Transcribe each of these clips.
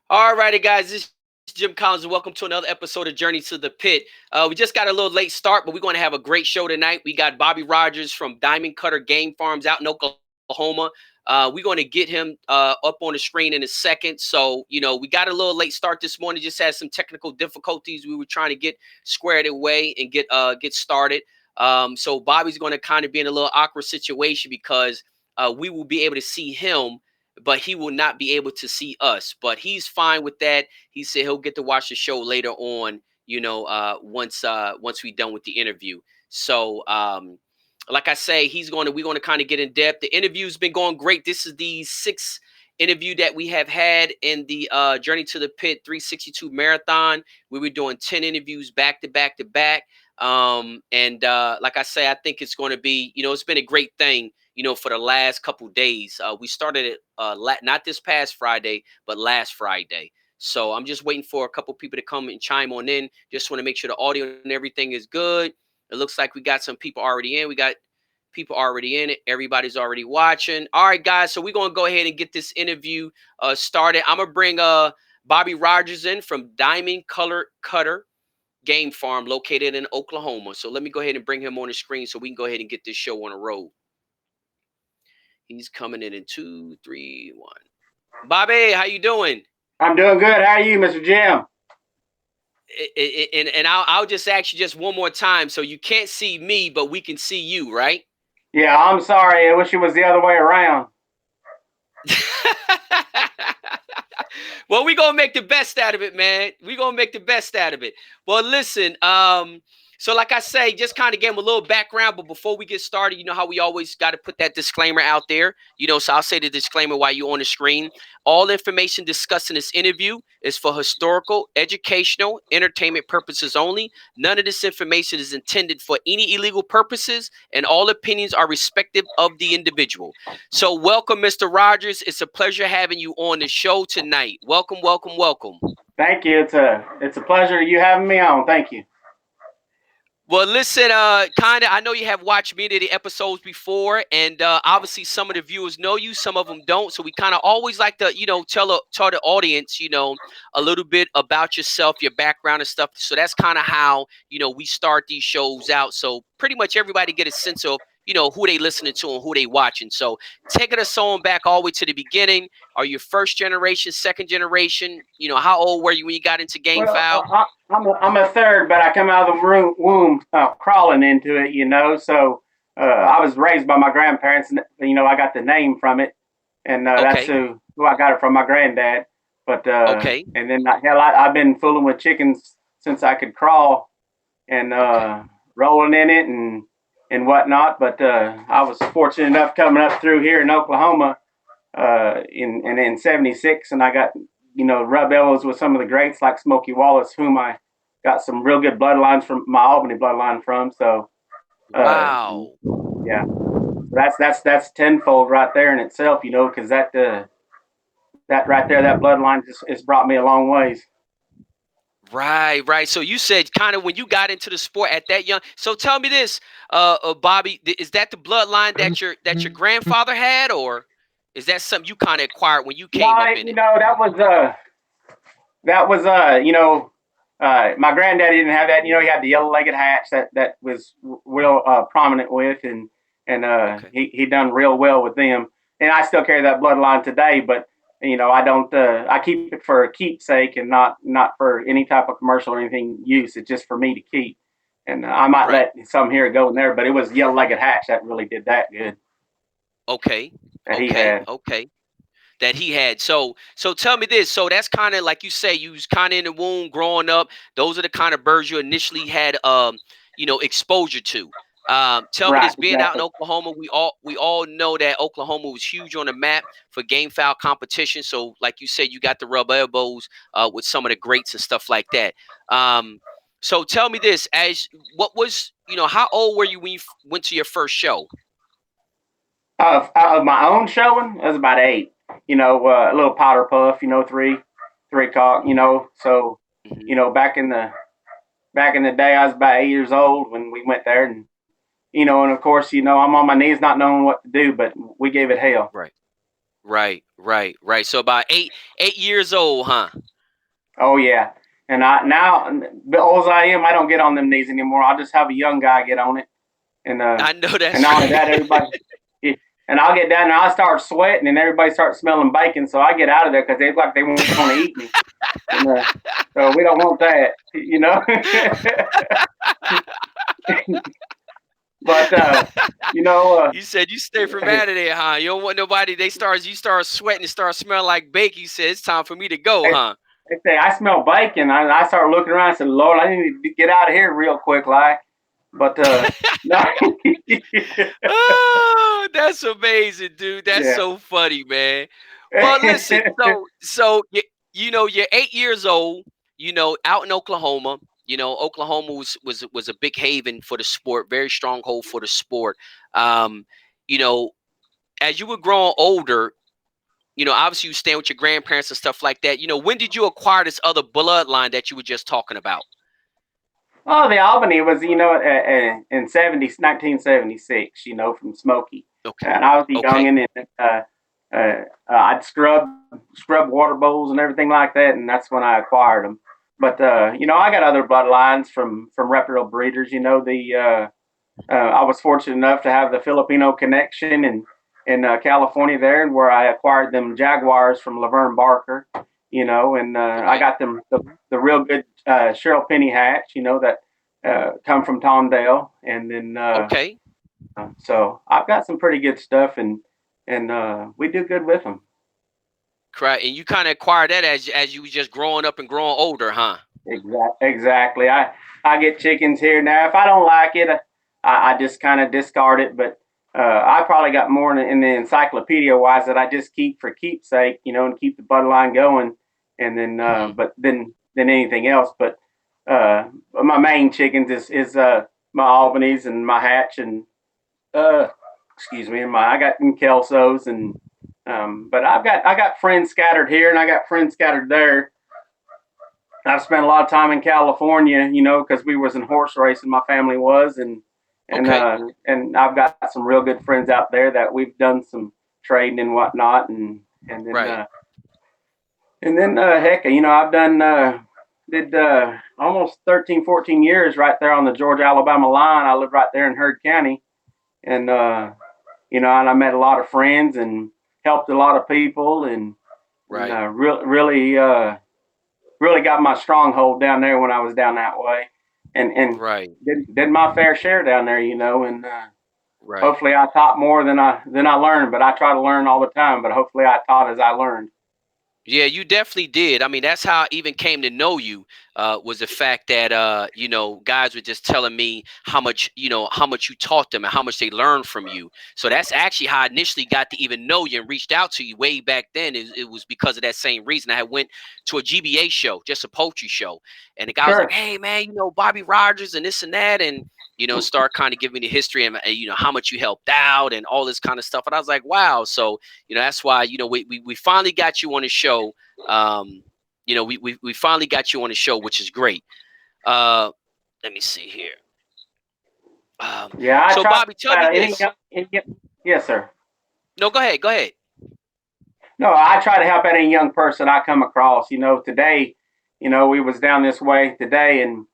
All righty, guys. This is Jim Collins, and welcome to another episode of Journey to the Pit. We just got a little late start, but we're going to have a great show tonight. We got Bobby Rogers from Diamond Cutter Game Farms out in Oklahoma. We're going to get him up on the screen in a second. So, we got a little late start this morning. Just had some technical difficulties. We were trying to get squared away and get started. So Bobby's going to kind of be in a little awkward situation because we will be able to see him, but he will not be able to see us. But he's fine with that. He said he'll get to watch the show later on, once we're done with the interview. So like I say, we're gonna kind of get in depth. The interview's been going great. This is the sixth interview that we have had in the Journey to the Pit 362 marathon. We were doing 10 interviews back to back to back. And like I say, I think it's going to be, it's been a great thing, for the last couple days. We started it not this past Friday, but last Friday. So I'm just waiting for a couple people to come and chime on in. Just want to make sure the audio and everything is good. It looks like we got some people already in. We got people already in it. Everybody's already watching. All right, guys. So we're going to go ahead and get this interview started. I'm going to bring Bobby Rogers in from Diamond Cutter Game Farm located in Oklahoma. So let me go ahead and bring him on the screen so we can go ahead and get this show on the road. He's coming in 2, 3, 1. Bobby, how you doing? I'm doing good. How are you, Mr. Jim? And I'll just ask you just one more time. So you can't see me, but we can see you, right? Yeah, I'm sorry. I wish it was the other way around. Well, we're gonna make the best out of it, man. We're gonna make the best out of it. Well, listen, so like I say, just kind of gave him a little background, but before we get started, you know how we always got to put that disclaimer out there. So I'll say the disclaimer while you're on the screen. All information discussed in this interview is for historical, educational, entertainment purposes only. None of this information is intended for any illegal purposes, and all opinions are respective of the individual. So welcome, Mr. Rogers. It's a pleasure having you on the show tonight. Welcome, welcome, welcome. Thank you. It's a pleasure you having me on. Thank you. Well, listen, I know you have watched many of the episodes before, and obviously some of the viewers know you, some of them don't. So we kind of always like to, tell the audience, a little bit about yourself, your background and stuff. So that's kind of how, we start these shows out. So pretty much everybody get a sense of, who they listening to and who they watching. So taking us on back all the way to the beginning. Are you first generation, second generation? How old were you when you got into game Well, foul? I'm a third, but I come out of the womb crawling into it, So I was raised by my grandparents, and I got the name from it, and that's Okay. who I got it from, my granddad. But Okay. and then I've been fooling with chickens since I could crawl, and Okay. rolling in it and whatnot. But I was fortunate enough coming up through here in Oklahoma in '76, and I got rub elbows with some of the greats like Smokey Wallace, whom I got some real good bloodlines from my Albany bloodline from. So Wow. yeah, that's tenfold right there in itself, because that right there, that bloodline just has brought me a long ways. Right, right. So you said kind of when you got into the sport at that young. So tell me this, Bobby, is that the bloodline that your grandfather had, or is that something you kind of acquired when you No, came up in it? that was my granddaddy didn't have that. He had the yellow-legged hatch that was real prominent with, and Okay. he done real well with them. And I still carry that bloodline today, but I don't. I keep it for a keepsake and not for any type of commercial or anything use. It's just for me to keep. And I might Right. let some here go in there, but it was yellow-legged hatch that really did that good Okay. that he Okay. had. Okay. That he had. So tell me this. So that's kind of like you say, you was kind of in the womb growing up. Those are the kind of birds you initially had exposure to. Tell me Right, this, being out in exactly. Oklahoma, we all know that Oklahoma was huge on the map for game fowl competition. So like you said, you got the rub elbows with some of the greats and stuff like that. So tell me this, as what was, how old were you when you went to your first show? Of my own showing, I was about 8. A little powder puff. Three cock. So Hmm. back in the day, I was about 8 years old when we went there, and of course, I'm on my knees, not knowing what to do, but we gave it hell. Right. Right. So about 8 years old, huh? Oh yeah. And I now, the old as I am, I don't get on them knees anymore. I'll just have a young guy get on it, and I know and that's not only that, right. everybody. And I'll get down there, I start sweating, and everybody starts smelling bacon. So I get out of there because they look like they want to eat me. And so we don't want that, you know. But you know, You said you stay from out of there, huh? You don't want nobody. You start sweating and start smelling like bacon. You said it's time for me to go, they, huh? they say I smell bacon. I start looking around. I said, Lord, I need to get out of here real quick, like. But no, Oh, that's amazing, dude. That's yeah. so funny, man. Well, listen. You're 8 years old. Out in Oklahoma. Oklahoma was a big haven for the sport, very stronghold for the sport. Um, you know, as you were growing older, obviously you staying with your grandparents and stuff like that. When did you acquire this other bloodline that you were just talking about? Oh, the Albany was, in 1976, from Smoky. Okay. And I was a Okay. youngin', and I'd scrub water bowls and everything like that, and that's when I acquired them. But I got other bloodlines from reputable breeders. I was fortunate enough to have the Filipino connection in California there, where I acquired them Jaguars from Laverne Barker. And I Okay. got them the real good Cheryl Penny hatch. That come from Tondale, and then Okay. so I've got some pretty good stuff, and we do good with them. Correct. And you kind of acquired that as you was just growing up and growing older, huh? Exactly. I get chickens here now. If I don't like it, I just kind of discard it. But I probably got more in the encyclopedia wise that I just keep for keepsake, and keep the bloodline going. And then, Hmm. but then than anything else. But my main chickens is my Albanys and my hatch and uh, excuse me, and my I got Kelsos and but I got friends scattered here and I got friends scattered there. I've spent a lot of time in California, because we was in horse racing. My family was, and Okay. uh, and I've got some real good friends out there that we've done some trading and whatnot, and then Right. uh, and then heck, I've done did almost 13, 14 years right there on the Georgia Alabama line. I lived right there in Heard County, and and I met a lot of friends and helped a lot of people, and Right. really got my stronghold down there when I was down that way, and Right. did my fair share down there, and Right. hopefully I taught more than I learned. But I try to learn all the time. But hopefully I taught as I learned. Yeah, you definitely did. I mean, that's how I even came to know you. Was the fact that guys were just telling me how much you taught them and how much they learned from you. So that's actually how I initially got to even know you and reached out to you way back then. It was because of that same reason. I had went to a GBA show, just a poultry show, and the guy was like, Sure, "Hey, man, Bobby Rogers and this and that," and start kind of giving me the history and how much you helped out and all this kind of stuff. And I was like, "Wow!" So that's why we finally got you on the show. We finally got you on the show, which is great. uh Let me see here. yeah, I So try Bobby, tell me this. yes, sir. No, go ahead. No, I try to help any young person I come across. Today, we was down this way today, and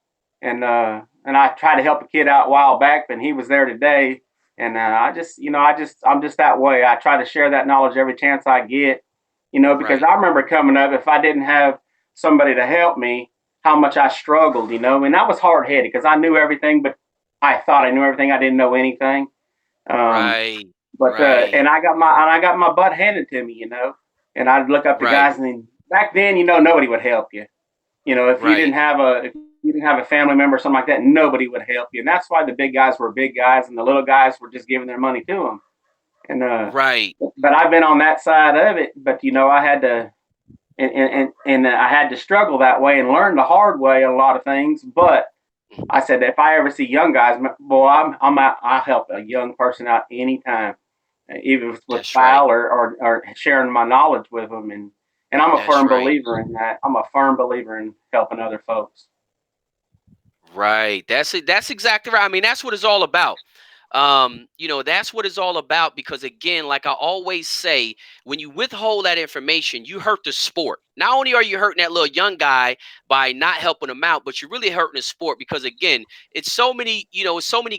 I tried to help a kid out a while back, and he was there today, and I'm just that way. I try to share that knowledge every chance I get, because Right. I remember coming up, if I didn't have somebody to help me, how much I struggled, and I was hard headed because I knew everything, but I thought I knew everything. I didn't know anything. Um, Right. but Right. and I got my butt handed to me, and I'd look up to Right. guys, and then back then, nobody would help you. If you didn't Right. have a family member or something like that, nobody would help you, and that's why the big guys were big guys, and the little guys were just giving their money to them. And Right. but I've been on that side of it, but I had to. And I had to struggle that way and learn the hard way a lot of things. But I said, if I ever see young guys, boy, I'm out. I'll help a young person out anytime, even with That's right. foul or sharing my knowledge with them. And I'm a That's firm right. believer in that. I'm a firm believer in helping other folks. Right. That's it. That's exactly right. I mean, that's what it's all about. That's what it's all about. Because again, like I always say, when you withhold that information, you hurt the sport. Not only are you hurting that little young guy by not helping him out, but you're really hurting the sport. Because again, it's so many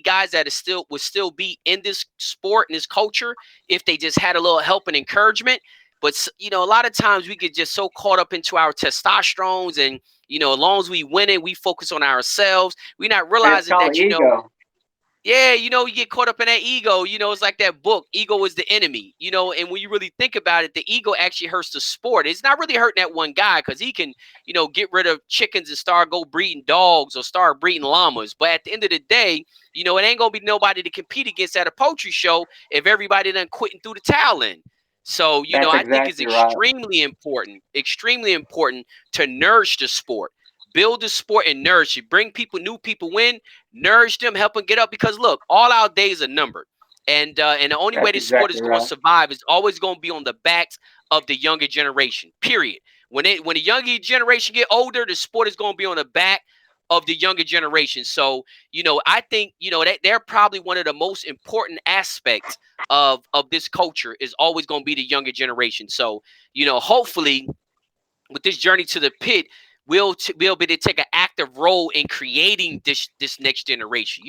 guys that is still would still be in this sport and this culture if they just had a little help and encouragement. But a lot of times we get just so caught up into our testosterones, and as long as we win it, we focus on ourselves. We're not And it's realizing called that ego. yeah, you get caught up in that ego. It's like that book, Ego is the Enemy. And when you really think about it, the ego actually hurts the sport. It's not really hurting that one guy because he can, get rid of chickens and start go breeding dogs or start breeding llamas. But at the end of the day, it ain't gonna be nobody to compete against at a poultry show if everybody done quitting through the towel in. So, That's I think it's exactly right. extremely important to nourish the sport, build the sport and nourish it, bring new people in, nourish them, help them get up. Because look, all our days are numbered, and the only way That's this sport is exactly going to right. survive is always going to be on the backs of the younger generation. Period. When the younger generation get older, the sport is going to be on the back of the younger generation. So, I think that they're probably one of the most important aspects of this culture is always going to be the younger generation. So, hopefully with this journey to the pit, we'll be able to take an active role in creating this next generation.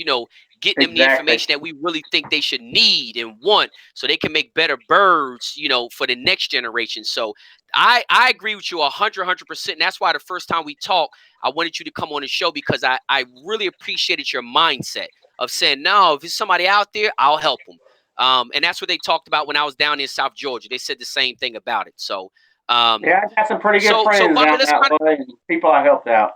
Getting them the Exactly. information that we really think they should need and want, so they can make better birds. For the next generation. So I agree with you 100%. And that's why the first time we talked, I wanted you to come on the show because I really appreciated your mindset of saying, no, if there's somebody out there, I'll help them. And that's what they talked about when I was down in South Georgia. They said the same thing about it. So um, Yeah, I got some pretty good so friends Bobby, down let's that kind of. way and people I helped out.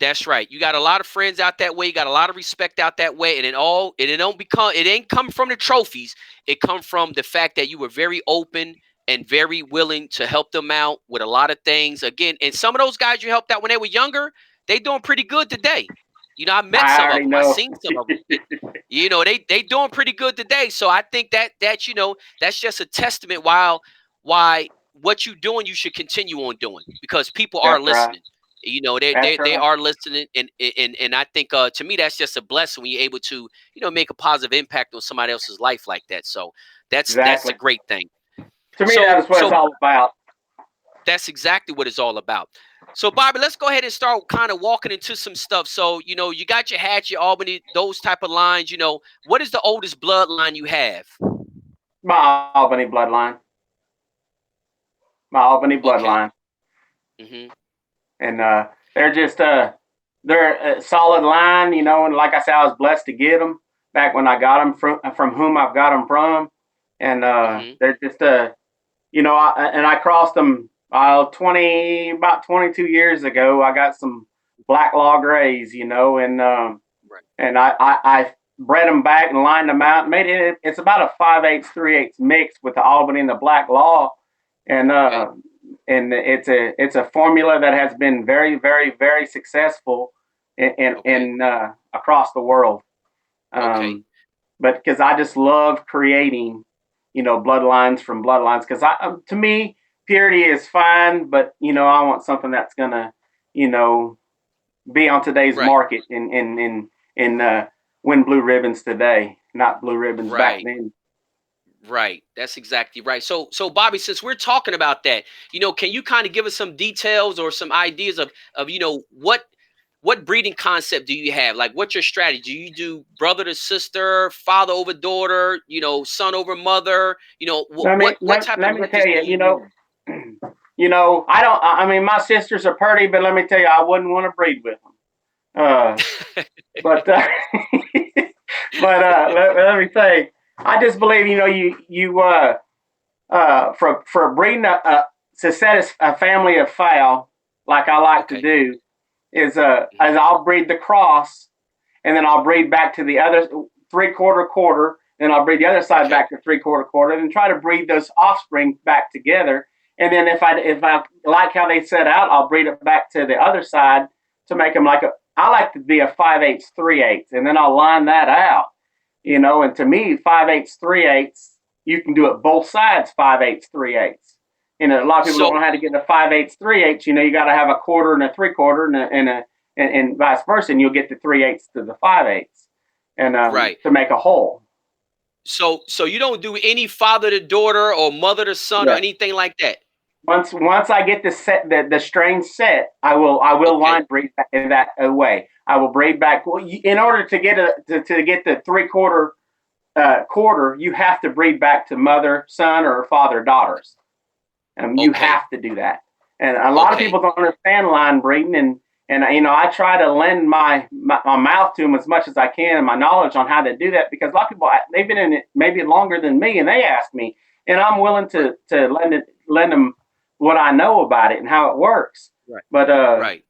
That's right. You got a lot of friends out that way. You got a lot of respect out that way, and it ain't come from the trophies. It come from the fact that you were very open and very willing to help them out with a lot of things. Again, and some of those guys you helped out when they were younger, they doing pretty good today. I met I some of already them. I know. seen some of them. They doing pretty good today. So I think that's just a testament why what you doing you should continue on doing, because people are That's right. listening. They That's they right. are listening, and I think to me that's just a blessing when you're able to make a positive impact on somebody else's life like that. So that's a Exactly. great thing. To me, So that is what it's so all about. that's exactly what it's all about. So, Bobby, let's go ahead and start kind of walking into some stuff. So, you got your Hatch, your Albany, those type of lines. What is the oldest bloodline you have? My Albany bloodline. My Albany Okay. bloodline. Mm-hmm. And they're just they're a solid line, And like I said, I was blessed to get them back when I got them from whom I've got them from, and Mm-hmm. they're just I crossed them 22 years ago. I got some black law grays, Right. and I bred them back and lined them out and made it. It's about a 5/8 3/8 mix with the Albany and the black law, and Okay. it's a formula that has been very very very successful Okay. in across the world. Okay. Um, but because I just love creating, bloodlines from bloodlines. Because to me, purity is fine, but I want something that's gonna, you know, be on today's Right. market and win blue ribbons today, not blue ribbons back Right. then. Right. That's exactly right. So Bobby, since we're talking about that, can you kind of give us some details or some ideas of what breeding concept do you have? Like, what's your strategy? Do you do brother to sister, father over daughter, son over mother? Let me What let, type of let me tell methods do you, you use? I don't. I mean, my sisters are pretty, but let me tell you, I wouldn't want to breed with them. Uh, but let me say, I just believe for breeding to set a family of fowl like I like to Okay. do is Hmm. as I'll breed the cross and then I'll breed back to the other three-quarter, then I'll breed the other side Okay. back to three-quarter, and try to breed those offspring back together. And then if I like how they set out, I'll breed it back to the other side to make them like I like to be a 5/8 3/8, and then I'll line that out. And to me, 5/8 3/8, you can do it both sides 5/8 3/8. A lot of people don't So know how to get a 5/8 3/8. You got to have a quarter and a three-quarter and vice versa, and you'll get the 3/8 to the 5/8. and Right. to make a whole. So you don't do any father to daughter or mother to son or Yeah. anything like that. Once I get the strain set, I will Okay. line breed in that way. I will breed back. Well, in order to get to get the 3/4 quarter, you have to breed back to mother son or father daughters. You Okay. have to do that. And a lot of Okay. people don't understand line breeding, and I try to lend my mouth to them as much as I can and my knowledge on how to do that, because a lot of people, they've been in it maybe longer than me, and they ask me, and I'm willing Right. to lend them what I know about it and how it works. Right. But Right.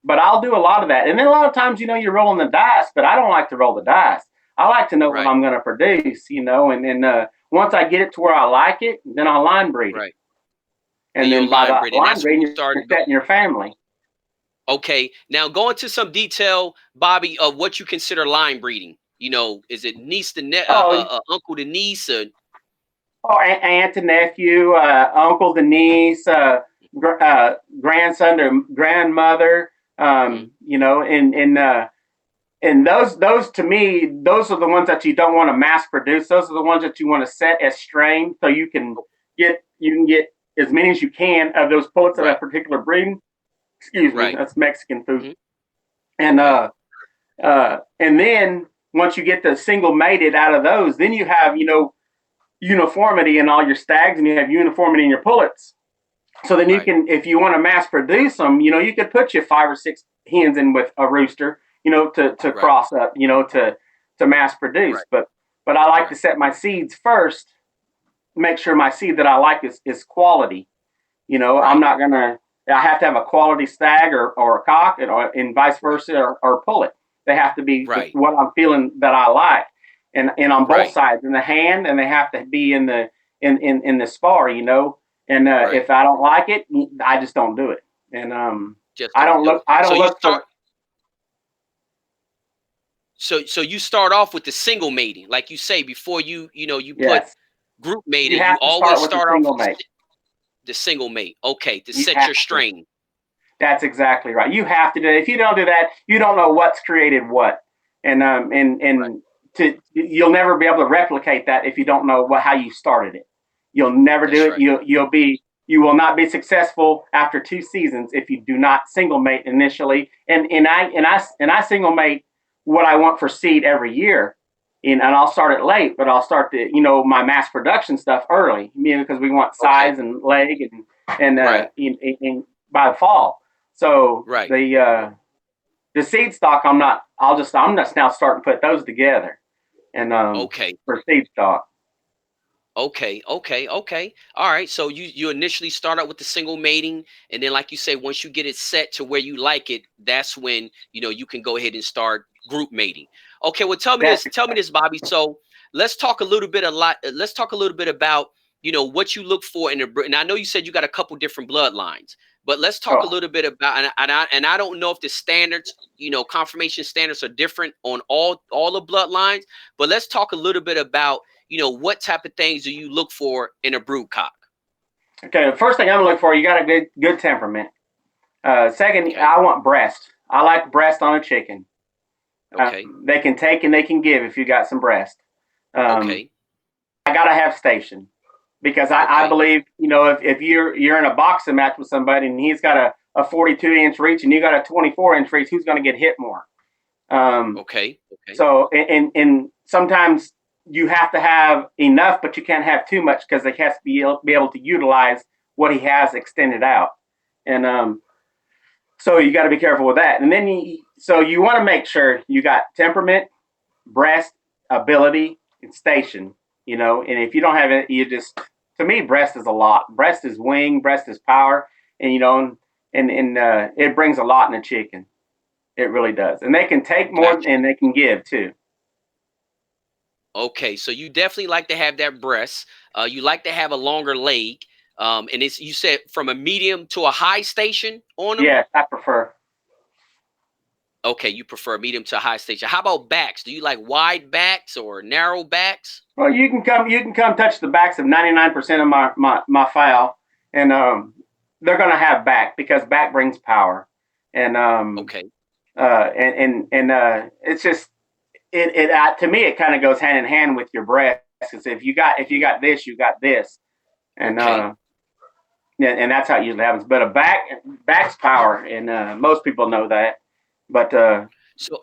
but I'll do a lot of that, and then a lot of times, you're rolling the dice, but I don't like to roll the dice. I like to know what Right. I'm going to produce, and once I get it to where I like it, then I'll line breed it. Right. Then And you'll then by line the breed, and line that's when you breeding, start you're setting your family. Okay, now go into some detail, Bobby, of what you consider line breeding. Is it niece to Oh, uncle to niece? Or... aunt to nephew, uncle to niece, grandson to grandmother. Mhm. And those to me, those are the ones that you don't want to mass produce. Those are the ones that you want to set as strain, so you can get as many as you can of those pullets of Right, that particular breed. Excuse me, right. that's Mexican food. Hmm. And Okay, and then once you get the single mated out of those, then you have uniformity in all your stags, and you have uniformity in your pullets. So then you right, can, if you want to mass produce them, you could put your 5 or 6 hens in with a rooster, to right, cross up, to mass produce. right, But I like to right, set my seeds first, make sure my seed that I like is quality. I'm right, not gonna. I have to have a quality stag or a cock, and vice right, versa, or pullet. They have to be right, what I'm feeling that I like, and on both right, sides, in the hand, and they have to be in the spar, And right. if I don't like it, I just don't do it. And Just I don't don't do look. it. I So don't you look start. for. So you start off with the single mating, like you say before you put Yes, group you mating. You have to always start with the start off single with mate. the single mate. Okay, to You set have your to. strain. That's exactly right. You have to do it. If you don't do that, you don't know what's created what, and Right. you'll never be able to replicate that if you don't know how you started it. You'll never do That's it. right. You will not be successful after 2 seasons if you do not single mate initially. And I single mate what I want for seed every year. And I'll start it late, but I'll start my mass production stuff early, because we want Okay. size and leg and Right. by the fall. So Right. the seed stock, I'm just now starting to put those together, and Okay. for seed stock. Okay, okay, okay. All right. So you initially start out with the single mating, and then like you say, once you get it set to where you like it, that's when you can go ahead and start group mating. Okay. Well, tell me That's this. Tell me this, Bobby. So let's talk a little bit let's talk a little bit about what you look for in and I know you said you got a couple different bloodlines, but let's talk a oh little bit about and I don't know if the standards, confirmation standards are different on all the bloodlines, but let's talk a little bit about what type of things do you look for in a brood cock? okay. The first thing I'm gonna look for, you got a good temperament. Second, Okay. I want breast. I like breast on a chicken. Okay. They can take and they can give if you got some breast. Um, Okay. I gotta have station, because I Okay. believe, if you're in a boxing match with somebody and he's got a 42-inch reach and you got a 24-inch reach, who's going to get hit more? Um, Okay. Okay. so and sometimes you have to have enough, but you can't have too much, because they has to be able to utilize what he has extended out. And so you got to be careful with that. And then so you want to make sure you got temperament, breast, ability, and station. And if you don't have it, to me, breast is a lot. Breast is wing, breast is power, and it brings a lot in a chicken. It really does, and they can take more Gotcha. and they can give too. Okay. So you definitely like to have that breast. You like to have a longer leg. And it's you said from a medium to a high station on them. Yes, I prefer. Okay, you prefer medium to high station. How about backs? Do you like wide backs or narrow backs? Well, you can come touch the backs of 99% of my fowl, and they're going to have back, because back brings power, and Okay. it's just, to me, it kind of goes hand in hand with your breast. Because if you got this, you got this, and Okay. and that's how it usually happens. But back's power, and most people know that. But So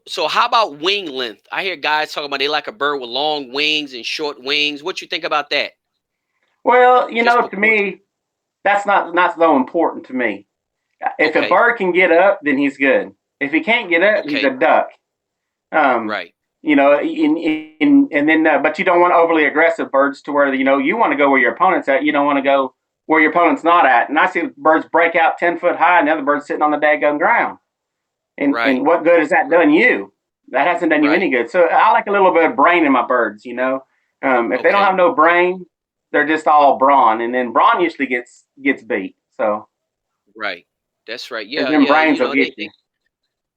so how about wing length? I hear guys talking about they like a bird with long wings and short wings. What you think about that? well, Just to proportion. me, that's not so important to me. If a Okay. bird can get up, then he's good. If he can't get up, he's a Okay. duck. Um, Right. and then, but you don't want overly aggressive birds to where you want to go where your opponent's at. You don't want to go where your opponent's not at. And I see birds break out 10 foot high, and the other bird's sitting on the daggum ground. And Right. what good has that Right. done you? That hasn't done you any Right. good. So I like a little bit of brain in my birds. If they don't Okay. have no brain, they're just all brawn, and then brawn usually gets beat. So Right. That's right. because Yeah. them Yeah. brains will get They you.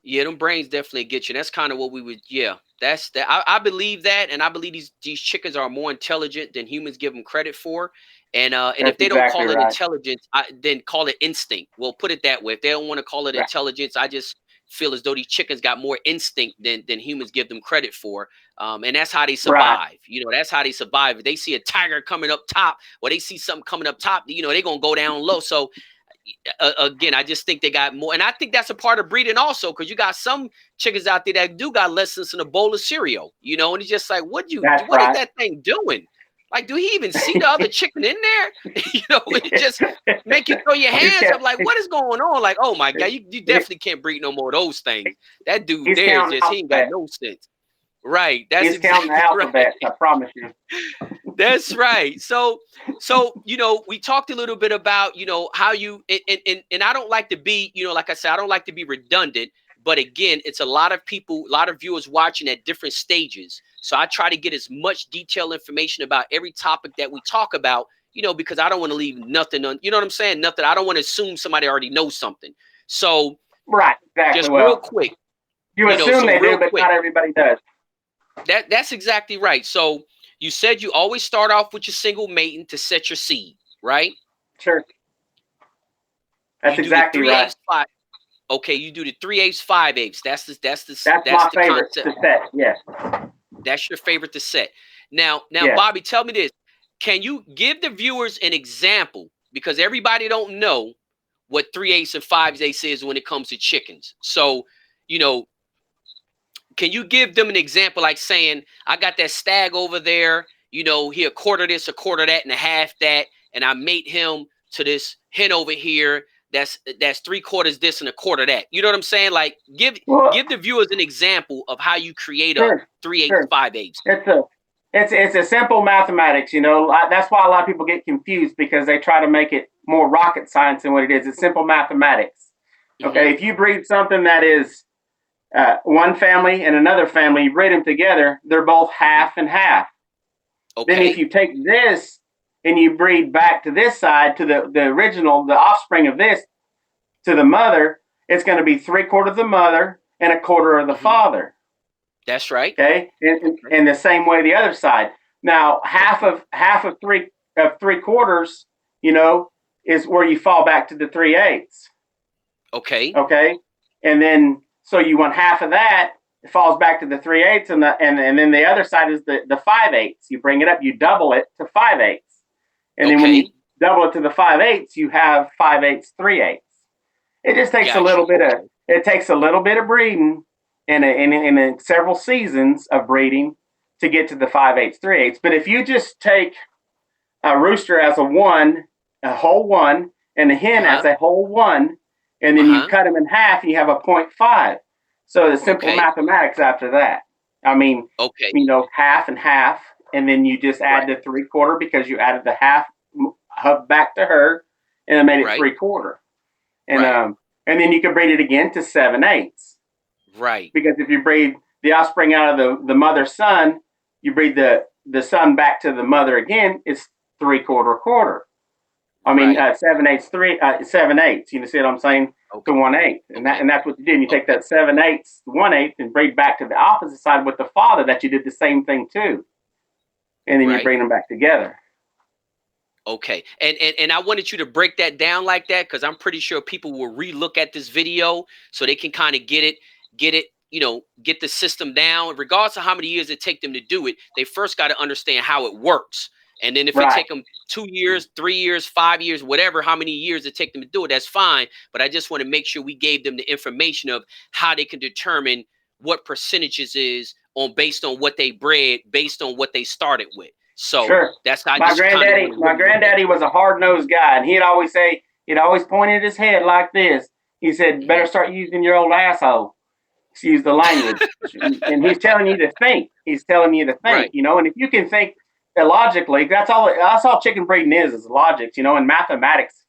yeah, them brains definitely get you. That's kind of what we would. Yeah, that's that. I believe that, and I believe these chickens are more intelligent than humans give them credit for. And if That's they don't exactly call it right. intelligence, then call it instinct. We'll put it that way. If they don't want to call it Right. intelligence, I just feel as though these chickens got more instinct than humans give them credit for. And that's how they Right. survive. That's how they survive. If they see a tiger coming up top, or they see something coming up top, they're gonna go down low. So again, I just think they got more, and I think that's a part of breeding also, because you got some chickens out there that do got less than a bowl of cereal, and it's just like, That's what is right. that thing doing? Like, do he even see the other chicken in there? It just make you throw your he's hands up, kept, like, what is going on? Like, oh my God, you he- definitely can't breed no more of those things. That dude he's there is counting just, he ain't got alphabet. no sense. Right. That's He's counting the exactly right. alphabet. I promise you. That's right. So we talked a little bit about how you and I don't like to be like I said, I don't like to be redundant, but again, it's a lot of people, a lot of viewers watching at different stages. So I try to get as much detailed information about every topic that we talk about, because I don't want to leave nothing on. You know what I'm saying? Nothing. I don't want to assume somebody already knows something. So Right. Exactly. just real Well, quick, you assume so they do, real but quick. not everybody does. That's exactly right. So you said you always start off with your single mating to set your seed, right? Sure. You That's do the exactly three right. eighths five. Okay, you do the 3/8, 5/8. That's That's my the favorite concept. to set. Yes. That's your favorite to set. Now, Yes. Bobby, tell me this: can you give the viewers an example? Because everybody don't know what 3/8 and 5/8 is when it comes to chickens. So, you know, can you give them an example, like saying, I got that stag over there, he a quarter this, a quarter that, and a half that, and I mate him to this hen over here that's 3/4 this and a quarter that. You know what I'm saying? Like, Well, give the viewers an example of how you create a sure. 3/8, Sure. 5/8. It's a it's a simple mathematics. That's why a lot of people get confused because they try to make it more rocket science than what it is. It's simple mathematics. Mm-hmm. Okay. If you breed something that is one family and another family, you breed them together, they're both Mm-hmm. half and half. Then if Okay. you take this and you breed back to this side, to the original, the offspring of this, to the mother, it's going to be 3/4 of the mother and a quarter of the Mm-hmm. father. That's right. Okay, Okay. and the same way the other side. Now Okay. half of 3/4, is where you fall back to the 3/8. Okay. Okay, and then so you want half of that, it falls back to the 3/8, and then the other side is the 5/8. You bring it up, you double it to 5/8, and then when you Okay. double it to the 5/8, you have 5/8, 3/8. It just takes a Got little you. bit of Okay. it takes a little bit of breeding and several seasons of breeding to get to the 5/8, 3/8. But if you just take a rooster as a whole one, and a hen as Uh-huh. a whole one, and then you Uh-huh. cut them in half, and you have a point 0.5. So the simple Okay. mathematics after that. I mean, Okay. half and half, and then you just add Right. the 3/4 because you added the half back to her, and it made it Right. 3/4. And Right. then you can breed it again to 7/8. Right. Because if you breed the offspring out of the mother's son, you breed the son back to the mother again, it's 3/4 quarter. I mean, Right. 7/8 7/8. You see what I'm saying? To Okay. 1/8, Okay. and that's what you do. And you take Okay. that 7/8, 1/8, and breed back to the opposite side with the father that you did the same thing to, and then you Right. bring them back together. Okay. And I wanted you to break that down like that, because I'm pretty sure people will relook at this video so they can kind of get it get the system down, regardless of how many years it take them to do it, they first got to understand how it works. And then if it take them 2 years, 3 years, 5 years, whatever, how many years it take them to do it, that's fine. But I just want to make sure we gave them the information of how they can determine what percentages is based on what they bred, based on what they started with. So that's how my granddaddy was a hard-nosed guy, and he'd always point at his head like this. He said, better start using your old asshole. Excuse the language. And he's telling you to think. He's telling you to think, and if you can think illogically, that's all chicken breeding is logic, and mathematics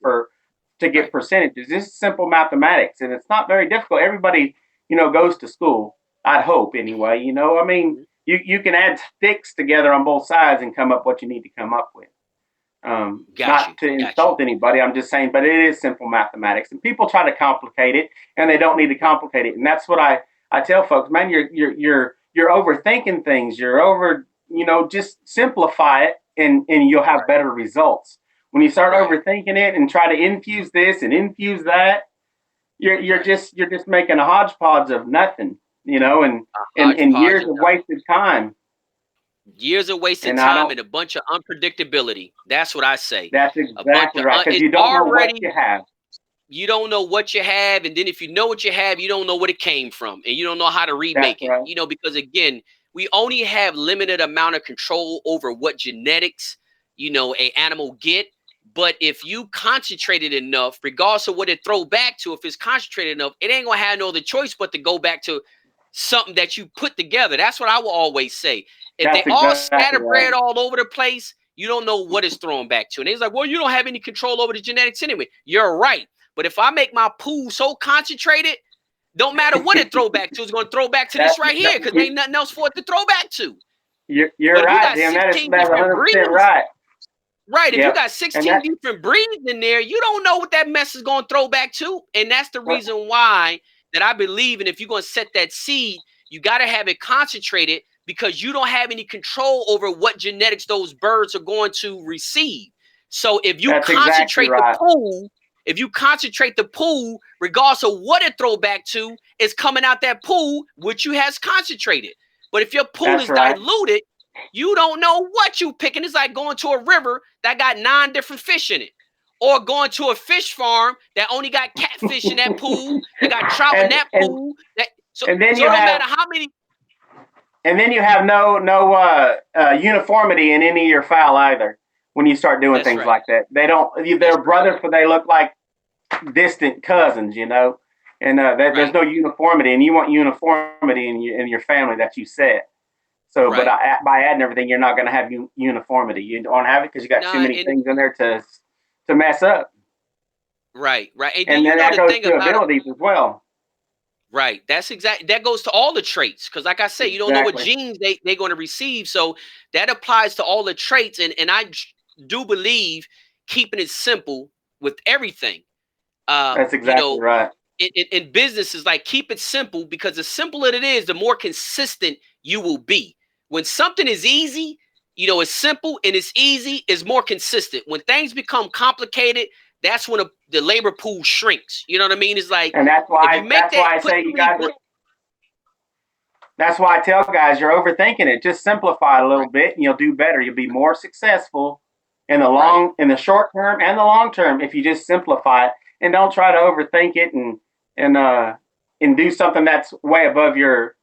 to get percentages. This is simple mathematics, and it's not very difficult. Everybody, goes to school, I'd hope anyway, I mean, you can add sticks together on both sides and come up what you need to come up with. Not to insult anybody, I'm just saying, but it is simple mathematics, and people try to complicate it, and they don't need to complicate it. And that's what I tell folks, man, you're overthinking things. Just simplify it, and you'll have better results. When you start overthinking it and try to infuse this and infuse that, you're just making a hodgepodge of nothing, and years of wasted time. Years of wasted time and a bunch of unpredictability. That's what I say. That's exactly right, because you don't know what you have. You don't know what you have, and then if you know what you have, you don't know what it came from, and you don't know how to remake it. Because again, we only have limited amount of control over what genetics, a animal get. But if you concentrate it enough, regardless of what it throw back to, if it's concentrated enough, it ain't gonna have no other choice but to go back to something that you put together. That's what I will always say. If they all scatterbred all over the place, you don't know what it's thrown back to. And he's like, well, you don't have any control over the genetics anyway. You're right. But if I make my pool so concentrated, don't matter what it throw back to, it's going to throw back to this right here because there ain't nothing else for it to throw back to. You're right, Jim. That's 100% right. Right. If you got 16 different breeds in there, you don't know what that mess is going to throw back to. And that's the reason why that I believe, and if you're going to set that seed, you got to have it concentrated because you don't have any control over what genetics those birds are going to receive. So if you concentrate the pool, regardless of what it throw back to, it's coming out that pool, which you has concentrated. But if your pool is diluted, you don't know what you picking. It's like going to a river that got 9 different fish in it, or going to a fish farm that only got catfish in that pool, that got trout in that pool. It don't matter how many. And then you have no uniformity in any of your fowl either. When you start doing things like that, they're brothers, but they look like distant cousins, and there's no uniformity, and you want uniformity in your family that you set. So, but by adding everything, you're not going to have uniformity. You don't have it because you got too many things in there to mess up. Right. And then that goes to abilities as well. Right. That goes to all the traits. Because like I say, you don't know what genes they're going to receive. So that applies to all the traits. And I do believe keeping it simple with everything. That's exactly right. In business is like keep it simple, because the simpler it is, the more consistent you will be. When something is easy, it's simple and it's easy, is more consistent. When things become complicated, that's when the labor pool shrinks. You know what I mean? It's like, and that's why I say you guys. That's why I tell guys you're overthinking it. Just simplify it a little bit, and you'll do better. You'll be more successful in the short term and the long term if you just simplify it and don't try to overthink it and do something that's way above your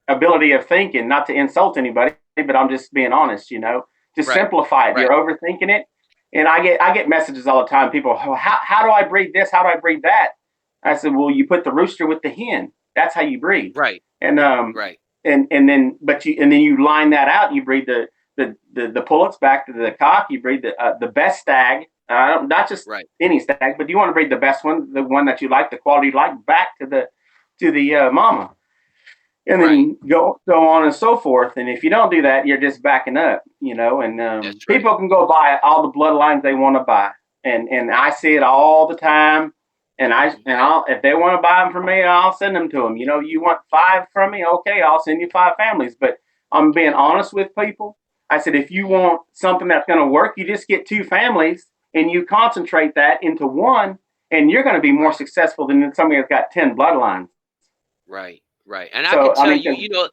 ability of thinking. Not to insult anybody, but I'm just being honest. Just simplify it. You're overthinking it. And I get messages all the time. People, how do I breed this? How do I breed that? I said, well, you put the rooster with the hen. That's how you breed. Right. And and then you line that out. You breed the pullets back to the cock. You breed the best stag. Not just any stag, but you want to breed the best one, the one that you like, the quality you like, back to the mama. And then go on and so forth. And if you don't do that, you're just backing up, and people can go buy all the bloodlines they want to buy. And I see it all the time. And if they want to buy them from me, I'll send them to them. You want 5 from me? Okay, I'll send you 5 families. But I'm being honest with people. I said, if you want something that's going to work, you just get 2 families and you concentrate that into one, and you're going to be more successful than somebody that's got 10 bloodlines. Right. Right. And I can So I tell mean, you,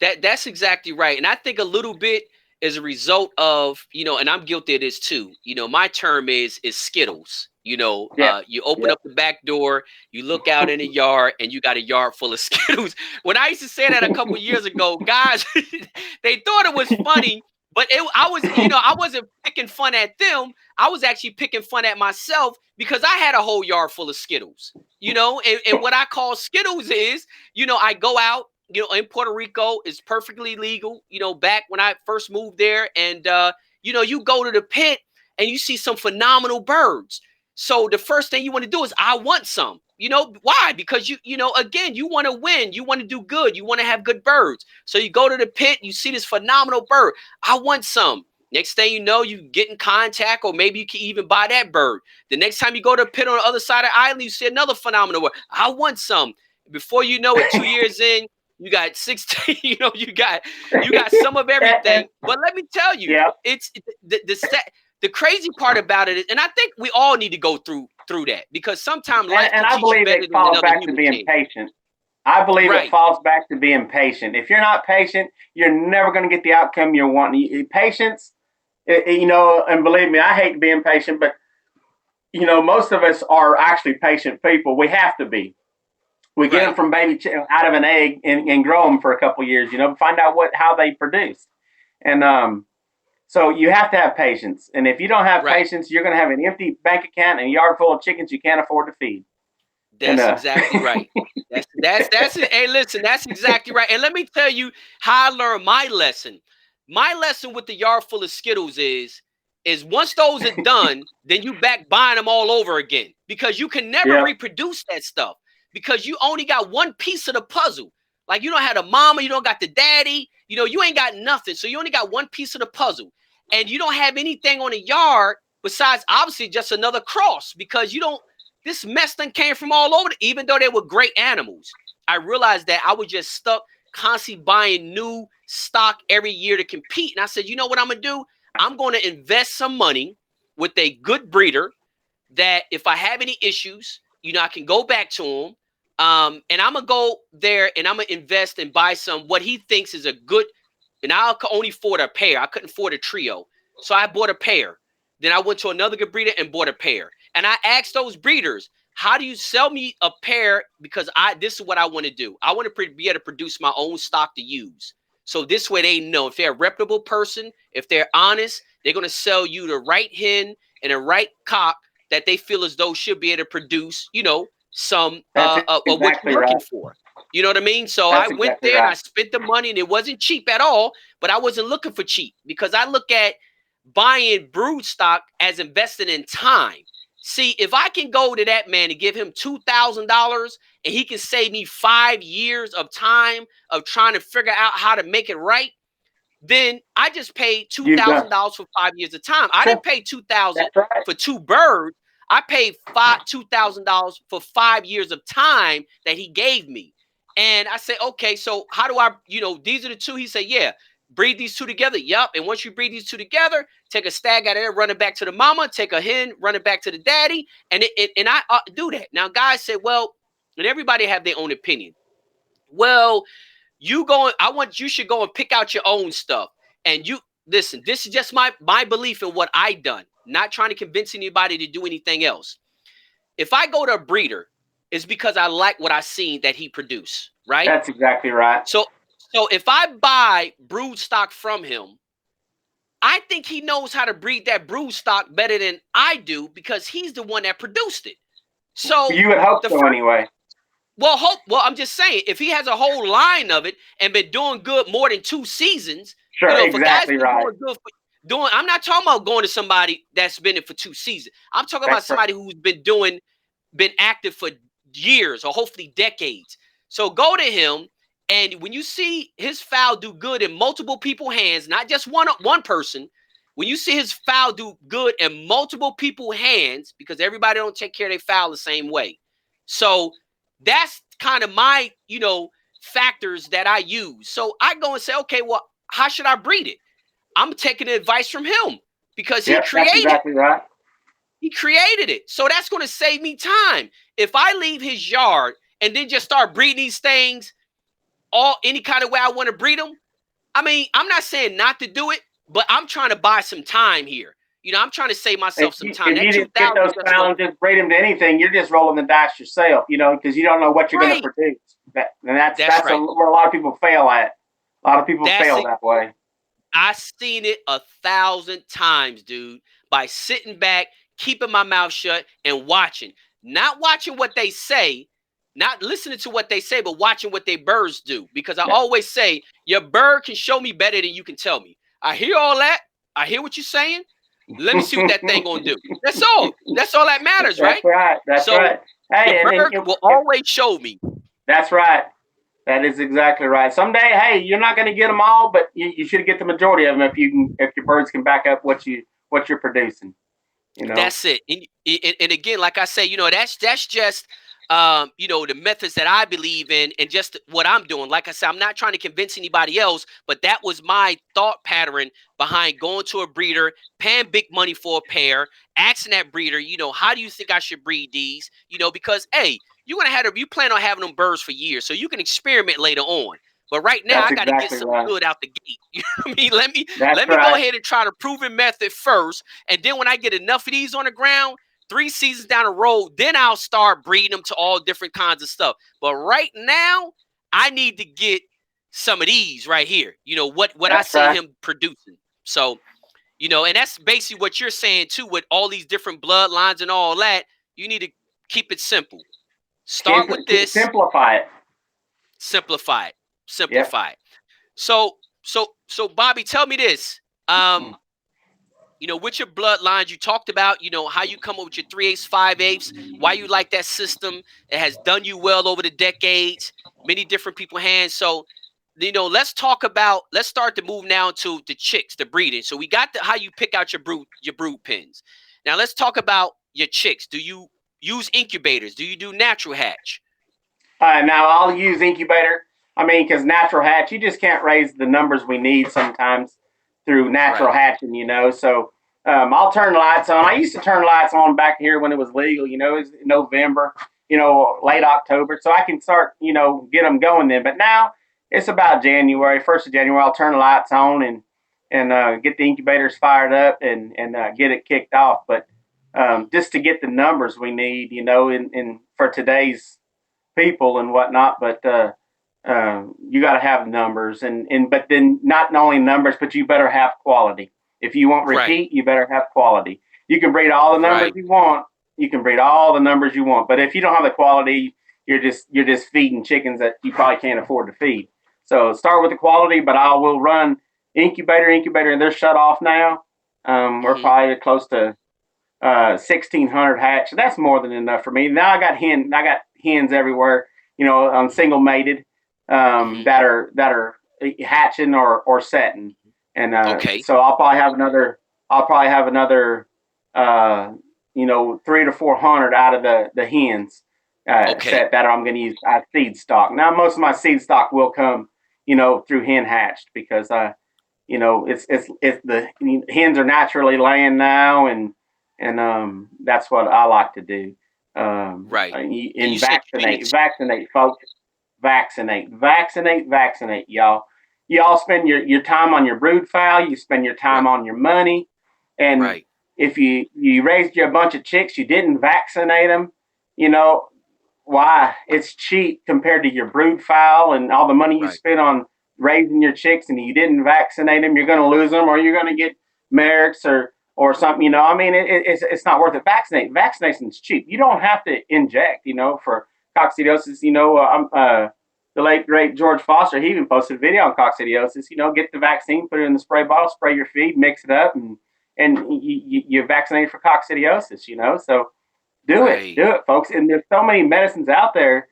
that's exactly right. And I think a little bit is a result of, and I'm guilty of this too. My term is Skittles. yeah, You open yeah, up the back door, you look out in the yard, and you got a yard full of Skittles. When I used to say that a couple years ago, guys, they thought it was funny, but I was, I wasn't picking fun at them. I was actually picking fun at myself because I had a whole yard full of Skittles. And what I call Skittles is, I go out, in Puerto Rico, it's perfectly legal, back when I first moved there. And, you go to the pit and you see some phenomenal birds. So the first thing you want to do is, I want some. Why? Because again, you want to win. You want to do good. You want to have good birds. So you go to the pit, you see this phenomenal bird. I want some. Next thing you know, you get in contact, or maybe you can even buy that bird. The next time you go to the pit on the other side of the island, you see another phenomenal bird. I want some. Before you know it, 2 years in, you got 16, you got some of everything. But let me tell you, yeah. it's the crazy part about it is, and I think we all need to go through that, because sometimes life And can I teach you believe better it than falls another back to human being can. patient. I believe it Right. falls back to being patient. If you're not patient, you're never going to get the outcome you're wanting. Patience, and believe me, I hate being patient, but most of us are actually patient people. We have to be. We get them Right. from baby out of an egg and grow them for a couple of years. Find out how they produce, and so you have to have patience. And if you don't have Right. patience, you're going to have an empty bank account and a yard full of chickens you can't afford to feed. And That's exactly right. That's it. Hey, listen, that's exactly right. And let me tell you how I learned my lesson. My lesson with the yard full of Skittles is once those are done, then you back buying them all over again, because you can never yeah, reproduce that stuff, because you only got one piece of the puzzle. Like, you don't have a mama, you don't got the daddy, you ain't got nothing. So you only got one piece of the puzzle, and you don't have anything on the yard besides obviously just another cross, because you don't. This mess done came from all over, even though they were great animals. I realized that I was just stuck constantly buying new stock every year to compete. And I said, you know what I'm going to do? I'm going to invest some money with a good breeder that if I have any issues, I can go back to him. And I'm going to go there and I'm going to invest and buy some, what he thinks is a good, and I could only afford a pair. I couldn't afford a trio. So I bought a pair. Then I went to another good breeder and bought a pair. And I asked those breeders, how do you sell me a pair? Because this is what I want to do. I want to be able to produce my own stock to use. So this way they know if they're a reputable person, if they're honest, they're going to sell you the right hen and the right cock that they feel as though should be able to produce, some that's of what exactly you're looking right. for. You know what I mean? So I That's went exactly there and I right. spent the money, and it wasn't cheap at all, but I wasn't looking for cheap, because I look at buying brood stock as investing in time. See, if I can go to that man and give him $2,000 and he can save me 5 years of time of trying to figure out how to make it right, then I just paid You've done. $2,000 for 5 years of time. I Sure. didn't pay 2,000 That's right. for two birds. I paid $2,000 for 5 years of time that he gave me. And I said, okay, so how do I, these are the two. He said, yeah, breed these two together. Yup. And once you breed these two together, take a stag out of there, run it back to the mama, take a hen, run it back to the daddy. And I do that. Now, guys said, well, and everybody have their own opinion. Well, you should go and pick out your own stuff. And you listen, this is just my belief in what I done, not trying to convince anybody to do anything else. If I go to a breeder, it's because I like what I seen that he produced, right? That's exactly right. So if I buy brood stock from him, I think he knows how to breed that brood stock better than I do, because he's the one that produced it. So You would hope the so first anyway. Well, I'm just saying, if he has a whole line of it and been doing good more than 2 seasons, Sure, if a guy's exactly been right. doing good I'm not talking about going to somebody that's been in for 2 seasons. I'm talking about That's right. somebody who's been active for years or hopefully decades. So go to him, and when you see his fowl do good in multiple people's hands, not just one person, when you see his fowl do good in multiple people's hands, because everybody don't take care of their fowl the same way. So that's kind of my, factors that I use. So I go and say, okay, well, how should I breed it? I'm taking advice from him, because Yep, that's exactly right. he created it. So that's going to save me time. If I leave his yard and then just start breeding these things, any kind of way I want to breed them. I mean, I'm not saying not to do it, but I'm trying to buy some time here. I'm trying to save myself some time. If That you just get 2,000 those just fowl and just breed them to anything, you're just rolling the dice yourself, because you don't know what you're going to right. produce. And that's That's right. where a lot of people fail at. A lot of people That's fail it. that way. I seen it 1,000 times, dude, by sitting back, keeping my mouth shut, and watching. Not watching what they say, not listening to what they say, but watching what their birds do. Because I always say, your bird can show me better than you can tell me. I hear all that. I hear what you're saying. Let me see what that thing gonna do. That's all. That's all that matters, right? That's right. That's So right. your Hey, bird will always show me. that's right. That is exactly right. Someday, hey, you're not going to get them all, but you should get the majority of them if your birds can back up what you're producing. That's it. And again, like I say, that's just the methods that I believe in and just what I'm doing. Like I said, I'm not trying to convince anybody else, but that was my thought pattern behind going to a breeder, paying big money for a pair, asking that breeder, how do you think I should breed these? Because hey, you plan on having them birds for years, so you can experiment later on. But right now, That's I got to get exactly some right. good out the gate. You know what I mean? Let me That's let me go right. ahead and try the proven method first, and then when I get enough of these on the ground, 3 seasons down the road, then I'll start breeding them to all different kinds of stuff. But right now, I need to get some of these right here. What I That's see right. him producing. So, and that's basically what you're saying too, with all these different bloodlines and all that. You need to keep it simple. Start with this, Simplify it. simplify it, Yep. simplify it. So Bobby, tell me this. With your bloodlines, you talked about, how you come up with your 3/8, 5/8, why you like that system. It has done you well over the decades, many different people's hands. So, let's start to move now to the chicks, the breeding. So we got how you pick out your brood pins. Now let's talk about your chicks. Do you use incubators? Do you do natural hatch? Now I'll use incubator. I mean, because natural hatch, you just can't raise the numbers we need sometimes through natural Right. hatching. So I'll turn lights on. I used to turn lights on back here when it was legal. It was November. Late October, so I can start. Get them going then. But now it's about January, 1st of January. I'll turn the lights on and get the incubators fired up and get it kicked off. But just to get the numbers we need, in for today's people and whatnot, but you got to have numbers but then not only numbers, but you better have quality. If you want Right. repeat, you better have quality. You can breed all the numbers Right. you want. You can breed all the numbers you want, but if you don't have the quality, you're just feeding chickens that you probably can't afford to feed. So start with the quality, but I will run incubator, and they're shut off now. We're Mm-hmm. probably close to 1,600 hatch. That's more than enough for me. Now I got hens everywhere. Single mated Mm-hmm. that are hatching or setting, and Okay. so I'll probably have another. Uh, 300 to 400 out of the hens Okay. set that I'm going to use as seed stock. Now most of my seed stock will come, through hen hatched because it's the hens are naturally laying now, and that's what I like to do. Right. And you And said Phoenix. vaccinate, folks. Vaccinate, y'all. Y'all spend your time on your brood fowl. You spend your Right. time on your money, and Right. if you raised you a bunch of chicks, you didn't vaccinate them. You know why? It's cheap compared to your brood fowl and all the money you Right. spent on raising your chicks, and you didn't vaccinate them. You're going to lose them, or you're going to get merits or something. I mean, it's not worth it. Vaccination's cheap. You don't have to inject. For coccidiosis. The late great George Foster. He even posted a video on coccidiosis. Get the vaccine, put it in the spray bottle, spray your feed, mix it up, and you vaccinate for coccidiosis. So Right. do it, folks. And there's so many medicines out there.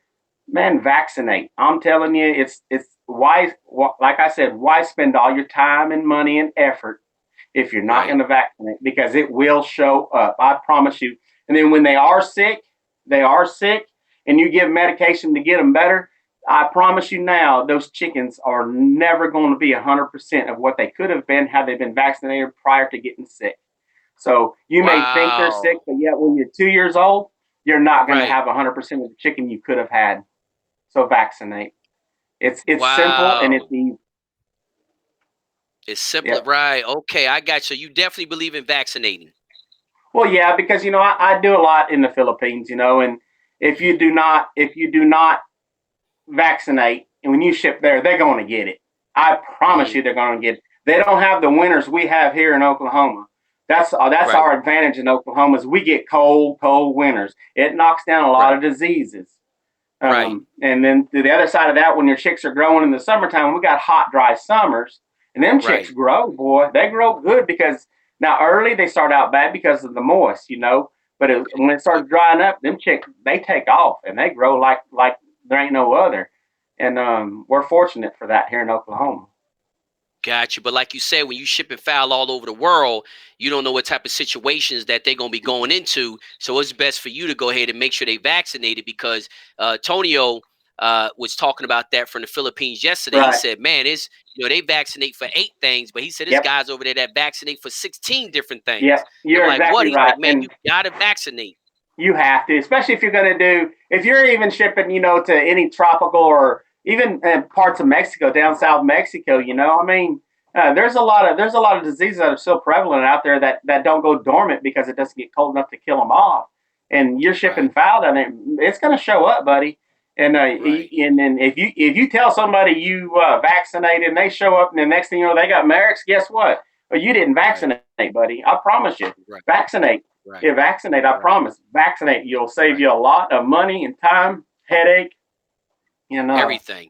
Man, vaccinate. I'm telling you, it's why. Like I said, why spend all your time and money and effort if you're not Right. going to vaccinate? Because it will show up. I promise you. And then when they are sick, and you give medication to get them better. I promise you now, those chickens are never going to be 100% of what they could have been had they been vaccinated prior to getting sick. So you may think they're sick, Wow. but yet when you're 2 years old, you're not going to Right. have 100% of the chicken you could have had. So vaccinate. It's simple and it's Wow. easy. It's simple, Yeah. right? Okay, I got you. You definitely believe in vaccinating, Well, yeah, because I do a lot in the Philippines, and if you do not vaccinate, and when you ship there, they're going to get it. I promise hmm you, they're going to get it. They don't have the winters we have here in Oklahoma. That's right? our advantage in Oklahoma is we get cold winters. It knocks down a lot Right, of diseases. right, And then to the other side of that, when your chicks are growing in the summertime, we got hot, dry summers, and them chicks right. grow, boy. They grow good because now early they start out bad because of the moist. But when it Okay. starts drying up, them chicks they take off and they grow like there ain't no other. And we're fortunate for that here in Oklahoma. Got you. But like you said, when you shipping fowl all over the world, you don't know what type of situations that they're gonna be going into. So it's best for you to go ahead and make sure they vaccinated because Tonio was talking about that from the Philippines yesterday. He Right. said, "Man, it's they vaccinate for 8 things, but he said this Yep. guy's over there that vaccinate for 16 different things." Yep. And I'm You're like, "What?" exactly He's like, right. "Man, you And gotta vaccinate." you have to, especially if you're going to if you're even shipping, to any tropical or even parts of Mexico, down south Mexico. I mean, there's a lot of diseases that are still prevalent out there that don't go dormant because it doesn't get cold enough to kill them off. And you're shipping Right, fowl down there, it's going to show up, buddy. And right, and then if you tell somebody you vaccinated and they show up and the next thing you know they got Merrick's, guess what? Well, you didn't right, vaccinate, buddy. I promise you, right, vaccinate. right, Yeah, vaccinate. I right, promise. Vaccinate. You'll save right. you a lot of money and time, headache, and Everything.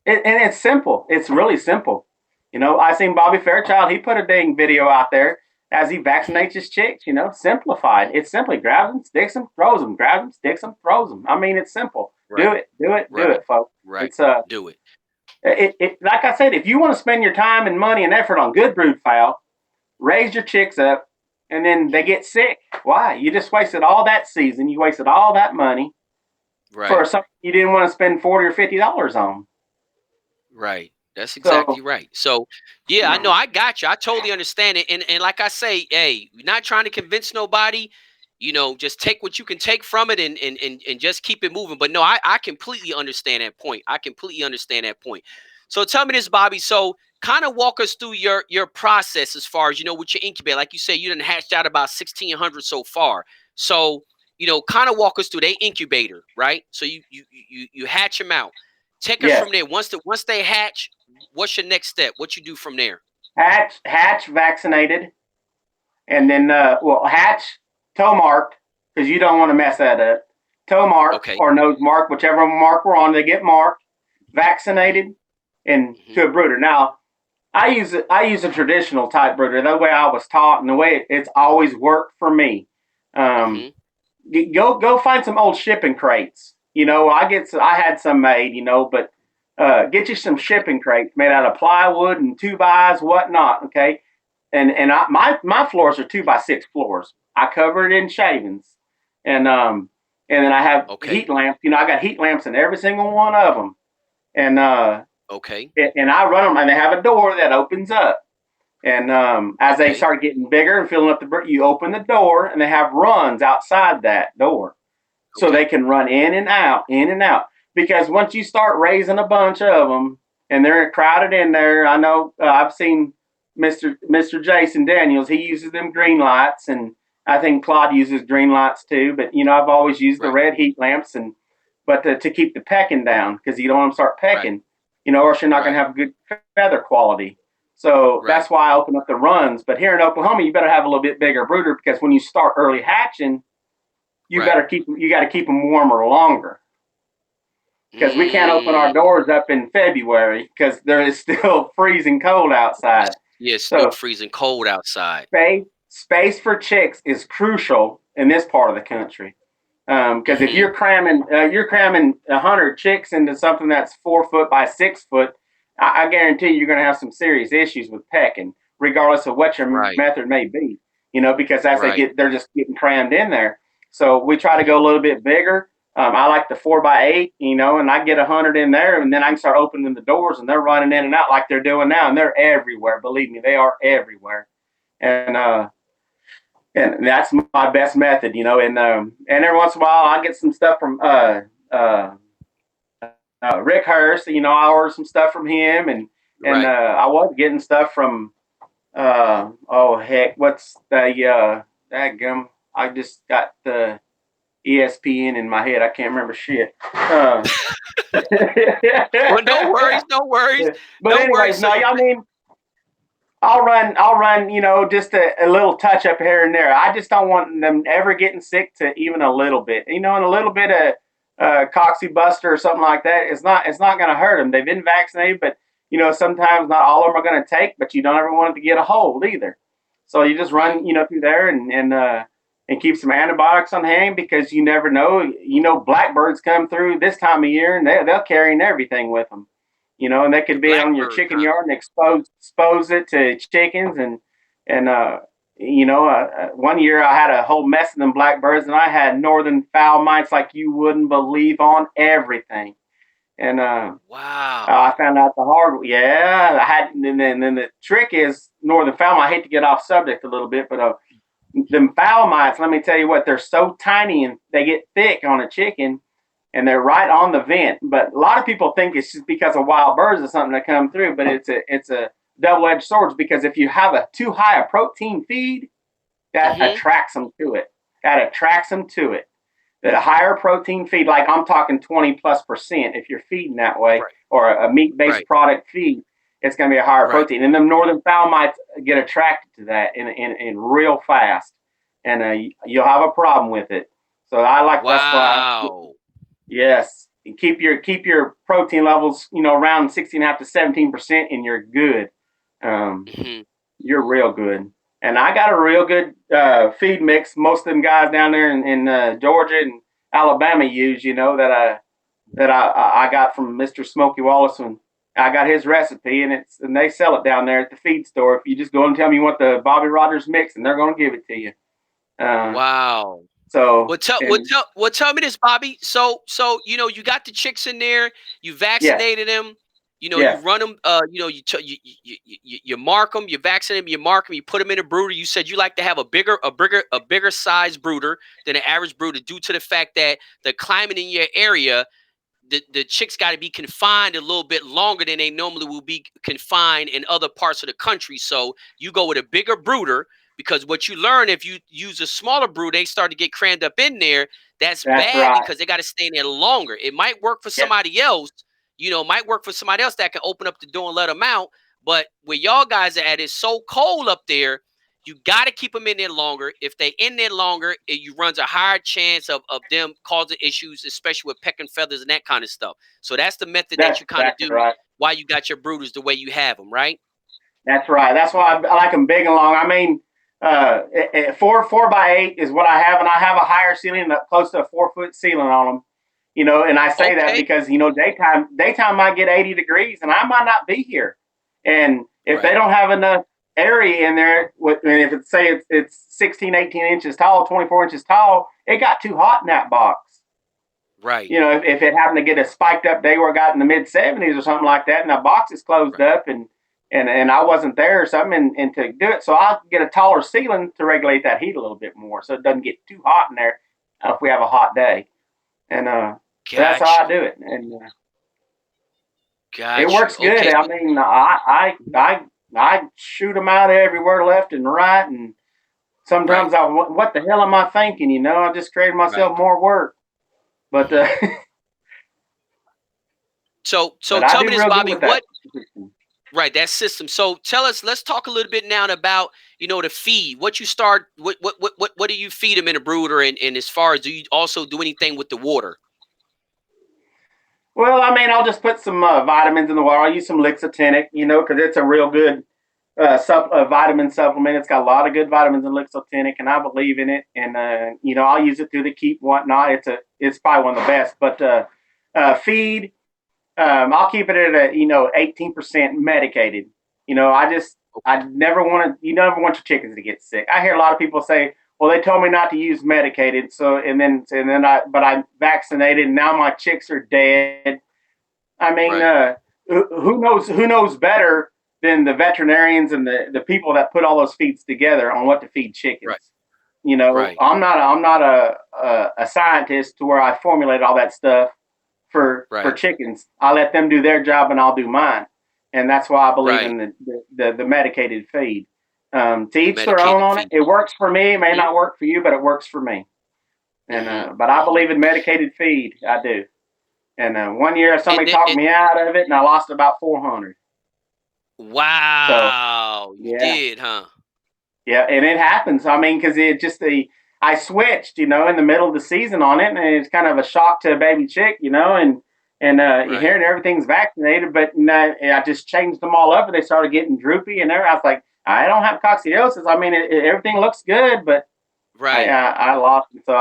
and it's simple. It's really simple. I seen Bobby Fairchild. He put a dang video out there as he hmm vaccinates his chicks. Simplified. It's simply grabs them, sticks them, throws them. Grabs them, sticks them, throws them. I mean, it's simple. Do Right, it. Do it. Do right, it, folks. right. It's Do it. like I said, if you want to spend your time and money and effort on good brood fowl, raise your chicks up, and then they Mhm. get sick. Why? You just wasted all that season. You wasted all that money for Right, something you didn't want to spend $40 or $50 on. right. That's exactly So, right. So, yeah, I know. I got you. I totally understand it. And like I say, hey, we're not trying to convince nobody. Just take what you can take from it and just keep it moving. But no, I completely understand that point. I completely understand that point. So tell me this, Bobby. So kind of walk us through your process as far as with your incubator. Like you say, you done hatched out about 1,600 so far. So kind of walk us through they incubator, right? So you hatch them out. Take us yes, from there. Once they hatch, what's your next step? What you do from there? hatch vaccinated, and then hatch toe marked because you don't want to mess that up. Toe marked Okay. or nose marked, whichever mark we're on, they get marked, hmm vaccinated, and hmm to a brooder. Now, I use a traditional type brooder. The way I was taught and the way it's always worked for me. Um, hmm go find some old shipping crates. I had some made. But get you some Okay. shipping crates made out of plywood and 2x whatnot. Okay, and my floors are 2x6 floors. I cover it in shavings, and then I have Okay. heat lamps. I got heat lamps in every single one of them, and Okay. I run them, and they have a door that opens up. And as they Okay. start getting bigger and filling up you open the door, and they have runs outside that door, so they Okay. can run in and out, in and out. Because once you start raising a bunch of them, and they're crowded in there, I know I've seen Mister Jason Daniels. He uses them green lights, and I think Claude uses green lights too. But I've always used the Right. red heat lamps, but to keep the pecking down because you don't want them to start Right. pecking, or else you're not going to Right. have good feather quality. So Right. that's why I open up the runs. But here in Oklahoma, you better have a little bit bigger brooder because when you start early hatching, Right. you got to keep them warmer longer because we can't open our Mm. doors up in February because there is still freezing cold outside. Yeah, it's still So freezing cold outside. space for chicks is crucial in this part of the country. Because if hmm you're cramming 100 chicks into something that's 4 foot by 6 foot, I guarantee you're going to have some serious issues with pecking, regardless of what your Right. method may be. Because as Right. they're just getting crammed in there. So we try to hmm go a little bit bigger. I like the 4x8, and I get 100 in there, and then I can start opening the doors, and they're running in and out like they're doing now, and they're everywhere. Believe me, they are everywhere. And that's my best method. And every once in a while I get some stuff from uh Rick Hurst. I ordered some stuff from him, and Right. I was getting stuff from oh heck, what's the dadgum? I just got the ESPN in my head. I can't remember shit. Well, no worries, no worries, But no worries. anyways, So no, you, I mean, I'll run, just a little touch up here and there. I just don't want them ever getting sick to even a little bit, and a little bit of Coxybuster or something like that. It's not going to hurt them. They've been vaccinated, but sometimes not all of them are going to take. But you don't ever want it to get a hold either. So you just right. run, through there and keep some antibiotics on hand because you never know. Blackbirds come through this time of year and they'll carry everything with them. And they The could be on your blackbird, chicken huh? yard and expose it to chickens and one year I had a whole mess of them blackbirds and I had northern foul mites like you wouldn't believe on everything. And Wow. I found out the hard way. Yeah, I had, and then the trick is northern foul mite. I hate to get off subject a little bit, but them foul mites, let me tell you what, they're so tiny and they get thick on a chicken and they're right on the vent. But a lot of people think it's just because of wild birds or something that come through, but it's a double-edged sword because if you have a too high a protein feed, that Mm-hmm. attracts them to it. That attracts them to it. The higher protein feed, like I'm talking 20+%, if you're feeding that way, Right. or a meat-based Right. product feed, it's going to be a higher Right. protein. And them northern fowl mites get attracted to that in real fast, and you'll have a problem with it. So that's why, Wow. yes, and keep your protein levels, around 16.5 to 17%, and you're good. Um, Mm-hmm. you're real good. And I got a real good feed mix. Most of them guys down there in Georgia and Alabama use, that I got from Mr. Smokey Wallace when I got his recipe, and they sell it down there at the feed store. If you just go and tell me what the Bobby Rogers mix, and they're going to give it to you. Uh, Wow. so Well, tell well and tell well tell me this, Bobby. So you got the chicks in there. You yes, vaccinated them. You yes, run them. You mark them. You vaccinate them. You mark them. You put them in a brooder. You said you like to have a bigger size brooder than an average brooder due to the fact that the climate in your area, the chicks got to be confined a little bit longer than they normally will be confined in other parts of the country. So you go with a bigger brooder because what you learn if you use a smaller brood, they start to get crammed up in there. That's that's bad right. because they got to stay in there longer. It might work for Yep, somebody else, might work for somebody else that can open up the door and let them out. But where y'all guys are at, it's so cold up there. You got to keep them in there longer. If they in there longer, you runs a higher chance of them causing issues, especially with pecking feathers and that kind of stuff. So that's the method that that's you kind of exactly do right. why you got your brooders the way you have them, right? That's right. That's why I like them big and long. I mean, 4x8 is what I have, and I have a higher ceiling, close to a 4 foot ceiling on them. And I say that Okay. because daytime might get 80 degrees, and I might not be here. And if they Right. don't have enough area in there, and if it's 16, 18 inches tall, 24 inches tall, it got too hot in that box. Right. If it happened to get a spiked up day where it got in the mid 70s or something like that, and the box is closed Right. up and I wasn't there or something, and to do it, so I'll get a taller ceiling to regulate that heat a little bit more, so it doesn't get too hot in there if we have a hot day, and that's how Got I you. do it, and it Got you. works good. Okay. I mean, I shoot them out everywhere, left and right, and Right. sometimes what the hell am I thinking? I just created Right. myself more work, but Hmm. So but I tell me do this, real good Bobby. with that. What Right, that system. So tell us, let's talk a little bit now about, the feed. What you start what do you feed them in a brooder and as far as do you also do anything with the water? Well, I mean, I'll just put some vitamins in the water. I'll use some Lixotinic, because it's a real good vitamin supplement. It's got a lot of good vitamins in Lixotinic, and I believe in it. And I'll use it through the keep and whatnot. It's probably one of the best. But feed, I'll keep it at 18% medicated. I Okay. never want to. You never want your chickens to get sick. I hear a lot of people say, "Well, they told me not to use medicated." So but I vaccinated, and now my chicks are dead. I mean, Right. who knows better than the veterinarians and the people that put all those feeds together on what to feed Right. chickens. Right. I'm not a scientist to where I formulate all that stuff for chickens. I let them do their job and I'll do mine. And that's why I believe in the medicated feed. To each their own on it. It works for me. It may not work for you, but it works for me. And but I believe in medicated feed. I do. And 1 year somebody talked me out of it, and I lost about 400. Wow, so, you did, huh? Yeah, and it happens. I mean, because I switched, in the middle of the season on it, and it's kind of a shock to a baby chick, and you're hearing everything's vaccinated, but I just changed them all up, and they started getting droopy, and I was like, I don't have coccidiosis. I mean, everything looks good, but I lost it. So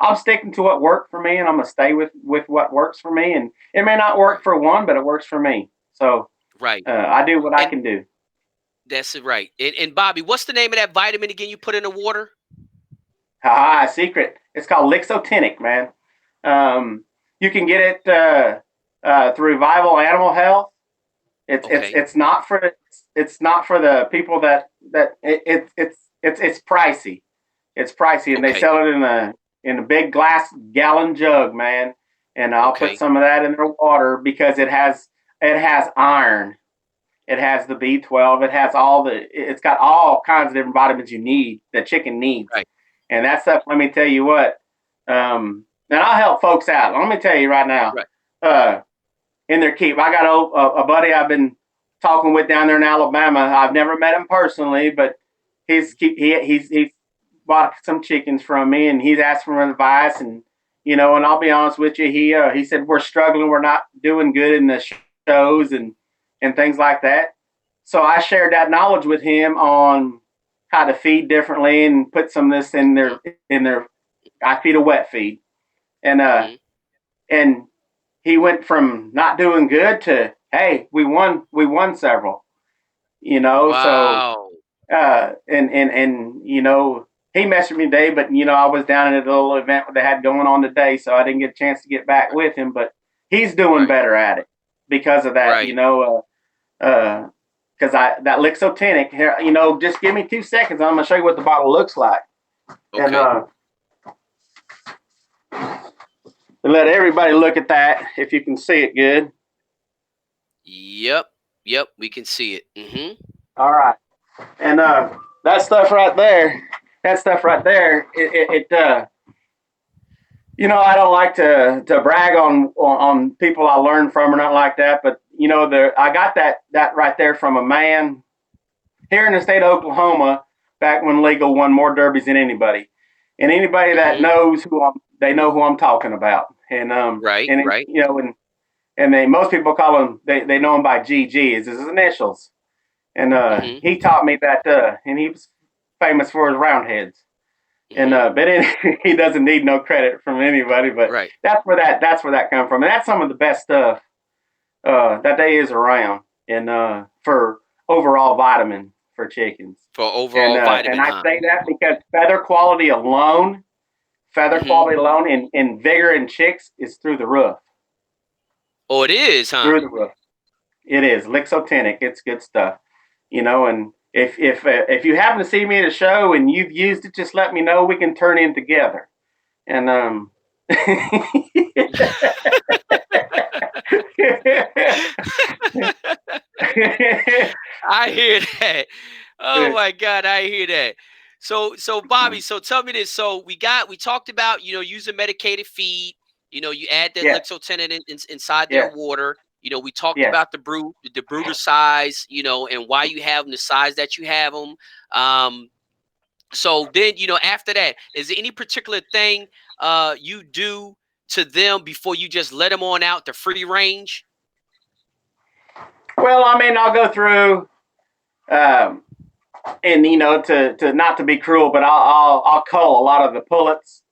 I'm sticking to what worked for me, and I'm gonna stay with what works for me, and it may not work for one, but it works for me. So I do what I can do. That's it, right. And Bobby, what's the name of that vitamin again you put in the water? Secret. It's called Lixotinic, man. You can get it through Revival Animal Health. It's not for the people that it's pricey. It's pricey, and they sell it in a big glass gallon jug, man. And I'll put some of that in their water because it has iron. It has the B12. It has it's got all kinds of different vitamins you need, that chicken needs. And that stuff, let me tell you what, and I'll help folks out. Let me tell you right now, in their keep, I got a buddy I've been talking with down there in Alabama. I've never met him personally, but he's bought some chickens from me, and he's asked for advice. And and I'll be honest with you, he said we're struggling, we're not doing good in the shows and things like that. So I shared that knowledge with him on how to feed differently and put some of this in their. I feed a wet feed, and he went from not doing good to, hey, we won several, Wow. So he messaged me today, but I was down at a little event they had going on today, so I didn't get a chance to get back with him, but he's doing better at it because of that, because that Lixotinic here, just give me 2 seconds. I'm gonna show you what the bottle looks like. And let everybody look at that if you can see it good. Yep, we can see it. All right, and that stuff right there, I don't like to brag on people I learned from or nothing like that, but I got that right there from a man here in the state of Oklahoma back when legal won more derbies than anybody, and anybody that knows they know who I'm talking about, and and most people call him, they know him by GG is his initials, and he taught me that, and he was famous for his round heads. And but he doesn't need no credit from anybody, but that's where that come from, and that's some of the best stuff that there is around, and for overall vitamin for chickens. Vitamin, and I say that because feather quality alone in vigor in chicks is through the roof. Oh, it is, huh? Through the roof. It is Lixotinic. It's good stuff, and. If you happen to see me at a show and you've used it, just let me know. We can turn in together. And I hear that. Oh my God, I hear that. So Bobby, so tell me this. So we talked about using medicated feed. You add that Lixotinic inside their water. We talked about the brooder size, and why you have them the size that you have them. So then, after that, is there any particular thing you do to them before you just let them on out to free range? Well, I mean, I'll go through, and to not to be cruel, but I'll cull a lot of the pullets,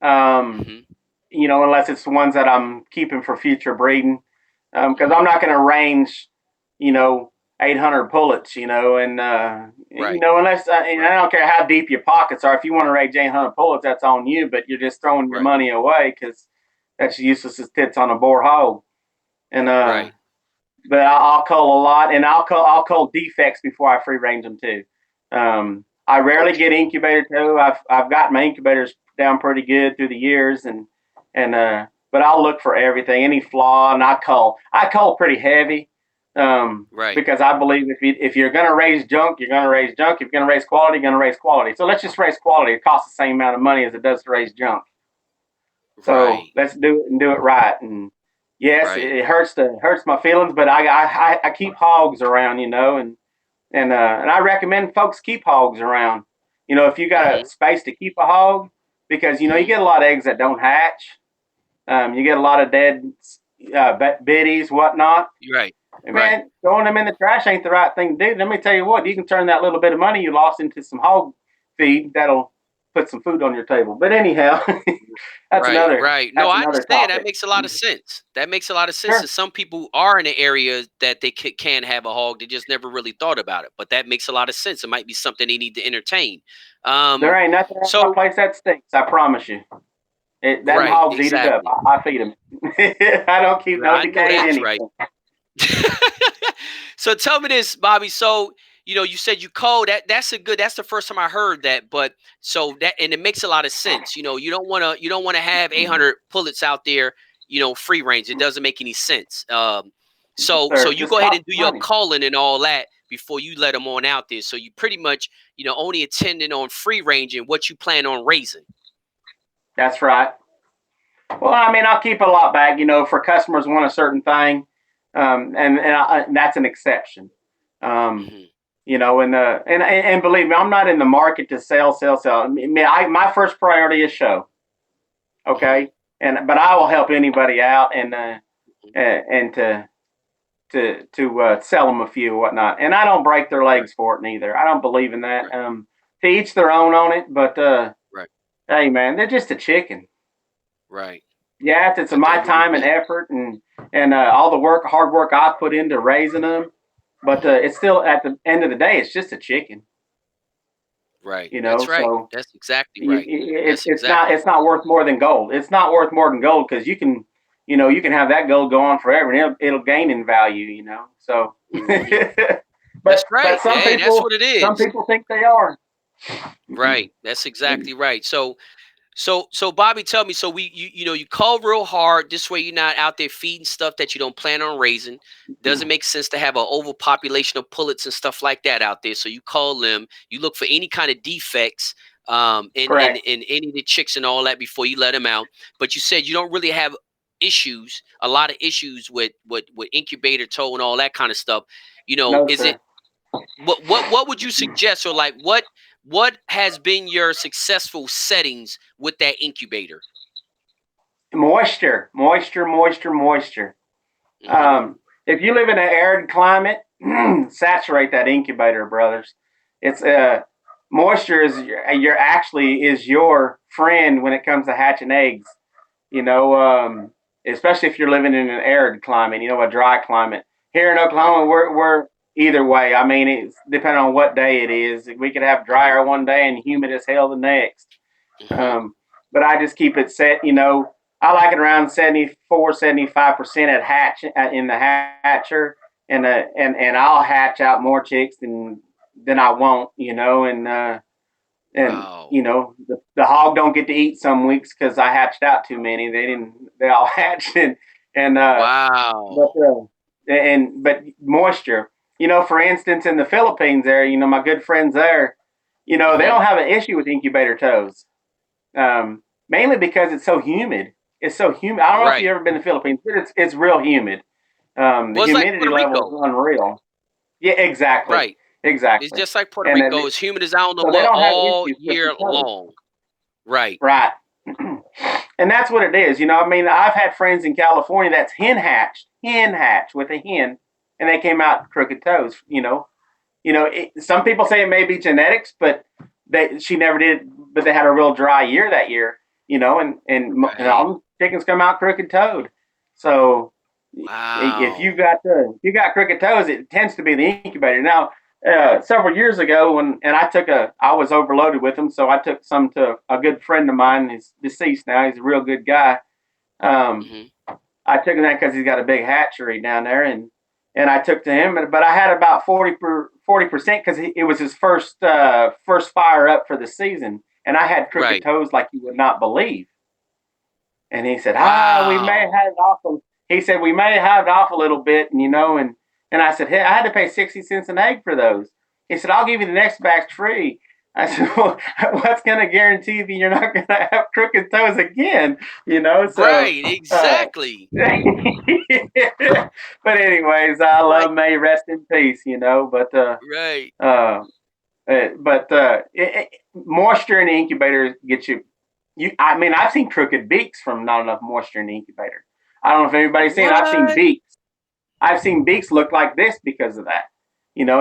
unless it's the ones that I'm keeping for future breeding. Because I'm not going to range, 800 pullets, and unless I don't care how deep your pockets are. If you want to range 800 pullets, that's on you. But you're just throwing your money away because that's useless as tits on a boar hog. And but I'll cull a lot, and I'll cull defects before I free range them too. I rarely get incubator too. I've got my incubators down pretty good through the years, and but I'll look for everything, any flaw, and I cull pretty heavy, Right. because I believe if you're going to raise junk, you're going to raise junk. If you're going to raise quality, you're going to raise quality. So let's just raise quality. It costs the same amount of money as it does to raise junk. So Right. let's do it and do it right. And yes, Right. it hurts my feelings, but I keep hogs around, and I recommend folks keep hogs around. If you got Mm-hmm. a space to keep a hog, because you Mm-hmm. get a lot of eggs that don't hatch. You get a lot of dead biddies, whatnot. Right. Right. Man, throwing them in the trash ain't the right thing to do. Let me tell you what, you can turn that little bit of money you lost into some hog feed that'll put some food on your table. But anyhow, that's Right, another right. No, that's I another understand. That topic. makes a lot of sense. That makes a lot of sense. And Sure. some people are in the area that they can have a hog. They just never really thought about it. But that makes a lot of sense. It might be something they need to entertain. There Um, ain't nothing in my so place that stinks, I promise you. Them right, hogs eat it up. exactly. I feed them. I don't keep Yeah, no I know decayed that's right. anything. So tell me this, Bobby. So you said you code that's the first time I heard that. But so that and it makes a lot of sense. You don't want to have Mhm. 800 pullets out there, free range. It doesn't make any sense. Yes, So sir. you Just go ahead and costs do your money. calling and all that before you let them on out there. So you pretty much only attending on free range and what you plan on raising. That's right. Well, I mean, I'll keep a lot back, for customers want a certain thing, and that's an exception. Um, Hmm. and believe me, I'm not in the market to sell. I mean, my first priority is show, Hmm. okay, but I will help anybody out and to sell them a few whatnot, and I don't break their Right, legs for it neither. I don't believe in that. right, To each their own on it, but right, hey, man, they're just a chicken. right. Yes, it's At the my end of the time and day. effort and all the hard work I put into raising them. But Hmm. it's still at the end of the day, it's just a chicken, Right. That's right. So That's exactly right. it's That's it's not exactly it's not worth more than gold. It's not worth more than gold because you can have that gold go on forever and it'll gain in value. So, right. Hmm. That's but right. Hey, that's what it some is. people think they are. Right. That's exactly right. So Bobby, tell me. So you call real hard. This way, you're not out there feeding stuff that you don't plan on raising. Doesn't make sense to have an overpopulation of pullets and stuff like that out there. So you call them. You look for any kind of defects, Correct. in any of the chicks and all that before you let them out. But you said you don't really have issues, a lot of issues with incubator toe and all that kind of stuff. No, Is it sir. what would you suggest, or like what has been your successful settings with that incubator? Moisture, moisture, moisture, moisture. Hmm. Um, if you live in an arid climate, saturate that incubator, brothers. It's moisture your actually is your friend when it comes to hatching eggs. You know, especially if you're living in an arid climate, a dry climate. Here in Right. Oklahoma, we're either way. I mean, it's depending on what day it is. We could have Hmm. drier one day and humid as hell the next. Hmm. Um, but I just keep it set. I like it around 74, 75% at hatch in the hatcher, and I'll hatch out more chicks than I won't. And Wow. the hog don't get to eat some weeks because I hatched out too many. They all hatched and but Wow. but moisture. For instance, in the Philippines, there, my good friends there, they Hmm. don't have an issue with incubator toes, mainly because it's so humid. It's so humid. I don't know if Right. you've ever been to the Philippines, but it's real humid. The Well, it's like humidity Puerto level Rico. is unreal. Yeah, exactly, Right. It's exactly. just like Puerto And Rico. It's humid as I don't know so they what don't have all issues with the year toes. long. Right. Right. And that's what it is. I mean, I've had friends in California that's hen hatched with a hen, and they came out crooked toes. Some people say it may be genetics, but she never did. But they had a real dry year that year. And Right. all the chickens come out crooked toed. So Wow. if you got crooked toes, it tends to be the incubator. Now, several years ago, I was overloaded with them, so I took some to a good friend of mine. He's deceased now. He's a real good guy. Um, Hmm. I took him that because he's got a big hatchery down there, and I took to him, but I had about 40% because it was his first fire up for the season, and I had crooked Right. toes like you would not believe. And he said, we may Wow. have it off. He said, we may have it off a little bit, and and I said, hey, I had to pay 60 cents an egg for those. He said, I'll give you the next batch free. I said, well, what's going to guarantee that you're not going to have crooked toes again? So. Right. Exactly. But anyways, I Right. love May, rest in peace. Right. Uh, moisture in the incubator gets you. I mean, I've seen crooked beaks from not enough moisture in the incubator. I don't know if anybody's seen it. I've seen What? beaks. I've seen beaks look like this because of that.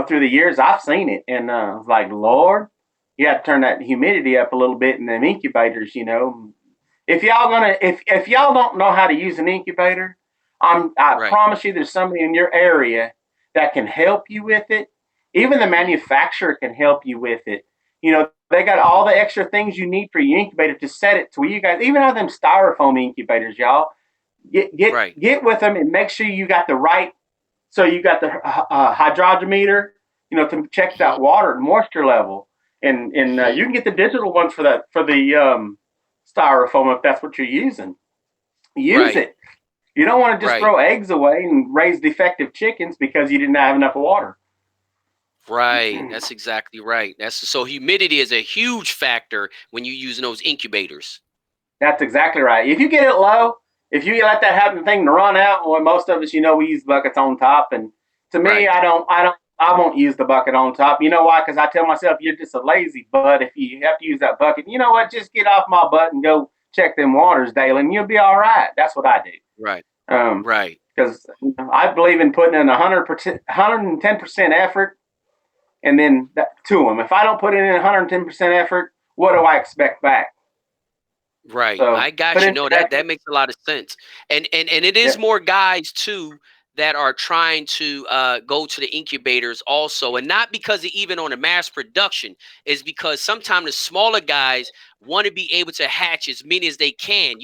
Through the years, I've seen it, and I was like, Lord, you have to turn that humidity up a little bit in them incubators. If y'all don't know how to use an incubator, I Right. promise you, there's somebody in your area that can help you with it. Even the Hmm. manufacturer can help you with it. They got all the extra things you need for your incubator to set it to where you guys even have them styrofoam incubators, y'all. Right. Get with them and make sure you got the right. So you got the hydrometer, to check Hmm. that water and moisture level, and Hmm. you can get the digital ones for the styrofoam if that's what you're using. Use Right. it. You don't want to just Right. throw eggs away and raise defective chickens because you didn't have enough water. Right. That's exactly right. So humidity is a huge factor when you're using those incubators. That's exactly right. If you get it low, if you let that happen thing to run out, well, most of us, we use buckets on top. And to me, Right. I won't use the bucket on top. You know why? Because I tell myself, you're just a lazy butt if you have to use that bucket. You know what? Just get off my butt and go check them waters daily, and you'll be all right. That's what I do. Right. Um, Right. because I believe in putting in 100%, 110% effort, and then to them. If I don't put in 110% effort, what do I expect back? Right. So I put got you. in No, the that effort. makes a lot of sense. And it Yeah, is more guys too that are trying to go to the incubators also, and not because of even on a mass production, is because sometimes the smaller guys want to be able to hatch as many as they can.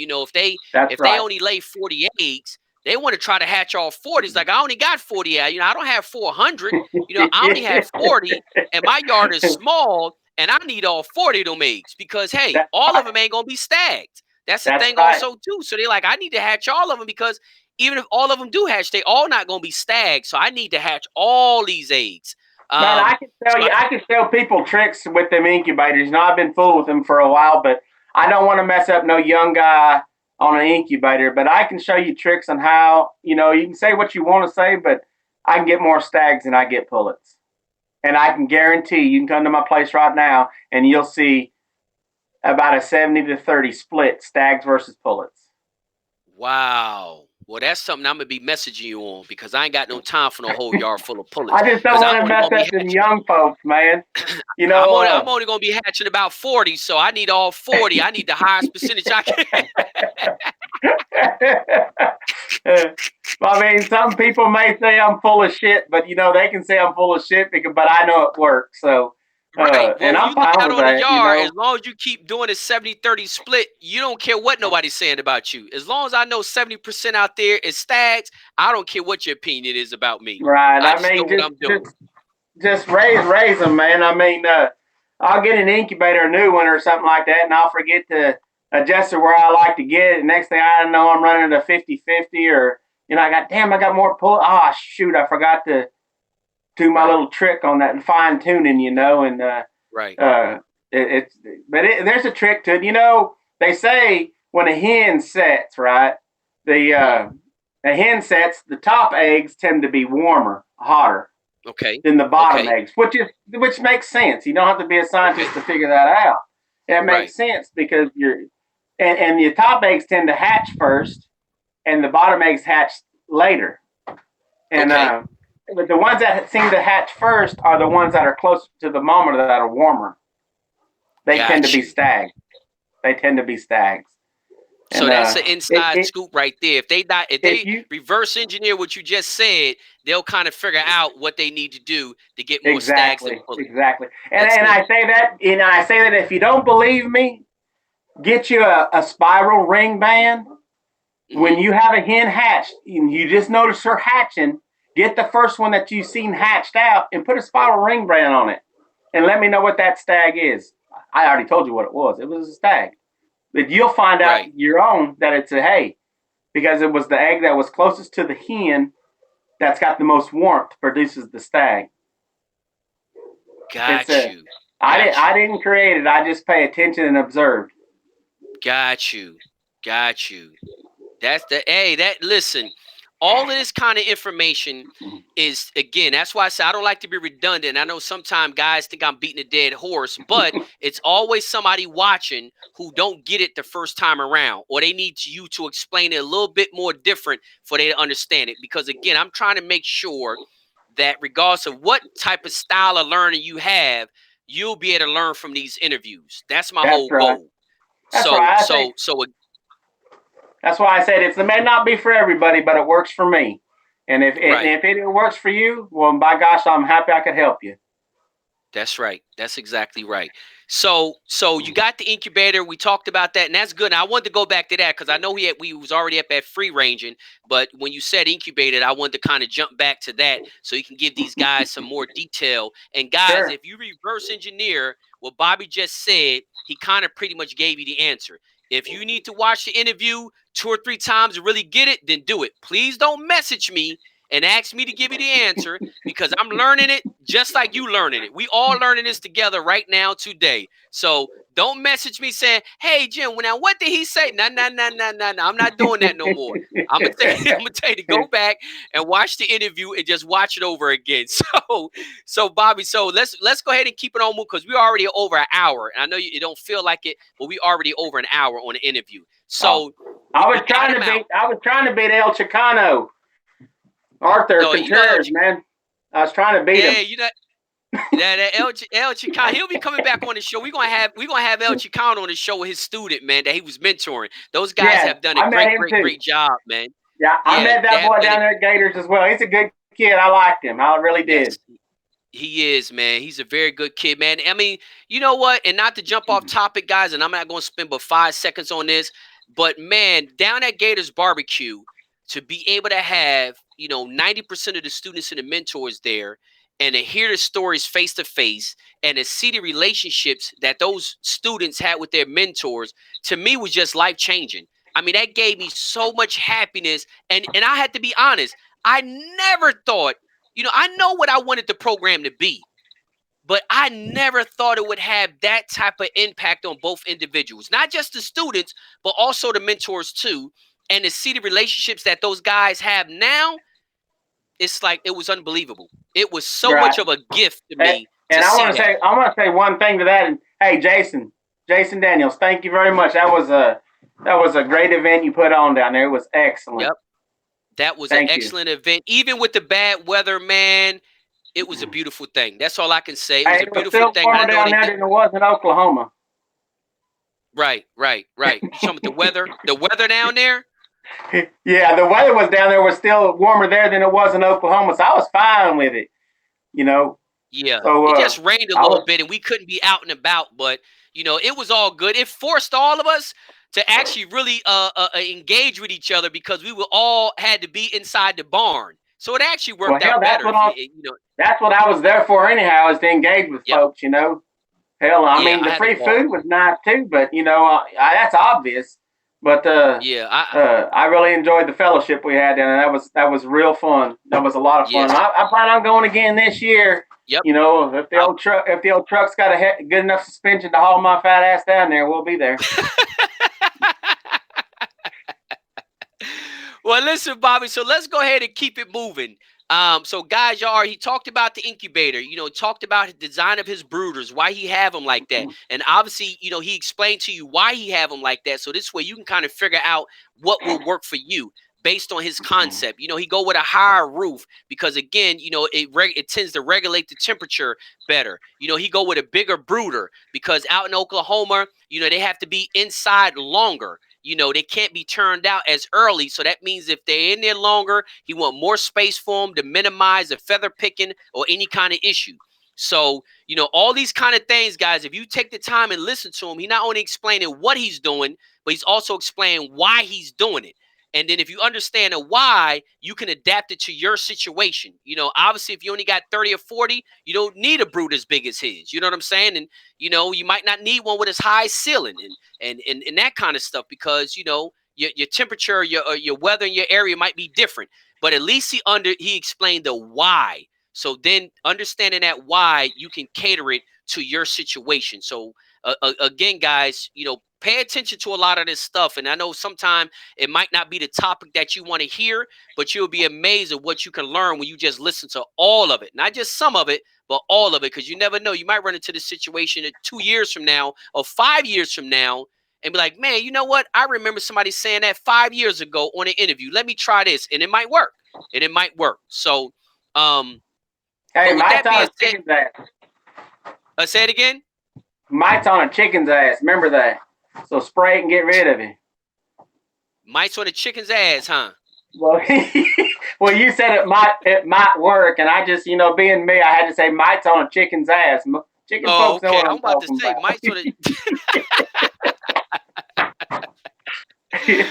that's If they right. only lay 40 eggs, they want to try to hatch all 40. It's like I only got 40 eggs. I don't have 400. I only have 40, and my yard is small, and I need all 40 of them eggs because hey, That's all of right. them ain't gonna be stacked. That's the That's thing right. also too. So they're like, I need to hatch all of them because even if all of them do hatch, they all not gonna be stacked. So I need to hatch all these eggs. Man, Um, so I, I can show people tricks with them incubators. I've been fooled with them for a while, but I don't want to mess up no young guy on an incubator. But I can show you tricks on how, you can say what you want to say, but I can get more stags than I get pullets. And I can guarantee you can come to my place right now and you'll see about a 70-30 split stags versus pullets. wow. Well, that's something I'm gonna be messaging you on because I ain't got no time for no whole yard full of pullets. I just don't Because I'm want to only mess gonna be up them hatching. young folks, man. You I'm know, only I'm only gonna be hatching about 40. So I need all 40. I need the highest percentage I can. I mean, some people may say I'm full of shit, but they can say I'm full of shit but I know it works. So, Right. and Well, when I'm you lay fine out with on the that. yard, as long as you keep doing a 70-30 split, you don't care what nobody's saying about you. As long as I know 70% out there is stags, I don't care what your opinion is about me. Right. I I just know mean, what I'm doing. just raise them, man. I mean, I'll get an incubator, a new one or something like that, and I'll forget to adjust it where I like to get it. Next thing I know, I'm running a 50-50 or, I got more pull. Oh, shoot, I forgot to do my Right. little trick on that and fine tuning, and Right. uh, it's there's a trick to it. They say when a hen sets, right, the Hmm. the hen sets, the top eggs tend to be warmer, hotter Okay. than the bottom Okay. eggs, which makes sense. You don't have to be a Okay. scientist to figure that out. It Right. makes sense because and the top eggs tend to hatch first, and the bottom eggs hatch later. And Okay. but the ones that seem to hatch first are the ones that are closer to the mama that are warmer. They tend to Got be you. stags. They tend to be stags. So And that's an inside it scoop right there. If if they you reverse engineer what you just said, they'll kind of figure out what they need to do to get more stags than exactly, pullets. exactly. That's And it. I say that if you don't believe me, get you a spiral ring band. When Hmm. you have a hen hatched, and you just notice her hatching, get the first one that you've seen hatched out and put a spiral ring band on it. And let me know what that stag is. I already told you what it was. It was a stag. But you'll find out Right. your own that it's a hay, because it was the egg that was closest to the hen that's got the most warmth produces the stag. It's Got a you. I Got you. didn't create it. I just pay attention and observe. Got you. Got you. That's the hey, that listen, all of this kind of information is again, that's why I say I don't like to be redundant. I know sometimes guys think I'm beating a dead horse, but it's always somebody watching who don't get it the first time around, or they need you to explain it a little bit more different for they to understand it. Because again, I'm trying to make sure that regardless of what type of style of learning you have, you'll be able to learn from these interviews. That's my That's whole right. goal. That's So, right. I think so, so that's why I said it may not be for everybody, but it works for me. And right. if it works for you, well, by gosh, I'm happy I could help you. That's right. That's exactly right. So you got the incubator. We talked about that, and that's good. And I wanted to go back to that because I know we was already up at free ranging, but when you said incubated, I wanted to kind of jump back to that so you can give these guys some more detail. And guys, Sure. if you reverse engineer what Bobby just said, he kind of pretty much gave you the answer. If you need to watch the interview 2 or 3 times to really get it, then do it. Please don't message me and ask me to give you the answer because I'm learning it just like you learning it. We all learning this together right now today. So don't message me saying, "Hey Jim, now what did he say?" No, no, no, no, no, no. I'm not doing that no more. I'm gonna tell you, I'm gonna tell you to go back and watch the interview and just watch it over again. So Bobby, so let's go ahead and keep it on move because we're already over an hour. And I know you don't feel like it, but we already over an hour on the interview. Oh, So we got him out. I was trying to beat El Chicano, Arthur No, you know Contreras, man. I was trying to beat him. yeah, you know. That El Chicano, he'll be coming back on the show. We're gonna have El Chicano on the show with his student, man, that he was mentoring. Those guys Yeah, have done a I met great, him great, too. great job, man. Yeah, I Yeah, met they that have boy done down it. there at Gators as well. He's a good kid. I liked him. I really did. Yes, he is, man. He's a very good kid, man. I mean, you know what? And not to jump off topic, guys, and I'm not going to spend but 5 seconds on this, but man, down at Gators Barbecue, to be able to have, 90% of the students and the mentors there and to hear the stories face to face and to see the relationships that those students had with their mentors, to me was just life changing. I mean, that gave me so much happiness. And I had to be honest, I never thought I know what I wanted the program to be, but I never thought it would have that type of impact on both individuals, not just the students, but also the mentors too. And to see the relationships that those guys have now, it's like it was unbelievable. It was so Right. much of a gift to And, me to I see want to that. say one thing to that. And hey, Jason Daniels, thank you very much. That was a great event you put on down there. It was excellent. Yep. That was an Thank you. excellent event. Even with the bad weather, man, it was a beautiful thing. That's all I can say. It was Hey, a it was beautiful still thing. I warmer know down they there did. than it was in Oklahoma. Right, right, right. You talking about the weather? The weather down there? Yeah, the weather was down there was still warmer there than it was in Oklahoma, so I was fine with it. You know, Yeah. so It just rained a I little was bit and we couldn't be out and about, but it was all good. It forced all of us to actually really engage with each other because we were all had to be inside the barn. So it actually well, worked hell, out better if you know. that's what I was there for anyhow, is to engage with Yep. folks. Hell, I Yeah, mean, I the had a free ball. food was nice too, but that's obvious. But Yeah, I really enjoyed the fellowship we had, and that was real fun. That was a lot of fun. yes. I plan on going again this year. Yep. If the old truck's got a good enough suspension to haul my fat ass down there, we'll be there. Well, listen, Bobby. So let's go ahead and keep it moving. So guys, he talked about the incubator, talked about the design of his brooders, why he have them like that. And obviously, he explained to you why he have them like that. So this way you can kind of figure out what will work for you based on his concept. He go with a higher roof because again, it tends to regulate the temperature better. He go with a bigger brooder because out in Oklahoma, they have to be inside longer. They can't be turned out as early. So that means if they're in there longer, he want more space for them to minimize the feather picking or any kind of issue. So, all these kind of things, guys, if you take the time and listen to him, he not only explaining what he's doing, but he's also explaining why he's doing it. And then if you understand the why, you can adapt it to your situation. You know, obviously, if you only got 30 or 40, you don't need a brood as big as his. You know what I'm saying? And, you know, you might not need one with as high ceiling and that kind of stuff because, you know, your temperature, your weather in your area might be different. But at least he explained the why. So then understanding that why, you can cater it to your situation. So again, guys, you know, pay attention to a lot of this stuff. And I know sometimes it might not be the topic that you want to hear, but you'll be amazed at what you can learn when you just listen to all of it. Not just some of it, but all of it. Because you never know. You might run into this situation 2 years from now or 5 years from now and be like, man, you know what? I remember somebody saying that 5 years ago on an interview. Let me try this. And it might work. And it might work. So, hey, but with mites that on being a said, chicken's ass. say it again. Mites on a chicken's ass. Remember that. So spray it and get rid of it. Mites on the chicken's ass, huh? Well, well, you said it might work, and I just, you know, being me, I had to say mites on a chicken's ass. Chicken folks know Okay. what I'm I'm about to talking say about. mites on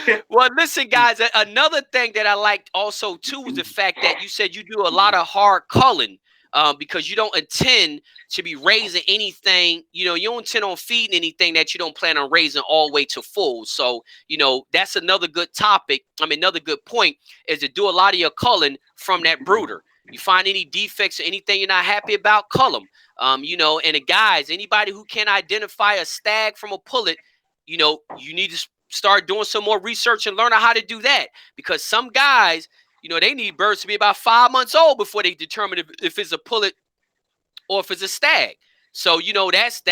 the. Well, listen, guys. Another thing that I liked also too was the fact that you said you do a lot of hard culling. Because you don't intend to be raising anything, you know, you don't intend on feeding anything that you don't plan on raising all the way to full. So, you know, that's another good topic. I mean, another good point is to do a lot of your culling from that brooder. You find any defects or anything you're not happy about, cull them. You know, and the guys, anybody who can identify a stag from a pullet, you know, you need to start doing some more research and learn how to do that because some guys, you know, they need birds to be about 5 months old before they determine if it's a pullet or if it's a stag. So, you know, that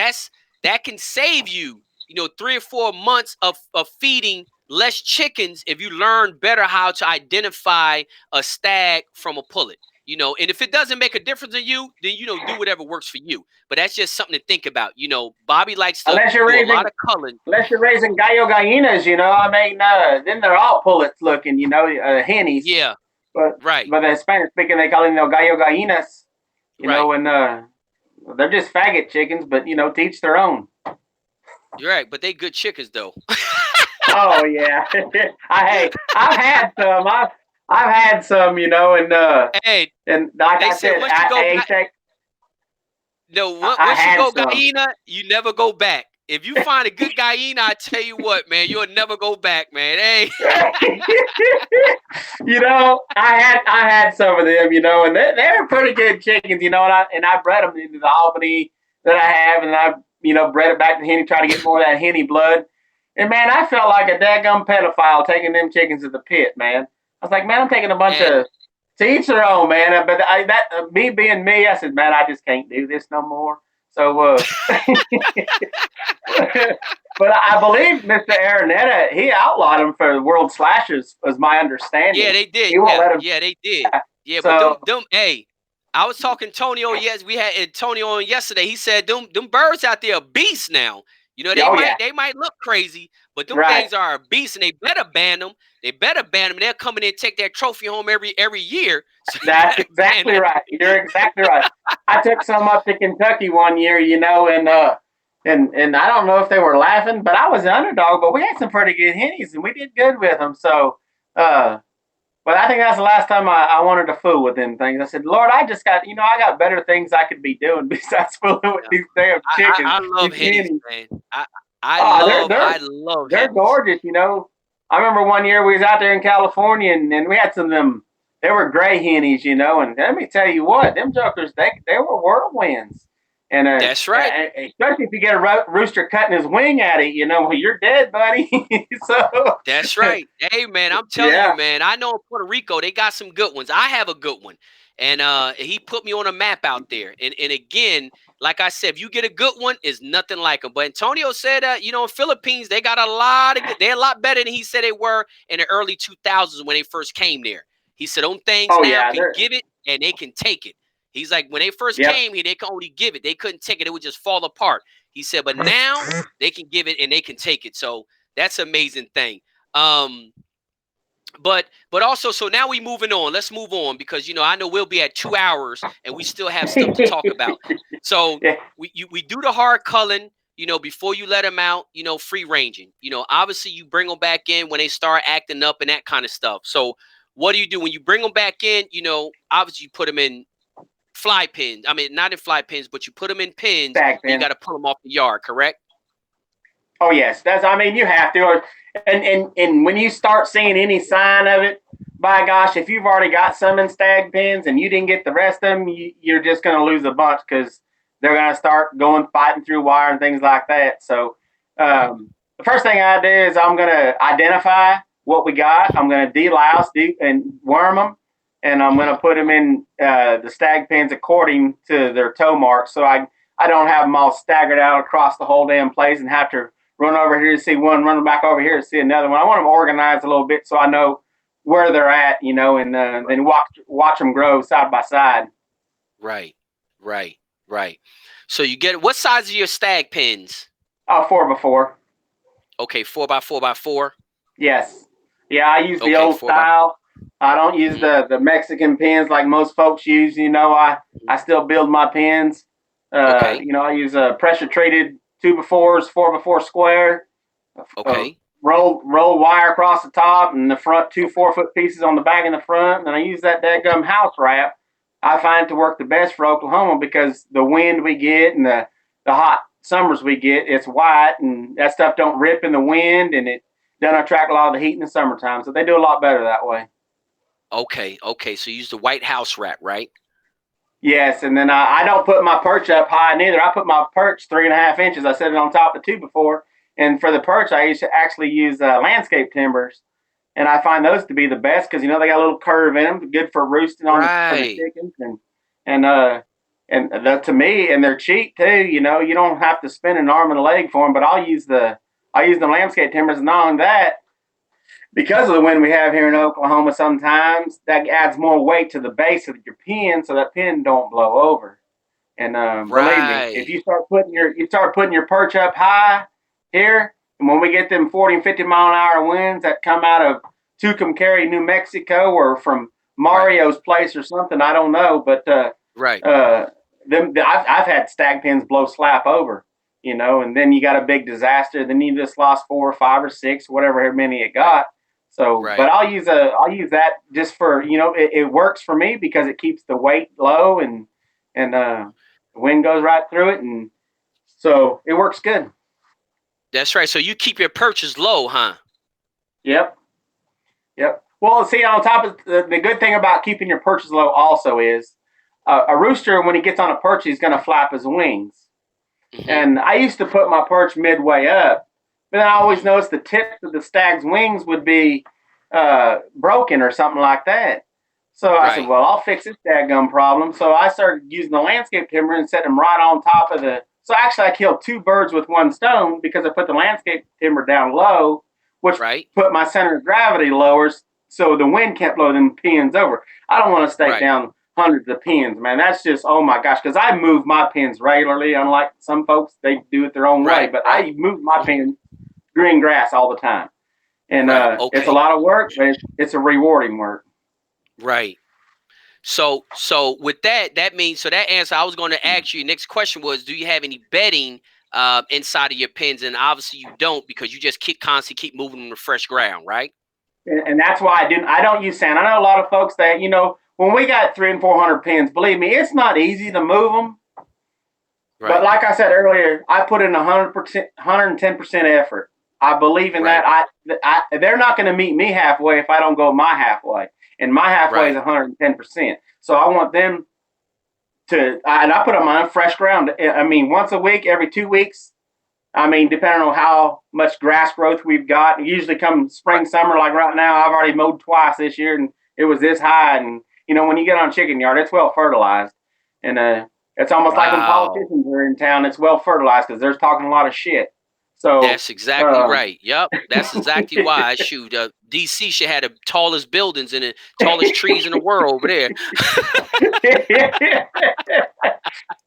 can save you, you know, 3 or 4 months of feeding less chickens if you learn better how to identify a stag from a pullet. You know, and if it doesn't make a difference in you, then, you know, do whatever works for you. But that's just something to think about. You know, Bobby likes to Unless you're do a raising, lot of culling. unless you're raising gallo gallinas, you know, I mean, then they're all pullets looking, you know, hennies. Yeah, right, But in Spanish speaking, they call them gallo gallinas, you right. know, and they're just faggot chickens, but you know, teach their own. You're right, but they good chickens though. Oh yeah, I've had some. I've had some, you know, Hey, and like they I said said, once you go back, check. no, I once you had go some. gallina, you never go back. If you find a good gallina, I tell you what, man, you'll never go back, man. Hey, You know, I had some of them, you know, and they were pretty good chickens, you know, and I bred them into the Albany that I have, and I, you know, bred it back to henny, try to get more of that henny blood. And man, I felt like a daggum pedophile taking them chickens to the pit, man. I was like, man, I'm taking a bunch and of to each their own, man. But me being me, I said, man, I just can't do this no more. So, but I believe Mr. Araneta, he outlawed them for world slashers, was my understanding. yeah, they did. He won't Yeah, let them. yeah, they did. Yeah, but So, hey, I was talking to Antonio. Yes, we had Antonio on yesterday. He said them birds out there are beasts now. You know, oh yeah, they might look crazy, but them right. things are a beast, and they better ban them. They better ban them. They're coming in and take that trophy home every year. So you That's better ban exactly that. right. You're exactly right. I took some up to Kentucky one year, you know, and I don't know if they were laughing, but I was the underdog. But we had some pretty good hennies, and we did good with them. So, but I think that's the last time I wanted to fool with them things. I said, Lord, I just got, you know, I got better things I could be doing besides fooling with these damn chickens. I love These hennies, hennies. man. Oh, I love they're hennies. gorgeous, you know. I remember one year we was out there in California and we had some of them. They were gray hennies, you know. And let me tell you what, them jokers, they were whirlwinds. And That's right. especially if you get a rooster cutting his wing at it, you know, well, you're dead, buddy. So That's right. Hey, man, I'm telling you, yeah, man. I know in Puerto Rico they got some good ones. I have a good one, and he put me on a map out there. And again, like I said, if you get a good one, it's nothing like them. But Antonio said, you know, in Philippines they got a lot of good. They're a lot better than he said they were in the early 2000s when they first came there. He said, "On things oh now yeah, can they're give it and they can take it." He's like, when they first yep. came here, they could only give it. They couldn't take it. It would just fall apart. He said, but now they can give it and they can take it. So that's an amazing thing. Um, but also, so now we moving on. Let's move on because you know I know we'll be at 2 hours and we still have stuff to talk about. So Yeah, we do the hard culling. before you let them out, free ranging. Obviously you bring them back in when they start acting up and that kind of stuff. So what do you do when you bring them back in? Obviously you put them in fly pins. I mean, not in fly pins, but you put them in pins Stag and you pen. got to pull them off the yard, correct? Oh yes, you have to. And when you start seeing any sign of it, by gosh, if you've already got some in stag pens and you didn't get the rest of them, you're just going to lose a bunch because they're going to start fighting through wire and things like that. So the first thing I do is I'm going to identify what we got. I'm going to delouse and worm them, and I'm going to put them in the stag pens according to their toe marks. So I don't have them all staggered out across the whole damn place and have to run over here to see one, run back over here to see another one. I want them organized a little bit so I know where they're at, and then watch them grow side by side. Right. So you get what size are your stag pins? 4x4. Okay, 4x4x4. Yes. Yeah, I use the old style. I don't use the Mexican pins like most folks use. I still build my pins. I use pressure treated 2x4s, 4x4 square. Okay. Roll wire across the top and the front 2 4-foot pieces on the back and the front. And I use that dadgum house wrap. I find it to work the best for Oklahoma because the wind we get and the hot summers we get, it's white and that stuff don't rip in the wind and it doesn't attract a lot of the heat in the summertime. So they do a lot better that way. Okay. So you use the white house wrap, right? Yes, and then I don't put my perch up high neither. I put my perch 3.5 inches. I set it on top of 2 before. And for the perch, I actually use landscape timbers, and I find those to be the best because they got a little curve in them, good for roosting for the chickens, and to me, and they're cheap too. You don't have to spend an arm and a leg for them. But I use the landscape timbers, and not only that, because of the wind we have here in Oklahoma, sometimes that adds more weight to the base of your pin, so that pin don't blow over. And believe me, if you start putting your perch up high here, and when we get them 40 and 50 mile an hour winds that come out of Tucumcari, New Mexico, or from Mario's place or something, I don't know, but I've had stag pins blow slap over, and then you got a big disaster. Then you just lost 4 or 5 or 6, whatever many it got. So, but I'll use that just for it works for me because it keeps the weight low and the wind goes right through it, and so it works good. That's right. So you keep your perches low, huh? Yep. Well, see, on top of the good thing about keeping your perches low also is a rooster, when he gets on a perch, he's going to flap his wings. Mm-hmm. And I used to put my perch midway up, but then I always noticed the tips of the stag's wings would be broken or something like that. So I said, well, I'll fix this dadgum problem. So I started using the landscape timber and set them right on top of the. So actually, I killed 2 birds with 1 stone because I put the landscape timber down low, which put my center of gravity lower, so the wind can't blow them pins over. I don't want to stake down hundreds of pins, man. That's just, oh my gosh, because I move my pins regularly. Unlike some folks, they do it their own way, but I move my pins green grass all the time. And it's a lot of work, but it's a rewarding work. Right. So with that means, so that answer, I was going to ask you, next question was, do you have any bedding inside of your pens? And obviously you don't, because you just constantly keep moving them to fresh ground, right? And that's why I don't use sand. I know a lot of folks that, when we got 300 and 400 pins, believe me, it's not easy to move them. Right. But like I said earlier, I put in 100%, 110% effort. I believe in that. They're not going to meet me halfway if I don't go my halfway. And my halfway is 110%. So I want them to, and I put them on fresh ground. I mean, once a week, every 2 weeks. I mean, depending on how much grass growth we've got. Usually come spring, summer, like right now, I've already mowed twice this year and it was this high. And, when you get on a chicken yard, it's well fertilized. And it's almost like when politicians are in town, it's well fertilized because they're talking a lot of shit. So that's exactly right. Yep, that's exactly why. Shoot, DC should have the tallest buildings and the tallest trees in the world over there.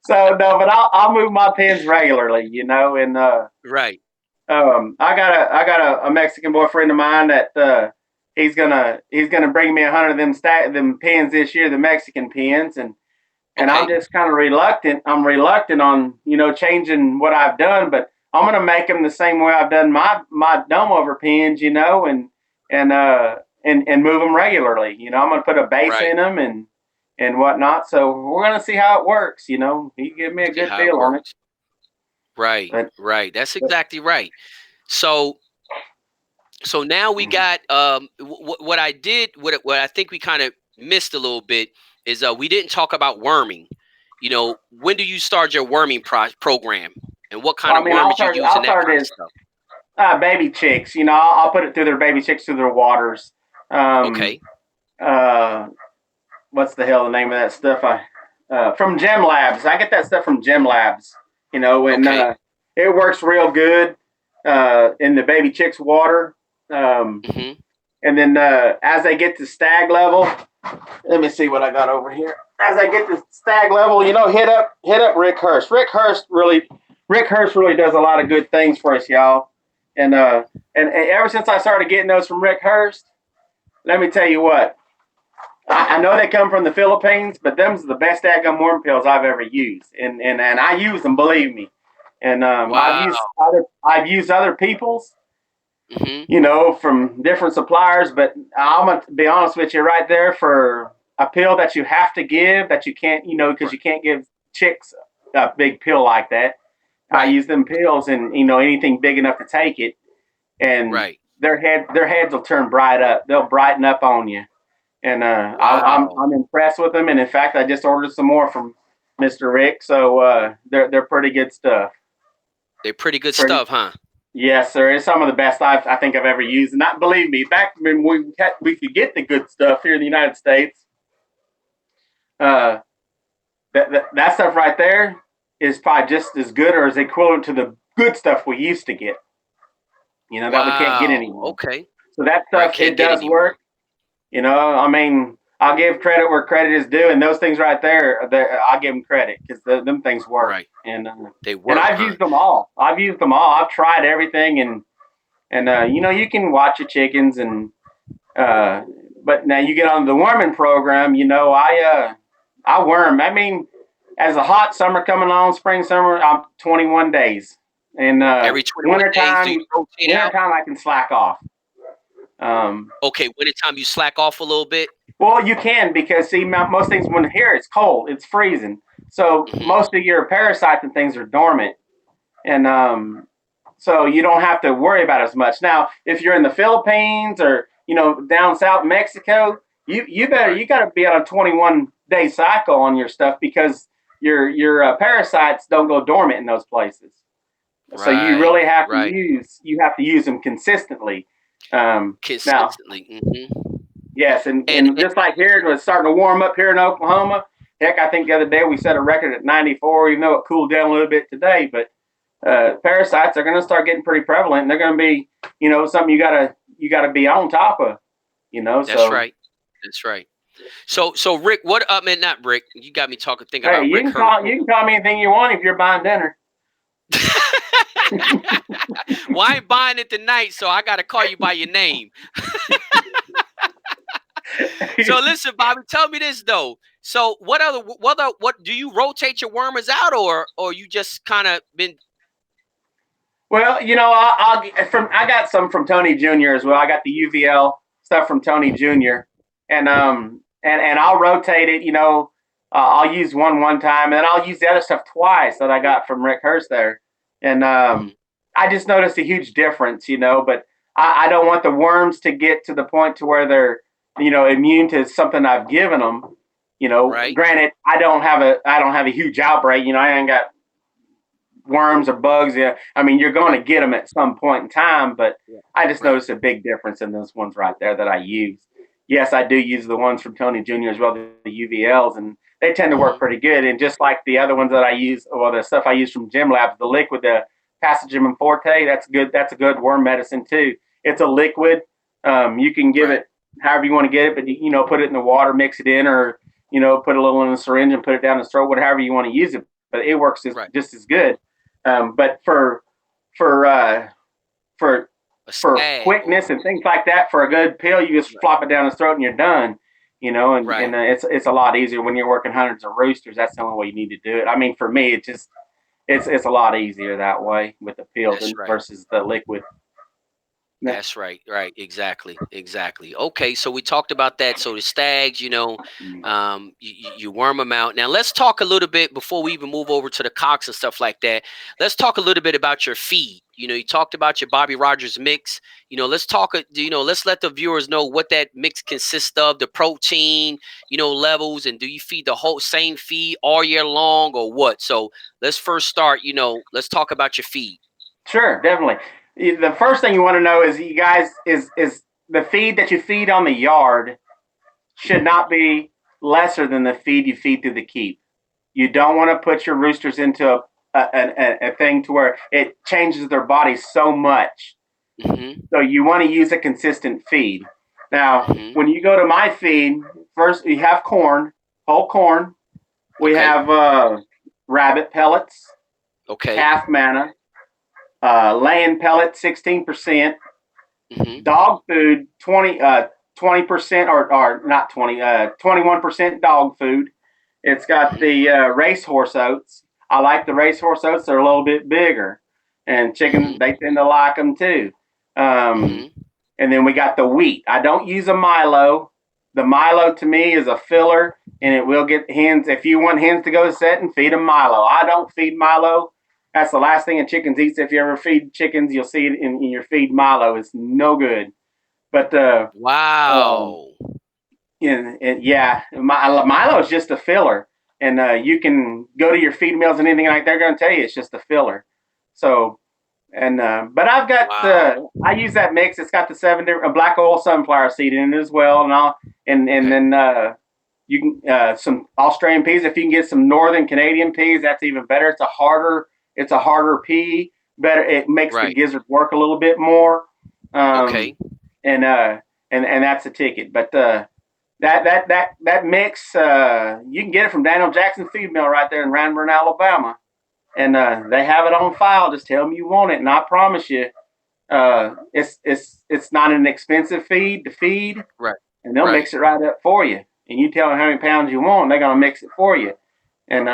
So no, but I'll move my pins regularly, and right. I got a Mexican boyfriend of mine that he's gonna bring me 100 of them pins this year, the Mexican pins, and I'm just kind of reluctant. I'm reluctant on changing what I've done, but I'm gonna make them the same way I've done my dome over pens, you know, and move them regularly. You know, I'm gonna put a base Right. in them and whatnot. So we're gonna see how it works. You know, he gave me a See good how it feel on it. works. Right. But, Right. That's but exactly right. So now we got what I did, what I think we kind of missed a little bit is we didn't talk about worming. You know, when do you start your worming program, and what kind well, I of mean, wormers you use I'll and that start kind of as stuff? baby chicks. You know, I'll put it through their baby chicks through their waters. Um, Okay. uh, what's the hell the name of that stuff? From Gem Labs. I get that stuff from Gem Labs. You know, and Okay. it works real good in the baby chicks water. Hmm. And then as they get to stag level, let me see what I got over here. As I get to stag level, you know, hit up Rick Hurst. Rick Hurst really does a lot of good things for us, y'all. And ever since I started getting those from Rick Hurst, let me tell you what. I know they come from the Philippines, but them's the best daggum worm pills I've ever used, and I use them, believe me. And Wow. I've used other people's, Hmm. you know, from different suppliers, but I'm gonna be honest with you right there for a pill that you have to give that you can't, you know, because Right. you can't give chicks a big pill like that. I Right. use them pills and you know anything big enough to take it, and Right. their heads will turn bright up. They'll brighten up on you, and Wow. I'm impressed with them. And in fact, I just ordered some more from Mr. Rick, so they're pretty good stuff. They're pretty good Pretty, stuff, huh? yes, sir. It's some of the best I think I've ever used. And not believe me, back when we could get the good stuff here in the United States, uh, that stuff right there is probably just as good or as equivalent to the good stuff we used to get. You know that we can't get Wow. anymore. Okay. So that Right. stuff Can't it get does anymore. work. You know, I mean, I'll give credit where credit is due, and those things right there, I'll give them credit because them things work. Right. And They and work, I've huh? used them all. I've used them all. I've tried everything, and you know, you can watch your chickens, and uh, but now you get on the worming program. You know, I worm. I mean, as a hot summer coming on, spring summer, I'm 21 days, and Every 21 days, do you rotate out? wintertime I can slack off. Um, Okay, wintertime you slack off a little bit. Well, you can because see, most things when here it's cold, it's freezing. So Hmm. most of your parasites and things are dormant, and so you don't have to worry about it as much. Now, if you're in the Philippines or you know down south Mexico, Right. you got to be on a 21-day cycle on your stuff because your parasites don't go dormant in those places. So you Right. really have to Right. use them consistently. Now Consistently. Hmm. yes, and And just like here, it was starting to warm up here in Oklahoma. Heck, I think the other day we set a record at 94, even though it cooled down a little bit today. But parasites are going to start getting pretty prevalent, and they're going to be, you know, something you gotta be on top of, you know. that's So right. That's right. So Rick, what man, not Rick. You got me talking thinking hey, about Rick Hurt. you can call me anything you want if you're buying dinner. Well, I ain't buying it tonight, so I gotta call you by your name. So listen, Bobby, tell me this though. So what do you rotate your wormers out, or you just kind of been Well, you know, I got some from Tony Jr. as well. I got the UVL stuff from Tony Jr. and I'll rotate it. You know, I'll use one time, and then I'll use the other stuff twice that I got from Rick Hurst there. And Mhm. I just noticed a huge difference. You know, but I don't want the worms to get to the point to where they're you know immune to something I've given them. You know, Right? granted, I don't have a huge outbreak. You know, I ain't got worms or bugs. Yeah, I mean, you're going Right. to get them at some point in time, but Yeah. I just Right. noticed a big difference in those ones right there that I use. Yes, I do use the ones from Tony Jr. as well, the UVLs, and they tend to work Hmm. pretty good. And just like the other ones that I use, or the stuff I use from Gym Labs, the liquid, the Passagium Forte, that's good. That's a good worm medicine too. It's a liquid. You can give Right. it however you want to get it, but you know, put it in the water, mix it in, or you know, put a little in a syringe and put it down the throat, whatever you want to use it. But it works Right. just as good. But for uh, for A for stag quickness or and things like that, for a good pill, you just right. flop it down his throat and you're done. You know, and Right. it's a lot easier when you're working hundreds of roosters. That's the only way you need to do it. I mean, for me, it just it's a lot easier that way with the peel That's than right. versus the liquid. Yeah. That's right, right, exactly, exactly. Okay, so we talked about that. So the stags, you worm them out. Now let's talk a little bit before we even move over to the cocks and stuff like that. Let's talk a little bit about your feed. You talked about your Bobby Rogers mix. Let's talk. Let's let the viewers know what that mix consists of, the protein, levels, and do you feed the whole same feed all year long or what? So let's first start. Let's talk about your feed. Sure, definitely. The first thing you want to know is you guys is the feed that you feed on the yard should not be lesser than the feed you feed through the keep. You don't want to put your roosters into a thing to where it changes their body so much. Mm-hmm. So you want to use a consistent feed. Now, Mm-hmm. when you go to my feed, first you have corn, whole corn. We Okay. have rabbit pellets, Okay. calf manna, laying pellet 16%, Mm-hmm. dog food 20% or not 21% dog food. It's got Mm-hmm. the racehorse oats. I like the racehorse oats. They're a little bit bigger, and chickens Mm-hmm. they tend to like them too. Um, Mm-hmm. and then we got the wheat. I don't use a Milo. The Milo to me is a filler, and it will get hens. If you want hens to go to setting, feed them Milo. I don't feed Milo. That's the last thing a chickens eats. If you ever feed chickens, you'll see it in your feed. Milo. It's no good. But Wow. yeah, Milo is just a filler, and you can go to your feed mills and anything like they're going to tell you it's just a filler. So and but I've got Wow. I use that mix. It's got the 7 different black oil sunflower seed in it as well, and Okay. then you can some Australian peas. If you can get some Northern Canadian peas, that's even better. It's a harder pea. Better, it makes the Right. gizzard work a little bit more. Um, Okay. and that's a ticket. But that mix, you can get it from Daniel Jackson Feed Mill right there in Ranburne, Alabama, and they have it on file. Just tell them you want it, and I promise you, it's not an expensive feed to feed, Right. and they'll Right. mix it right up for you. And you tell them how many pounds you want, they're gonna mix it for you. And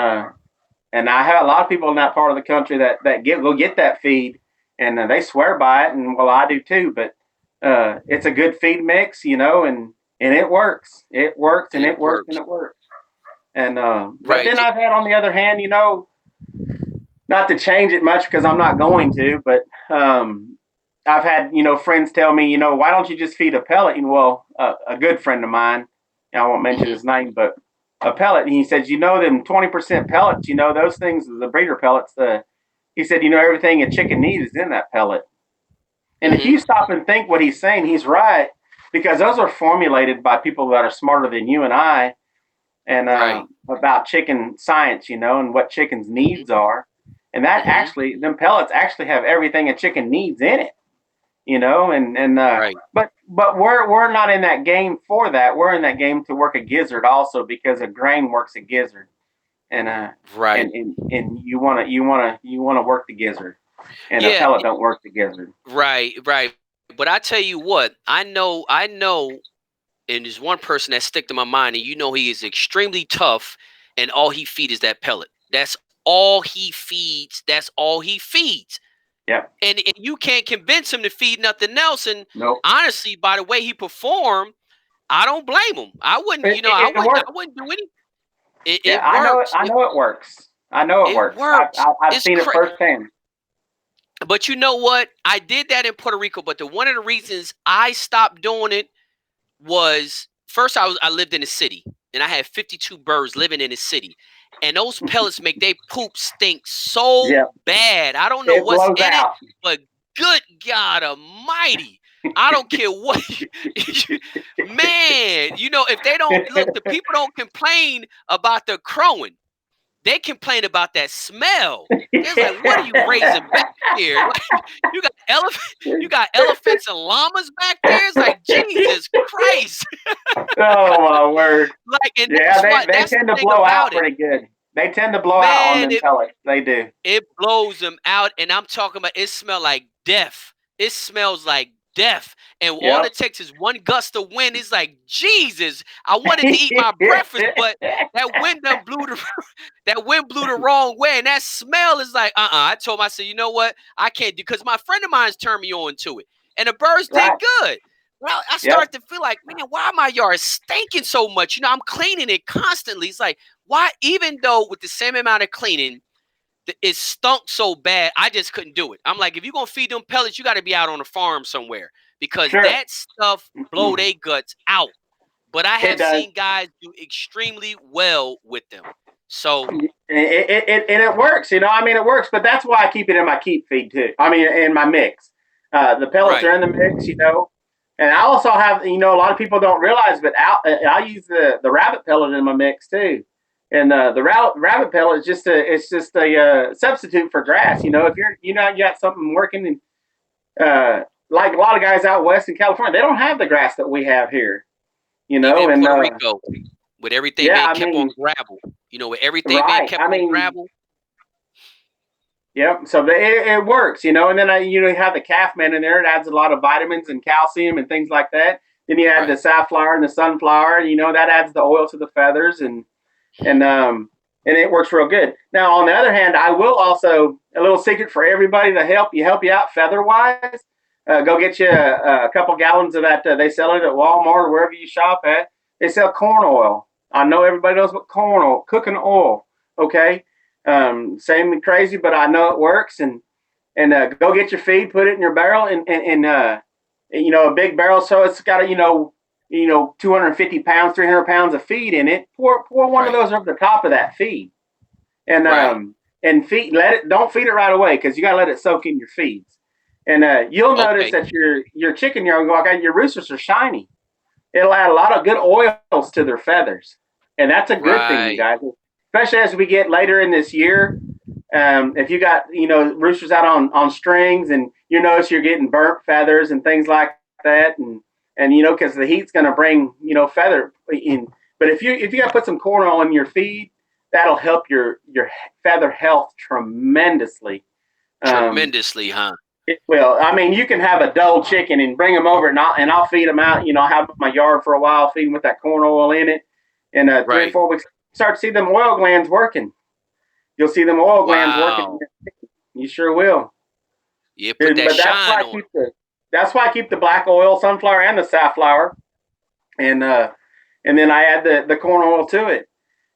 and I have a lot of people in that part of the country that go get that feed, and they swear by it, and well, I do too. But it's a good feed mix, and it works. It works, and It it works, and works. it works. And but Right. then I've had on the other hand, not to change it much because I'm not going to, but I've had friends tell me, why don't you just feed a pellet? And well, a good friend of mine, I won't mention Mm-hmm. his name, but a pellet. And he says, them 20% pellets, those things, the breeder pellets. He said, everything a chicken needs is in that pellet. And if Mm-hmm. you stop and think what he's saying, he's right because those are formulated by people that are smarter than you and I, and Right. about chicken science, and what chicken's Mm-hmm. needs are. And that Mm-hmm. actually, them pellets actually have everything a chicken needs in it, and Right. but we're not in that game for that. We're in that game to work a gizzard also because a grain works a gizzard, and Right. and you wanna work the gizzard, and a Yeah. pellet don't work the gizzard. Right. Right. But I tell you what, I know, and there's one person that stick to my mind, and he is extremely tough, and all he feeds is that pellet. That's all he feeds. That's all he feeds. Yep. And you can't convince him to feed nothing else. And Nope. honestly, by the way he performed, I don't blame him. I wouldn't, It, it, it I works. wouldn't do any. It, Yeah, it I know it. works. I know it works. I know it It works. I've works. I've, I've It's seen it crazy. firsthand. But you know what? I did that in Puerto Rico. But one of the reasons I stopped doing it was first I lived in the city and I had 52 birds living in the city. And those pellets make they poop stink so Yeah, bad. I don't know it what's blows in it, out. but good God Almighty. I don't care what man, if they don't look, the people don't complain about the crowing. They complain about that smell. It's like, what are you raising back there? Like you got elephants and llamas back there. It's like Jesus Christ. Oh my word! Like, and Yeah, they that's the tend to thing blow out about it. pretty good. They tend to blow out on Man, them pellets. They do. it blows them out. And I'm talking about it smell like death. It smells like death. And all Yep. it takes is one gust of wind. It's like, Jesus, I wanted to eat my breakfast, but that wind done blew the that wind blew the wrong way. And that smell is like, I told him, I said, you know what? I can't do, because my friend of mine's turned me on to it. And the birds did Right. good. Well, I Yep. started to feel like, man, why my yard is stinking so much? You know, I'm cleaning it constantly. It's like, why, even though with the same amount of cleaning, it stunk so bad, I just couldn't do it. I'm like, if you're going to feed them pellets, you got to be out on the farm somewhere, because Sure. that stuff blow their guts out. But I It have does. seen guys do extremely well with them. So it works, you know. I mean, it works, but that's why I keep it in my keep feed too. I mean, in my mix, the pellets right, are in the mix, you know. And I also have, you know, a lot of people don't realize, but I use the rabbit pellet in my mix too. And the rabbit pellet is just a substitute for grass. You know, if you got something working, and like a lot of guys out west in California, they don't have the grass that we have here. You even know, in and Puerto Rico, with everything yeah, being I kept on mean, gravel, with everything being right. kept I on mean, gravel, yep. So it works, you know. And then you have the calf man in there. It adds a lot of vitamins and calcium and things like that. Then you add right, the safflower and the sunflower. You know, that adds the oil to the feathers, and it works real good. Now, on the other hand, I will also, a little secret for everybody to help you out feather wise. Go get you a couple gallons of that. They sell it at Walmart or wherever you shop at. They sell corn oil. I know everybody knows what corn oil, cooking oil. Okay, same crazy, but I know it works. And go get your feed, put it in your barrel, and a big barrel, so it's got 250 pounds, 300 pounds of feed in it. Pour one of right, those over the top of that feed, and right. don't feed it right away, because you got to let it soak in your feeds. And you'll notice Okay, that your chicken yard, your roosters are shiny. It'll add a lot of good oils to their feathers, and that's a good thing, you right. guys. Especially as we get later in this year, if you got roosters out on strings, and you notice you're getting burnt feathers and things like that, and because the heat's going to bring feather in. But if you got to put some corn oil in your feed, that'll help your feather health tremendously. Um, Tremendously, huh? well, I mean, you can have a dull chicken and bring them over, and I'll feed them out. I'll have them in my yard for a while, feed them with that corn oil in it, and 3 or 4 weeks, start to see them oil glands working. You'll see them oil glands working. Wow. You sure will. Yeah, put that But shine on them. that's why I keep the black oil, sunflower, and the safflower, and then I add the corn oil to it,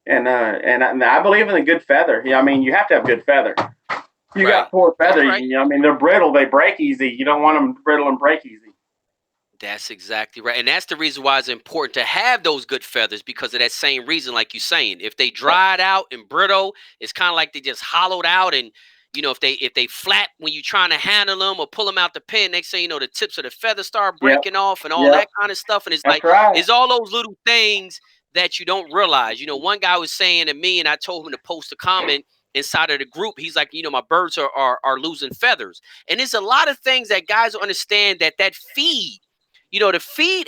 and I believe in a good feather. Yeah, I mean, you have to have good feather. You Right. got poor That's feather, right. I mean, they're brittle, they break easy. You don't want them brittle and break easy. That's exactly right. And that's the reason why it's important to have those good feathers, because of that same reason, like you're saying. If they dried out and brittle, it's kind of like they just hollowed out. And if they flap when you're trying to handle them or pull them out the pen, next thing you know, the tips of the feathers start Yep, breaking off and all yep, that kind of stuff. And it's that's like, right. it's all those little things that you don't realize. One guy was saying to me, and I told him to post a comment inside of the group. He's like, my birds are losing feathers. And there's a lot of things that guys understand, that feed. The feed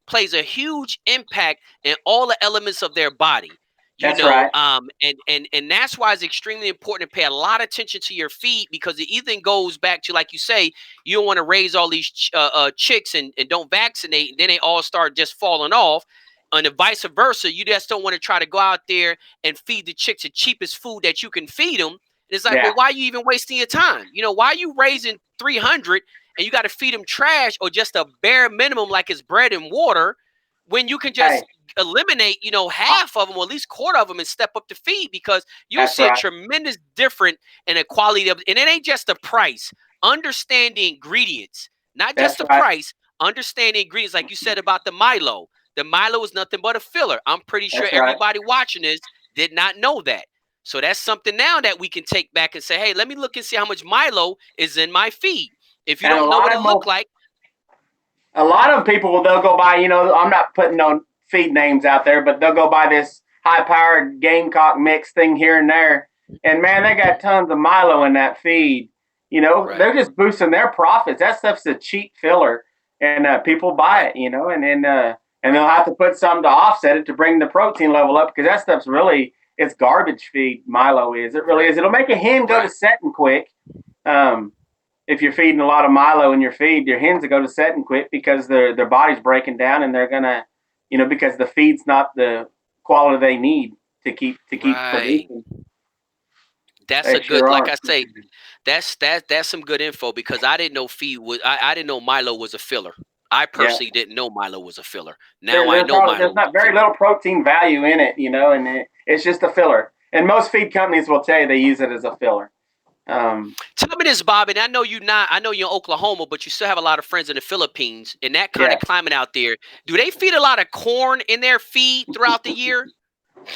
plays a huge impact in all the elements of their body. That's right. And that's why it's extremely important to pay a lot of attention to your feed, because it even goes back to, like you say, you don't want to raise all these chicks and don't vaccinate, and then they all start just falling off. And the vice versa, you just don't want to try to go out there and feed the chicks the cheapest food that you can feed them. And it's like, well, Yeah. why are you even wasting your time? Why are you raising 300 and you got to feed them trash or just a bare minimum like it's bread and water, when you can Hey, just eliminate, half of them or at least quarter of them and step up to feed, because you'll that's see a right. tremendous difference in the quality of, and it ain't just the price. Understand the ingredients, not just That's the right. price. Understand the ingredients, like you said about the Milo. The Milo is nothing but a filler. I'm pretty sure That's right. everybody watching this did not know that. So that's something now that we can take back and say, hey, let me look and see how much Milo is in my feed. If you And don't know what it look like, a lot of people, they'll go buy, I'm not putting no feed names out there, but they'll go buy this high powered Gamecock mix thing here and there. And man, they got tons of Milo in that feed. right, They're just boosting their profits. That stuff's a cheap filler, and people buy right, it, and then and right, they'll have to put some to offset it to bring the protein level up, because that stuff's really, it's garbage feed. Milo is. It really right, is. It'll make a hen go to right, setting quick. Um, if you're feeding a lot of Milo in your feed, your hens will go to set and quit because their body's breaking down, and they're gonna, because the feed's not the quality they need to keep Right. producing. That's They a good, sure like aren't. I say, that's some good info because I didn't know I didn't know Milo was a filler. I Yeah, personally didn't know Milo was a filler. Now I there's know hardly, Milo there's was not a very filler. little protein value in it, and it's just a filler. And most feed companies will tell you they use it as a filler. Um, Tell me this, Bob, and I know you're in Oklahoma, but you still have a lot of friends in the Philippines. In that kind yeah, of climate out there, do they feed a lot of corn in their feed throughout the year?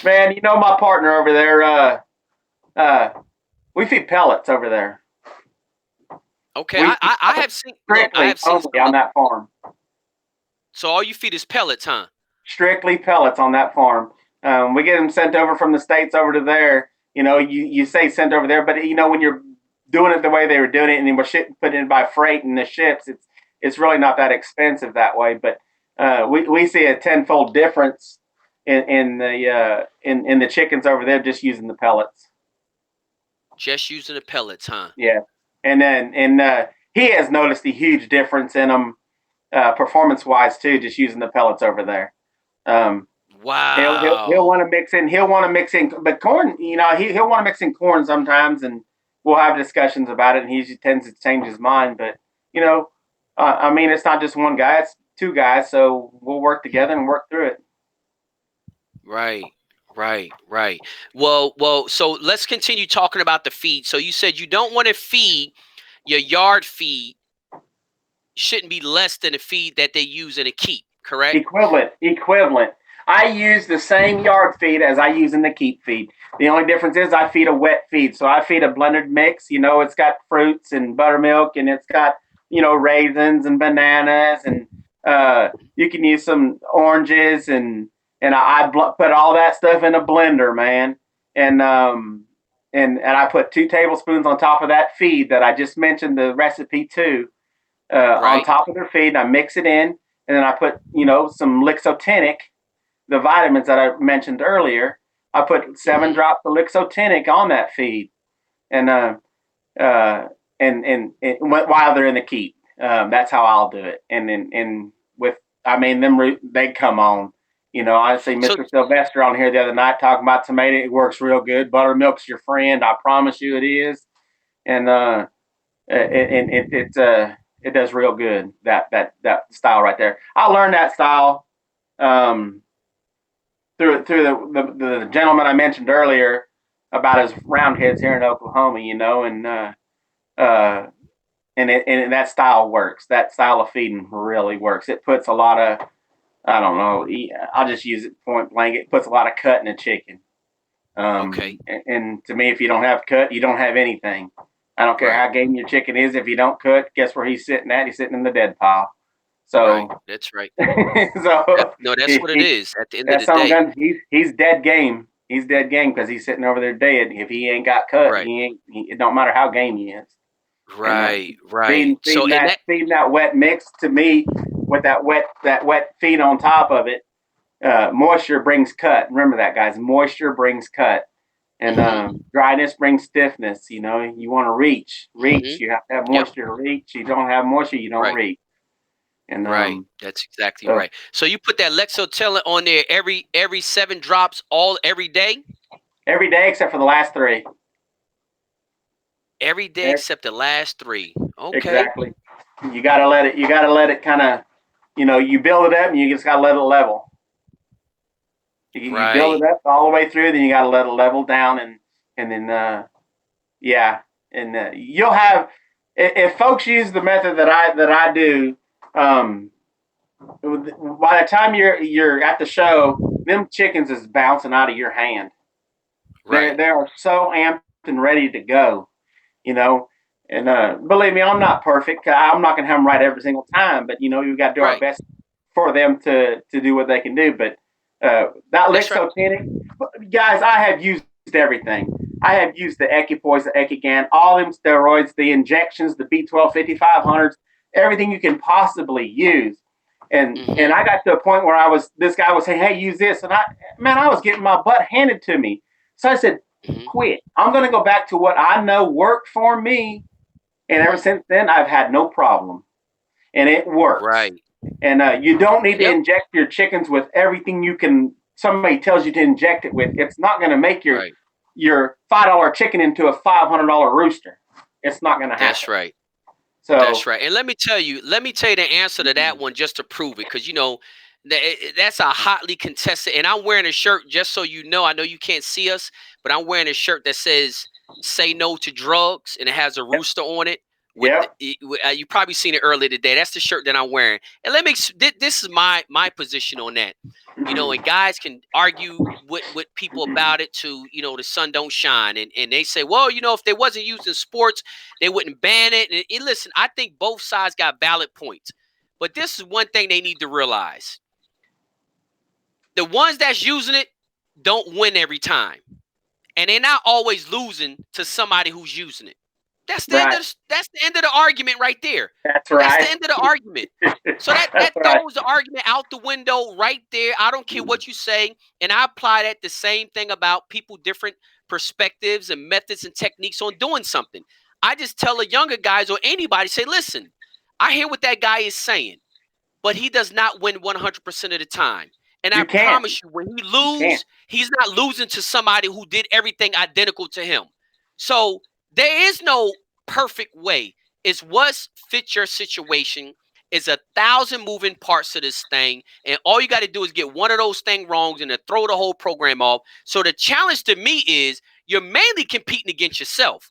man, my partner over there. Uh, we feed pellets over there. Okay, We feed I have seen I strictly have seen only some on of, that farm. so all you feed is pellets, huh? Strictly pellets on that farm. We get them sent over from the States over to there. You say sent over there, but when you're doing it the way they were doing it, and then we're putting it by freight in the ships, it's really not that expensive that way. But we see a tenfold difference in the chickens over there just using the pellets. Just using the pellets, huh? Yeah, and he has noticed a huge difference in them performance wise too, just using the pellets over there. Um, he'll Wow. want to mix in. He'll want to mix in, but corn. He'll want to mix in corn sometimes, and we'll have discussions about it. And he tends to change his mind. But I mean, it's not just one guy; it's two guys. So we'll work together and work through it. Right. Right. Well, so let's continue talking about the feed. So you said you don't want to feed your yard feed shouldn't be less than the feed that they use in a keep, correct? Equivalent. I use the same yard feed as I use in the keep feed. The only difference is I feed a wet feed. So I feed a blended mix. It's got fruits and buttermilk, and it's got raisins and bananas, and you can use some oranges, and put all that stuff in a blender, man. And I put 2 tablespoons on top of that feed that I just mentioned the recipe to, on Right. top of their feed, and I mix it in, and then I put some Lixotinic, the vitamins that I mentioned earlier. I put 7 drops of Lixotinic on that feed, and uh, while they're in the keep, that's how I'll do it. And with, I mean, they come on. I see So Mr. Sylvester on here the other night talking about tomato. It works real good. Buttermilk's your friend. I promise you it is. And it does real good, that style right there. I learned that style um, through the gentleman I mentioned earlier about his roundheads here in Oklahoma, uh, and that style works. That style of feeding really works. It puts a lot of, I don't know, I'll just use it point blank. It puts a lot of cut in a chicken. okay. And to me, if you don't have cut, you don't have anything. I don't care Right. how game your chicken is. If you don't cut, guess where he's sitting at? He's sitting in the dead pile. Right. So, That's right. so No, that's what it he, is at the end of that's the some day. gun. He's dead game. He's dead game because he's sitting over there dead. If he ain't got cut, Right. it don't matter how game he is. And Right. So and that feeding that wet mix to me with that wet feed on top of it. Moisture brings cut. Remember that, guys. Moisture brings cut, and mhm. dryness brings stiffness. You want to reach. Mhm. You have to have Yep. moisture to reach. You don't have moisture, you don't Right. reach. And Right. That's exactly so right. So you put that Lexotelin on there every 7 drops all every day? every day except for the last 3. Every day except the last 3. Okay. Exactly. You gotta let it. You gotta let it kind of. You build it up, and you just gotta let it level. You build Right. it up all the way through, then you gotta let it level down, and then yeah, and you'll have, if folks use the method that I do. Um, by the time you're at the show, them chickens is bouncing out of your hand. They Right. they are so amped and ready to go. You know, and believe me, I'm not perfect. I'm not gonna have them right every single time, but we've got to do our Right. best for them to do what they can do. But that That's right. Lixotinic, guys, I have used everything. I have used the Equipoise, the Ekigan, all them steroids, the injections, the B12 5500s, everything you can possibly use. And Mhm. I got to a point where this guy was saying, "Hey, use this," and I was getting my butt handed to me. So I said, Mhm. "Quit. I'm going to go back to what I know worked for me, And ever since then, I've had no problem, and it works. Right. And you don't need to Yep. inject your chickens with everything you can. Somebody tells you to inject it with. It's not going to make Right. your $5 chicken into a $500 rooster. It's not going to That's happen. right. That's So right. And let me tell you the answer to that one just to prove it, because that's a hotly contested. And I'm wearing a shirt, just so you know. I know you can't see us, but I'm wearing a shirt that says "Say No to Drugs," and it has a yep, rooster on it. yep. You probably seen it earlier today. That's the shirt that I'm wearing. And this is my position on that. And guys can argue with people about it to the sun don't shine, and they say, well, if they wasn't used in sports, they wouldn't ban it. And listen, I think both sides got valid points, but this is one thing they need to realize: the ones that's using it don't win every time, and they're not always losing to somebody who's using it. Right. That's the end of the argument right there. That's That's the right. end of the argument. So that That's right. throws the argument out the window right there. I don't care what you say, and I apply that the same thing about people, different perspectives and methods and techniques on doing something. I just tell the younger guys or anybody, say, listen, I hear what that guy is saying, but he does not win 100% of the time. And I You can't. promise you, when he You can't. lose, he's not losing to somebody who did everything identical to him. So there is no perfect way. It's what fits your situation. Is 1,000 moving parts to this thing, and all you got to do is get one of those things wrong and then throw the whole program off. So the challenge to me is you're mainly competing against yourself.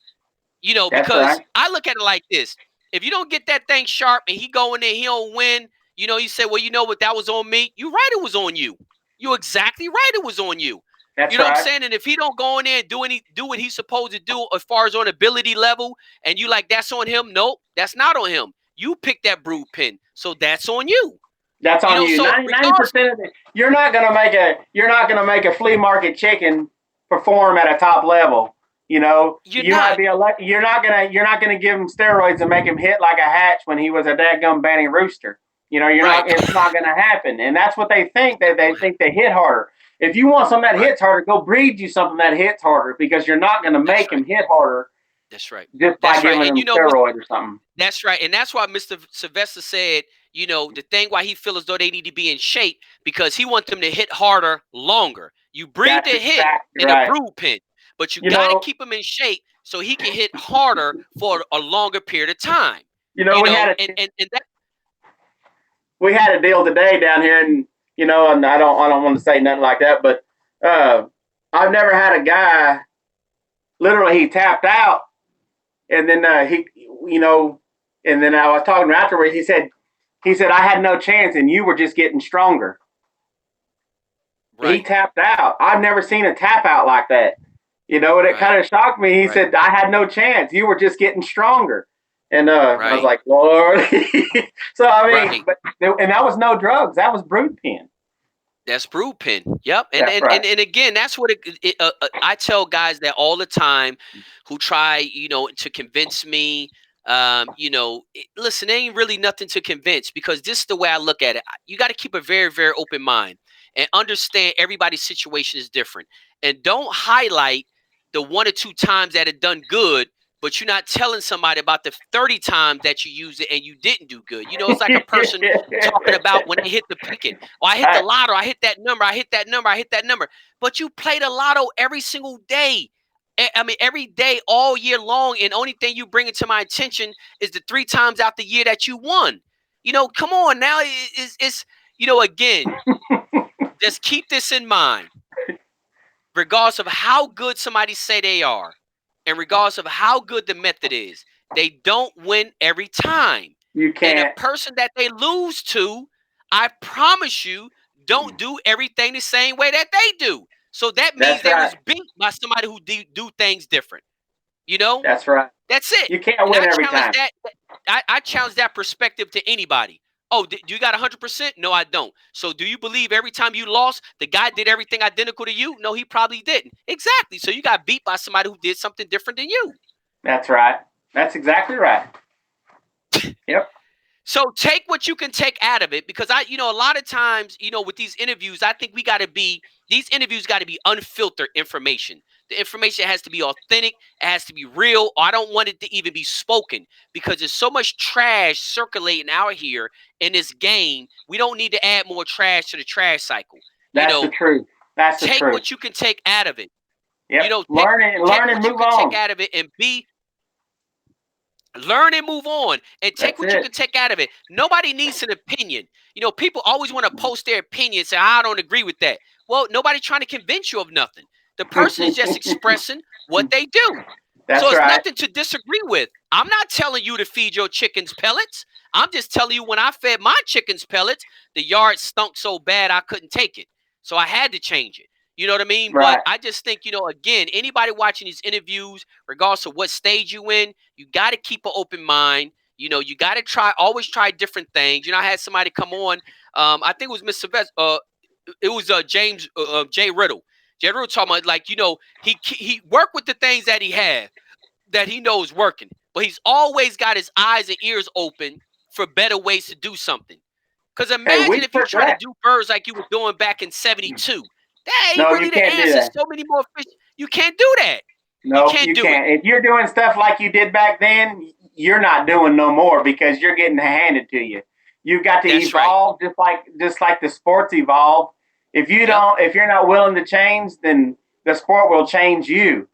That's Because right. I look at it like this: if you don't get that thing sharp and he go in there, he don't win. You say, well, you know what, that was on me. You right, it was on you. You exactly right, it was on you. That's You know what I'm right. saying? And if he don't go in there and do what he's supposed to do as far as on ability level, and you like that's on him, nope, that's not on him. You picked that brood pin, so that's on you. That's on you. So 90 regardless, percent of it. You're not gonna make a flea market chicken perform at a top level. you're You might not be you're not gonna give him steroids and make him hit like a hatch when he was a dadgum banty rooster. You're right. not. It's not gonna happen, and that's what they think. They think they hit harder. If you want something that Right. hits harder, go breed you something that hits harder because you're not gonna That's make right. him hit harder That's right. just by That's right. giving And him you know what? steroids or something. That's right. And that's why Mr. Sylvester said, the thing why he feels as though they need to be in shape, because he wants them to hit harder longer. You breed That's the hit exactly in a right. brood pen, but you You got to know, keep him in shape so he can hit harder for a longer period of time. we had a And that we had a deal today down here, and I don't want to say nothing like that, but uh, I've never had a guy literally he tapped out, and then and then I was talking to him afterwards. He said I had no chance, and you were just getting stronger. He right, tapped out. I've never seen a tap out like that. And it right, kind of shocked me. He right, said I had no chance. You were just getting stronger. And I was right, like, Lord. So I mean, right. and that was no drugs. That was brood pen. That's brood pen. Yep. And That's and right. and, and again, that's what I tell guys that all the time who try, to convince me. Listen, there ain't really nothing to convince, because this is the way I look at it. You got to keep a very, very open mind and understand everybody's situation is different. And don't highlight the one or two times that it done good, but you're not telling somebody about the 30 times that you used it and you didn't do good. It's like a person talking about when they hit the picket. Or I hit the I, lotto, I hit that number, I hit that number, I hit that number. But you play the lotto every single day. I mean, every day, all year long, and only thing you bring into my attention is the 3 times out the year that you won. Come on now. Again, just keep this in mind. Regardless of how good somebody say they are, and regardless of how good the method is, they don't win every time. you And a can't. person that they lose to, I promise you, don't do everything the same way that they do. So that means That's they right. was beat by somebody who do things different. You know, That's right. that's it. You can't And win I every challenge time. that. I challenge that perspective to anybody. Oh, do you got 100%? No, I don't. So do you believe every time you lost, the guy did everything identical to you? No, he probably didn't. Exactly. So you got beat by somebody who did something different than you. That's right. That's exactly right. Yep. So take what you can take out of it, because a lot of times, with these interviews, I think these interviews got to be unfiltered information. The information has to be authentic. It has to be real. Or I don't want it to even be spoken because there's so much trash circulating out here in this game. We don't need to add more trash to the trash cycle. That's the truth. That's the Take truth. what you can take out of it. Yep. Take Learn and what you move can take on. out of it and learn and move on and take That's what you it. can take out of it. Nobody needs an opinion. People always want to post their opinion, say, I don't agree with that. Well, nobody's trying to convince you of nothing. The person is just expressing what they do. That's So it's right. nothing to disagree with. I'm not telling you to feed your chickens pellets. I'm just telling you when I fed my chickens pellets, the yard stunk so bad I couldn't take it. So I had to change it. You know what I mean? Right. But I just think, again, anybody watching these interviews, regardless of what stage you in, you got to keep an open mind. You got to always try different things. I had somebody come on. I think it was Miss Sylvester. It was James Jay Riddle. Jay Riddle talking about he worked with the things that he knows working, but he's always got his eyes and ears open for better ways to do something. Because Hey, imagine we if you try to progress. do birds like you were doing back in '72. That ain't No, really you the can't do answer. that. So many more fish. You can't do that. You Nope, can't you do it. can't. If you're doing stuff like you did back then, you're not doing no more because you're getting handed to you. You've got to That's right. evolve just like the sports evolve. If Yep. if you're not willing to change, then the sport will change you.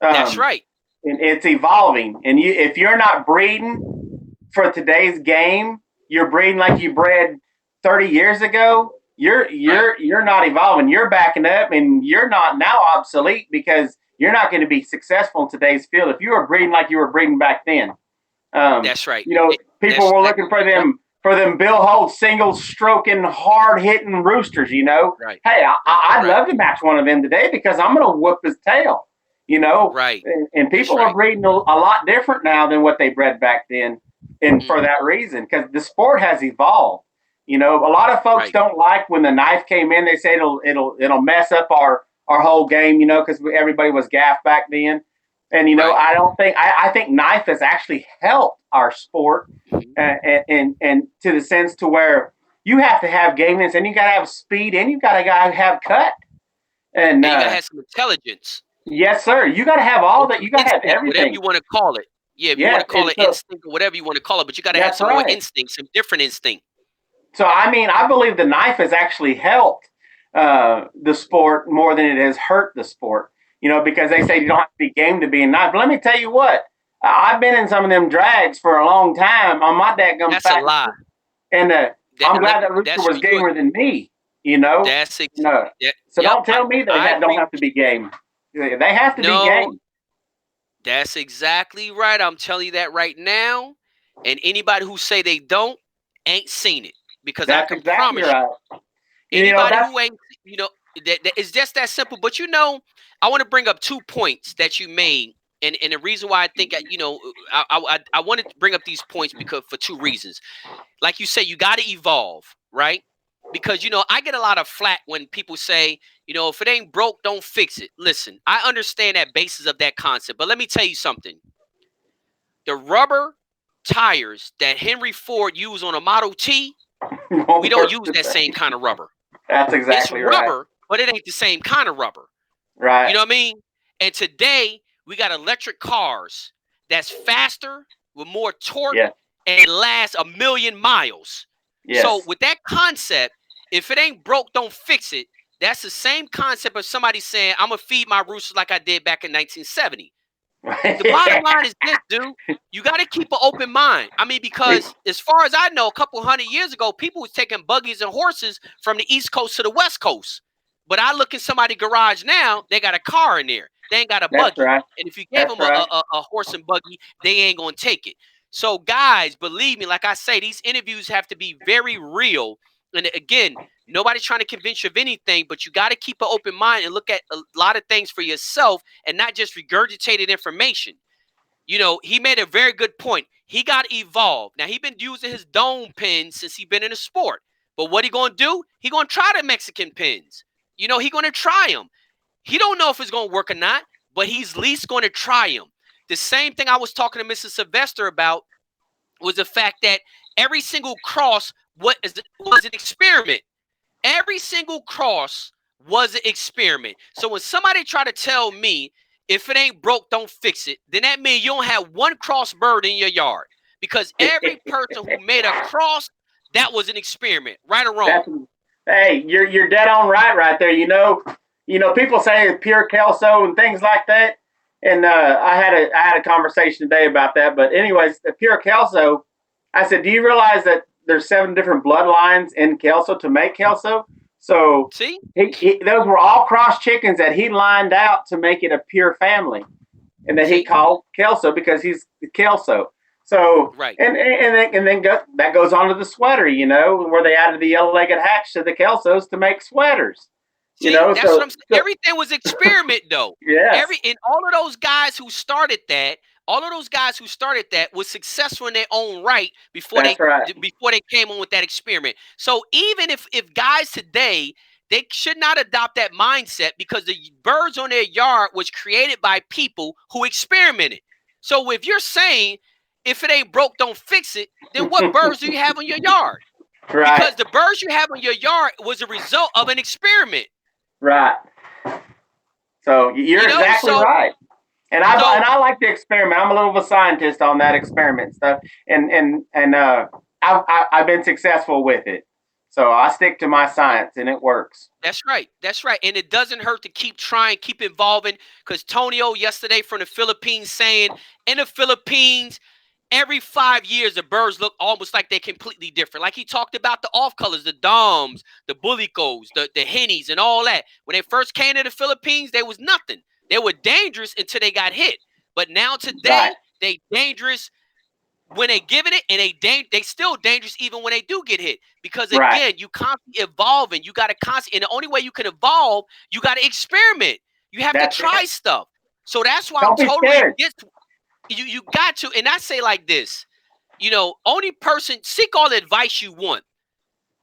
That's right. And it's evolving. And if you're not breeding for today's game, you're breeding like you bred 30 years ago. You're not evolving. You're backing up, and you're not now obsolete because you're not going to be successful in today's field if you were breeding like you were breeding back then. That's right. People were looking for them Bill Holt single stroking hard hitting roosters. Right. Hey, I'd Right. love to match one of them today because I'm going to whoop his tail. Right. And people That's are right. breeding a lot different now than what they bred back then, and for that reason, because the sport has evolved. A lot of folks Right. don't like when the knife came in. They say it'll mess up our whole game. Because everybody was gaffed back then. And Right. I don't think I think knife has actually helped our sport, and to the sense to where you have to have gameness, and you got to have speed, and you got to have cut, and And you gotta have some intelligence. yes, sir, you got to have all And that. some You got to have instinct, whatever everything. you want to call it. Yeah, if you want Yes, to call and it so instinct or whatever you want to call it, but you got to have that's some more right. instinct, some different instinct. So I believe the knife has actually helped the sport more than it has hurt the sport. Because they say you don't have to be game to be a knife. But let me tell you what, I've been in some of them drags for a long time on my dadgum That's a fat, lie. and I'm glad that Rooster That's was you. gamer than me. You know, That's no. yeah, So yep. don't tell me I they don't agree have with to you. be game. They have to be No, game. that's exactly right. I'm telling you that right now. And anybody who say they don't ain't seen it because I That's can exactly promise you. right. Anybody That's who ain't, that it's just that simple. But I want to bring up 2 points that you made, and the reason why I think I wanted to bring up these points because for 2 reasons. Like you say, you got to evolve, right? Because I get a lot of flack when people say, if it ain't broke, don't fix it. Listen, I understand that basis of that concept, but let me tell you something. The rubber tires that Henry Ford used on a Model T, we won't don't work use the that same same. kind of rubber. That's It's exactly right. rubber, but it ain't the same kind of rubber. Right. You know what I mean? And today we got electric cars that's faster with more torque Yes. and lasts 1,000,000 miles. So Yes. with that concept, if it ain't broke, don't fix it. That's the same concept of somebody saying, I'm gonna feed my roosters like I did back in 1970. The bottom line is this, dude. You got to keep an open mind. I mean, because as far as I know, a couple 100 years ago, people was taking buggies and horses from the East Coast to the West Coast. But I look in somebody's garage now, they got a car in there. They ain't got a That's buggy. right. And if you gave That's them right. a horse and buggy, they ain't going to take it. So, guys, believe me, like I say, these interviews have to be very real. And again, nobody's trying to convince you of anything, but you got to keep an open mind and look at a lot of things for yourself and not just regurgitated information. He made a very good point. He got evolved. Now, he been using his dome pins since he been in the sport. But what he going to do? He going to try the Mexican pins. He going to try them. He don't know if it's going to work or not, but he's at least going to try them. The same thing I was talking to Mrs. Sylvester about was the fact that every single cross was an experiment. Every single cross was an experiment. So when somebody try to tell me if it ain't broke, don't fix it, then that means you don't have one cross bird in your yard. Because every person who made a cross, that was an experiment, right or wrong. That's hey, you're dead on right there. People say pure Kelso and things like that, and I had a conversation today about that. But anyways, the pure Kelso, I said, do you realize that there's 7 different bloodlines in Kelso to make Kelso? So See? those were all cross chickens that he lined out to make it a pure family, and that he See? called Kelso because he's Kelso. So Right. and then that goes on to the sweater, where they added the yellow-legged hatch to the Kelsos to make sweaters. See, that's what I'm saying. So Everything was experiment, though. yes, And all of those guys who started that, was successful in their own right before that's right. they came on with that experiment. So even if guys today, they should not adopt that mindset, because the birds on their yard was created by people who experimented. So if you're saying if it ain't broke, don't fix it, then what birds do you have on your yard? Right, Because the birds you have on your yard was a result of an experiment. right. So you're exactly right. And I like the experiment. I'm a little of a scientist on that experiment stuff, and I've been successful with it. So I stick to my science, and it works. That's right. That's right. And it doesn't hurt to keep trying, keep evolving. Because Tonio yesterday from the Philippines saying in the Philippines, every 5 years the birds look almost like they're completely different. Like he talked about the off colors, the Doms, the Bulicos, the Hennies, and all that. When they first came to the Philippines, there was nothing. They were dangerous until they got hit. But now today, they dangerous when they giving it, and they still dangerous even when they do get hit. Because again, you constantly evolving. You got to constantly, and the only way you can evolve, you got to experiment. You have to try stuff. So that's why I'm totally against you got to, and I say like this, only person, seek all the advice you want,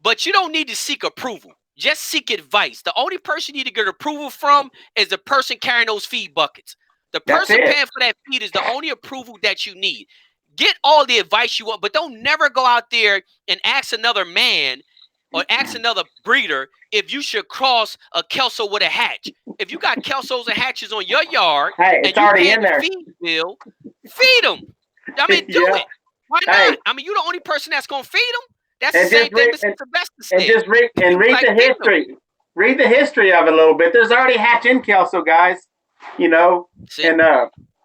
but you don't need to seek approval. Just seek advice. The only person you need to get approval from is the person carrying those feed buckets. The person paying for that feed is the only approval that you need. Get all the advice you want, but don't never go out there and ask another man or ask another breeder if you should cross a Kelso with a hatch. If you got Kelsos and hatches on your yard, hey, and you paying the feed bill, feed them. I mean, do it. Why not? I mean, you're the only person that's going to feed them. That's the same thing Mr. Sylvester said. And just read the history. Read the history of it a little bit. There's already hatch in Kelso, guys. See? And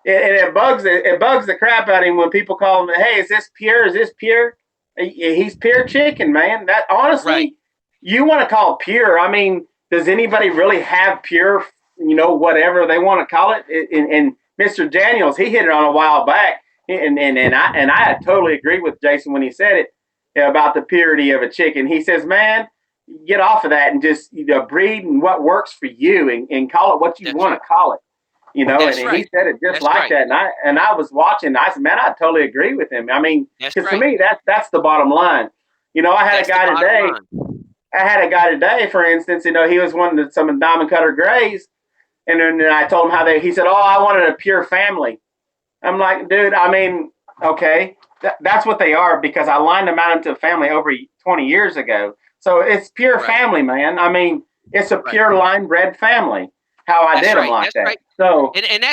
it bugs the crap out of him when people call him, hey, is this pure? Is this pure? He's pure chicken, man. That honestly, you want to call it pure. I mean, does anybody really have pure, whatever they want to call it? And Mr. Daniels, he hit it on a while back. And I totally agree with Jason when he said it about the purity of a chicken. He says, man, get off of that and just breed and what works for you and call it what you want to call it. He said it just like that. And I was watching. I said, man, I totally agree with him. I mean, because to me, that's the bottom line. I had a guy today. I had a guy today, for instance. He was wanting some diamond cutter grays, and then I told him he said, oh, I wanted a pure family. I'm like, dude, I mean, okay, that's what they are, because I lined them out into a family over 20 years ago. So it's pure family, man. I mean, it's a pure line bred family. How I did them like that. Right. So and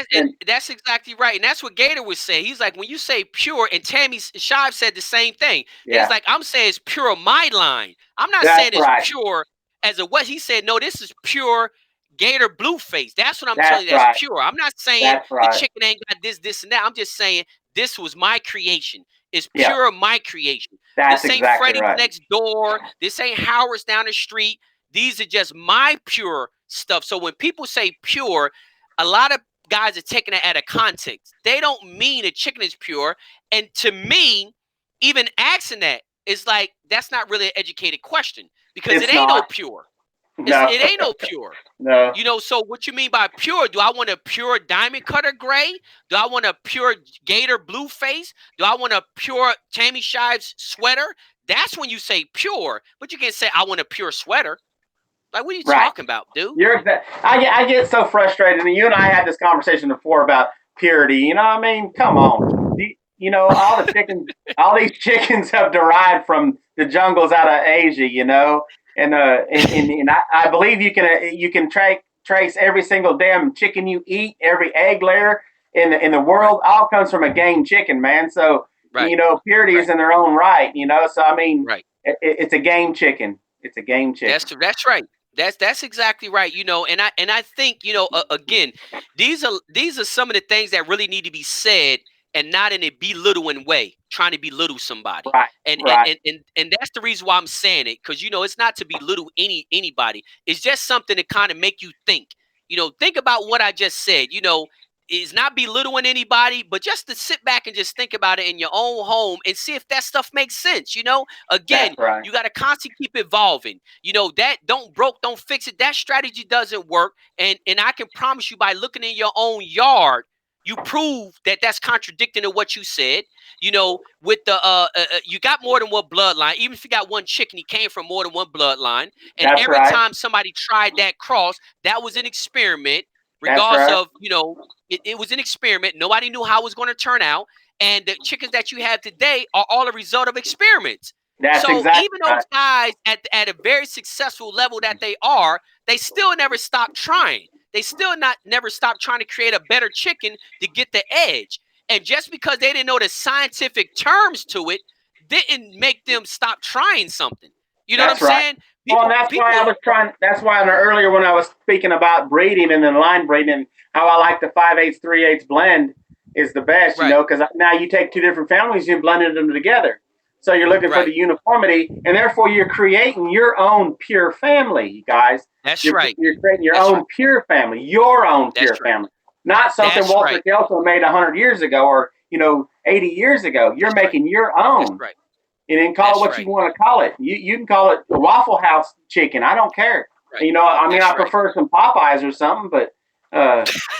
that's exactly right. And that's what Gator was saying. He's like, when you say pure, and Tammy Shive said the same thing. Yeah. It's like, I'm saying it's pure my line. I'm not saying it's pure as a what. He said, no, this is pure Gator blue face. That's what I'm telling you. That's pure. I'm not saying the chicken ain't got this, and that. I'm just saying this was my creation. It's pure my creation. This ain't Freddie's next door. This ain't Howard's down the street. These are just my pure stuff. So when people say pure, a lot of guys are taking it out of context. They don't mean a chicken is pure. And to me, even asking that is like, that's not really an educated question, because it ain't no pure. It ain't no pure. No. So what you mean by pure? Do I want a pure diamond cutter gray? Do I want a pure Gator blue face? Do I want a pure Tammy Shives sweater? That's when you say pure. But you can't say I want a pure sweater. Like, what are you talking about, dude? I get so frustrated. And you and I had this conversation before about purity. I mean, come on. All the chickens, all these chickens have derived from the jungles out of Asia, And I believe you can trace every single damn chicken you eat, every egg layer in the Right. world, all comes from a game chicken, man. So Right. purity is Right. in their own right. So I mean, Right. it's a game chicken. It's a game chicken. That's right. That's exactly right. And I think again, these are some of the things that really need to be said, and not in a belittling way, trying to belittle somebody. Right, And and right. and and, and that's the reason why I'm saying it, because it's not to belittle anybody. It's just something to kind of make you think. Think about what I just said. Is not belittling anybody, but just to sit back and just think about it in your own home and see if that stuff makes sense. Again, That's right. you got to constantly keep evolving. That don't fix it. That strategy doesn't work. And I can promise you, by looking in your own yard, you prove that that's contradicting to what you said. With the you got more than one bloodline. Even if you got one chicken, he came from more than one bloodline. And That's every right. time somebody tried that cross, that was an experiment. That's Regardless right. of, it was an experiment. Nobody knew how it was going to turn out. And the chickens that you have today are all a result of experiments. That's So exactly even those right. guys at a very successful level that they are, they still never stop trying. They still not never stop trying to create a better chicken to get the edge. And just because they didn't know the scientific terms to it, didn't make them stop trying something. You know what I'm That's right. saying? Well, and People, that's why people, I was trying. That's why earlier when I was speaking about breeding and then line breeding and how I like the 5/8 3/8 blend is the best, right, because now you take two different families, you blended them together. So you're looking for right. the uniformity, and therefore you're creating your own pure family, you guys. That's You're right. you're creating your That's right. own pure family, your own That's pure right. family, not something That's Walter right. Kelso made 100 years ago or 80 years ago. You're That's right. making your That's own right. and then call it That's what you right. want to call it. You can call it a Waffle House chicken. I don't care. Right. I mean, That's I right. prefer some Popeyes or something, but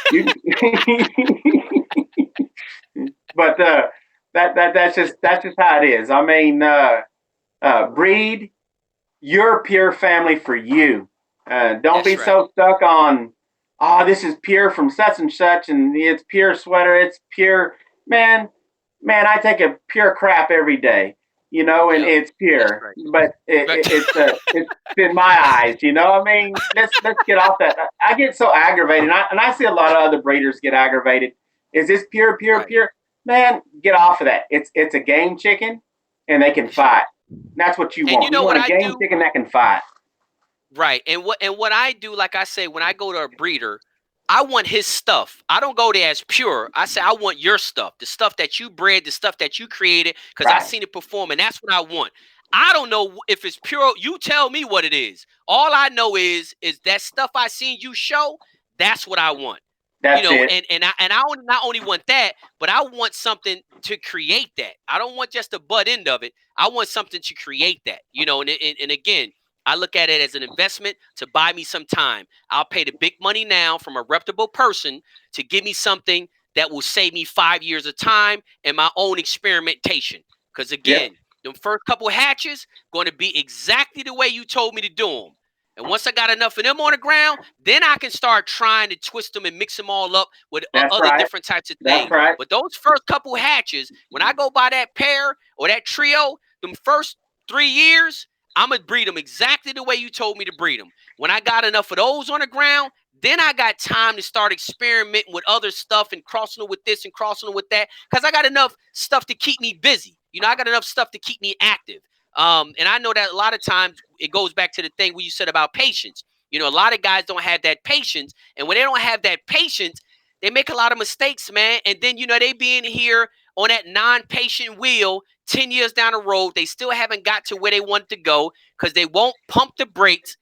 you. But that's just how it is. I mean, breed your pure family for you. Don't That's be right. so stuck on, oh, this is pure from such and such, and it's pure sweater. It's pure, man. Man, I take a pure crap every day, and Yep. it's That's pure, right. but Right. it's in my eyes. I mean, let's get off that. I get so aggravated, and I see a lot of other breeders get aggravated. Is this pure, pure, Right. pure? Man, get off of that. It's a game chicken, and they can That's right. fight. That's what you And you want. You know what want a I game do? chicken that can fight. Right. And what I do, like I say, when I go to a breeder, I want his stuff. I don't go there as pure. I say I want your stuff, the stuff that you bred, the stuff that you created, because I Right. seen it perform, and that's what I want. I don't know if it's pure. You tell me what it is. All I know is that stuff I seen you show. That's what I want. That's it. And I not only want that, but I want something to create that. I don't want just the butt end of it. I want something to create that. And again, I look at it as an investment to buy me some time. I'll pay the big money now from a reputable person to give me something that will save me 5 years of time and my own experimentation. Because Yep. again, the first couple hatches going to be exactly the way you told me to do them. And once I got enough of them on the ground, then I can start trying to twist them and mix them all up with That's other right. different types of That's things. right. But those first couple hatches, when I go by that pair or that trio, them first 3 years, I'm going to breed them exactly the way you told me to breed them. When I got enough of those on the ground, then I got time to start experimenting with other stuff and crossing them with this and crossing them with that, because I got enough stuff to keep me busy. I got enough stuff to keep me active. And I know that a lot of times it goes back to the thing where you said about patience. A lot of guys don't have that patience. And when they don't have that patience, they make a lot of mistakes, man. And then, they be in here on that non-patient wheel 10 years down the road. They still haven't got to where they want to go because they won't pump the brakes.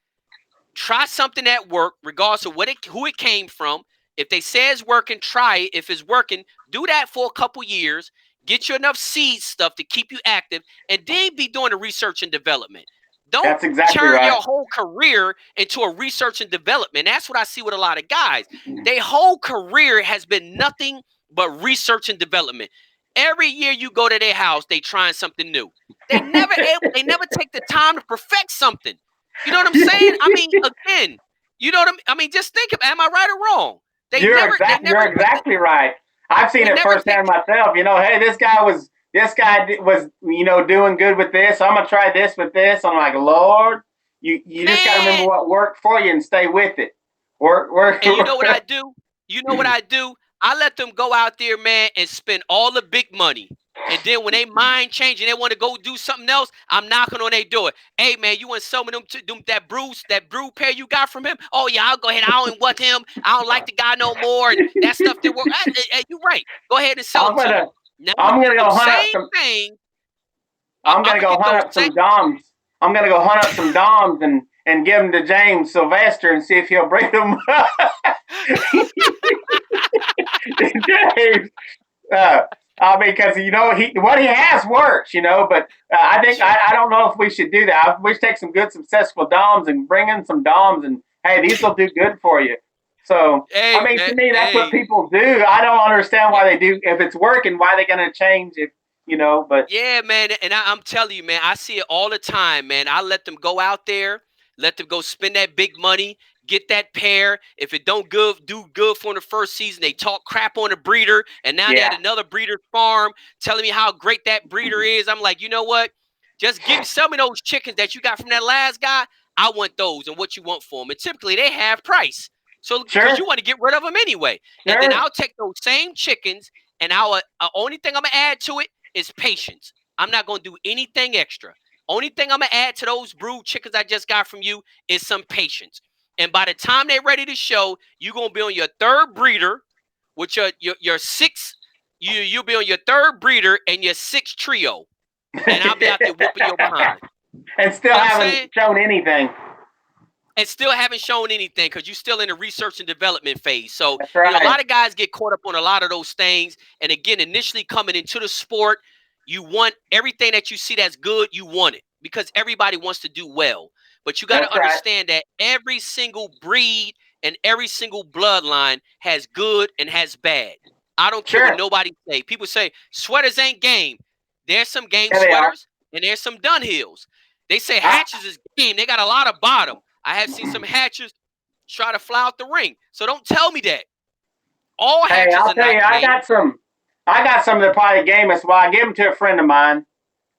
Try something at work, regardless of who it came from. If they say it's working, try it. If it's working, do that for a couple years. Get you enough seed stuff to keep you active, and then be doing the research and development. Don't That's exactly turn right. your whole career into a research and development. That's what I see with a lot of guys. Their whole career has been nothing but research and development. Every year you go to their house, they trying something new. They never take the time to perfect something. You know what I'm saying? I mean, again, you know what I mean? Just think of, am I right or wrong? They never, they never You're take the, exactly right. I've seen they it never take firsthand the, myself. Hey, this guy was doing good with this. So I'm gonna try this with this. I'm like, Lord, You just got to remember Man, what worked for you and stay with it. Work. and you know what I do? You know what I do? I let them go out there, man, and spend all the big money. And then when they mind change and they want to go do something else, I'm knocking on their door. Hey, man, you want some of them to them that brood pair you got from him? Oh yeah, I'll go ahead. I don't want him. I don't like the guy no more. And that stuff that work. Hey, you right. Go ahead and sell I'm them to me. gonna Now I'm I'm gonna gonna get them go hunt up same some. thing. I'm I'm gonna gonna go get hunt those up same. some Doms. I'm gonna go hunt up some Doms and give them to James Sylvester and see if he'll bring them. James, uh, I mean, because what he has works, but I think Sure. I don't know if we should do that. We should take some good successful Doms and bring in some Doms, and hey, these will do good for you. So I Hey, mean, man. to me, that's what Hey. people do. I don't understand Yeah. why they do. If it's working, why are they going to change it? But Yeah, man, and I'm telling you, man, I see it all the time, man. I let them go out there, let them go spend that big money, get that pair. If it don't do good for the first season, they talk crap on the breeder, and now they yeah, at another breeder's farm telling me how great that breeder is. I'm like, you know what? Just give me some of those chickens that you got from that last guy. I want those and what you want for them. And typically they have price. So because sure, you want to get rid of them anyway. And then sure. I'll take those same chickens and only thing I'm gonna add to it is patience. I'm not going to do anything extra. Only thing I'm going to add to those brood chickens I just got from you is some patience. And by the time they're ready to show, you're going to be on your third breeder, which your sixth, you'll be on your third breeder and your sixth trio. And I'll be out there whooping your behind. And still You know what I'm haven't saying? shown anything. And still haven't shown anything because you're still in the research and development phase. So, That's a right. lot of guys get caught up on a lot of those things. And again, initially coming into the sport, you want everything that you see that's good, you want it because everybody wants to do well. But you got to That's right. understand that every single breed and every single bloodline has good and has bad. I don't care what Sure. nobody say. People say sweaters ain't game. There's some game Yeah, they are. sweaters and there's some Dunhills. They say I, hatches is game. They got a lot of bottom. I have seen some hatchers try to fly out the ring. So don't tell me that. All hey, hatchers I'll are tell not you, I game. got some. I got some of the probably gamest. Well, I gave them to a friend of mine.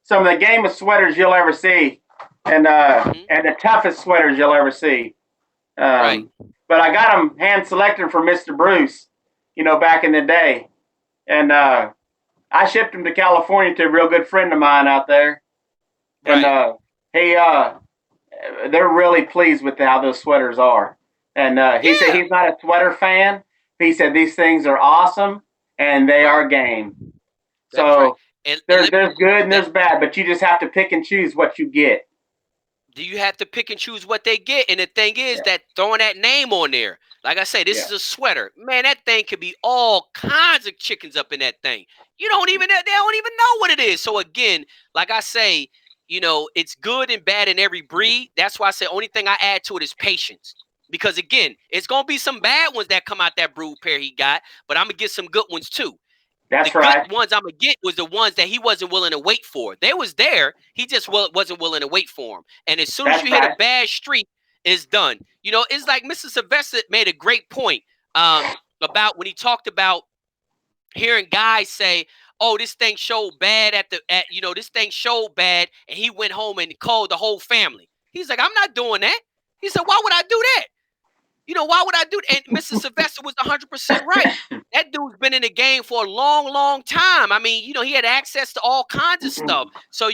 Some of the gamest sweaters you'll ever see, and the toughest sweaters you'll ever see. Right. But I got them hand selected from Mr. Bruce, back in the day, and I shipped them to California to a real good friend of mine out there, and Right. he they're really pleased with how those sweaters are. And he said Yeah. he's not a sweater fan. He said these things are awesome and they Right. are game. That's right. So And there's good and there's bad, but you just have to pick and choose what you get. do you have to pick and choose what they get? And the thing is Yeah, that throwing that name on there, like I say, this yeah, is a sweater. Man, that thing could be all kinds of chickens up in that thing. You don't even they don't even know what it is. So again, like I say, it's good and bad in every breed. That's why I say only thing I add to it is patience. Because again, it's gonna be some bad ones that come out that brood pair he got, but I'm gonna get some good ones too. The that's good right. ones I'm gonna get was the ones that he wasn't willing to wait for. They was there, he just wasn't willing to wait for them. And as soon as That's you hit a right. bad streak, it's done. It's like Mr. Sylvester made a great point about when he talked about hearing guys say, "Oh, this thing showed bad this thing showed bad," and he went home and called the whole family. He's like, "I'm not doing that." He said, "Why would I do that?" Why would I do that? And Mr. Sylvester was 100% right. That dude's been in the game for a long, long time. I mean, he had access to all kinds of stuff. So,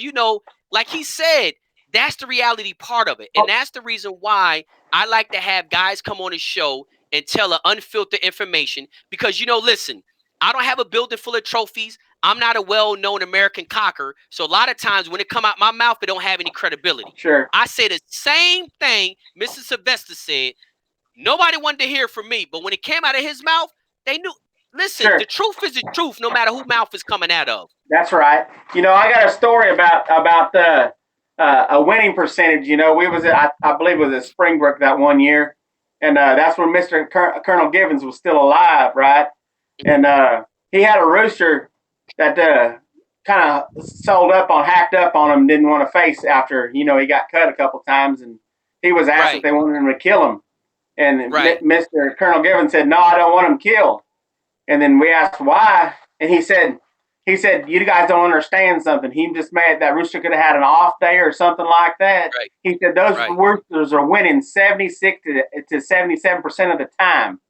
like he said, that's the reality part of it. And Oh, that's the reason why I like to have guys come on the show and tell an unfiltered information because, listen, I don't have a building full of trophies. I'm not a well-known American cocker. So a lot of times when it come out my mouth, it don't have any credibility. sure, I say the same thing Mr. Sylvester said. Nobody wanted to hear from me, but when it came out of his mouth, they knew. Listen, sure. the truth is the truth, no matter who mouth is coming out of. That's right. I got a story about a winning percentage. We was at, I believe it was at Springbrook that one year, and that's when Mr. Colonel Givens was still alive, right? And he had a rooster that kind of hacked up on him, didn't want to face after he got cut a couple times, and he was asked if Right, they wanted him to kill him, and right, Mr. Colonel Givens said, "No, I don't want him killed." And then we asked why, and he said, he said, you guys don't understand something. He just made that rooster could have had an off day or something like that. Right. He said those Right. roosters are winning 76 to 77% of the time.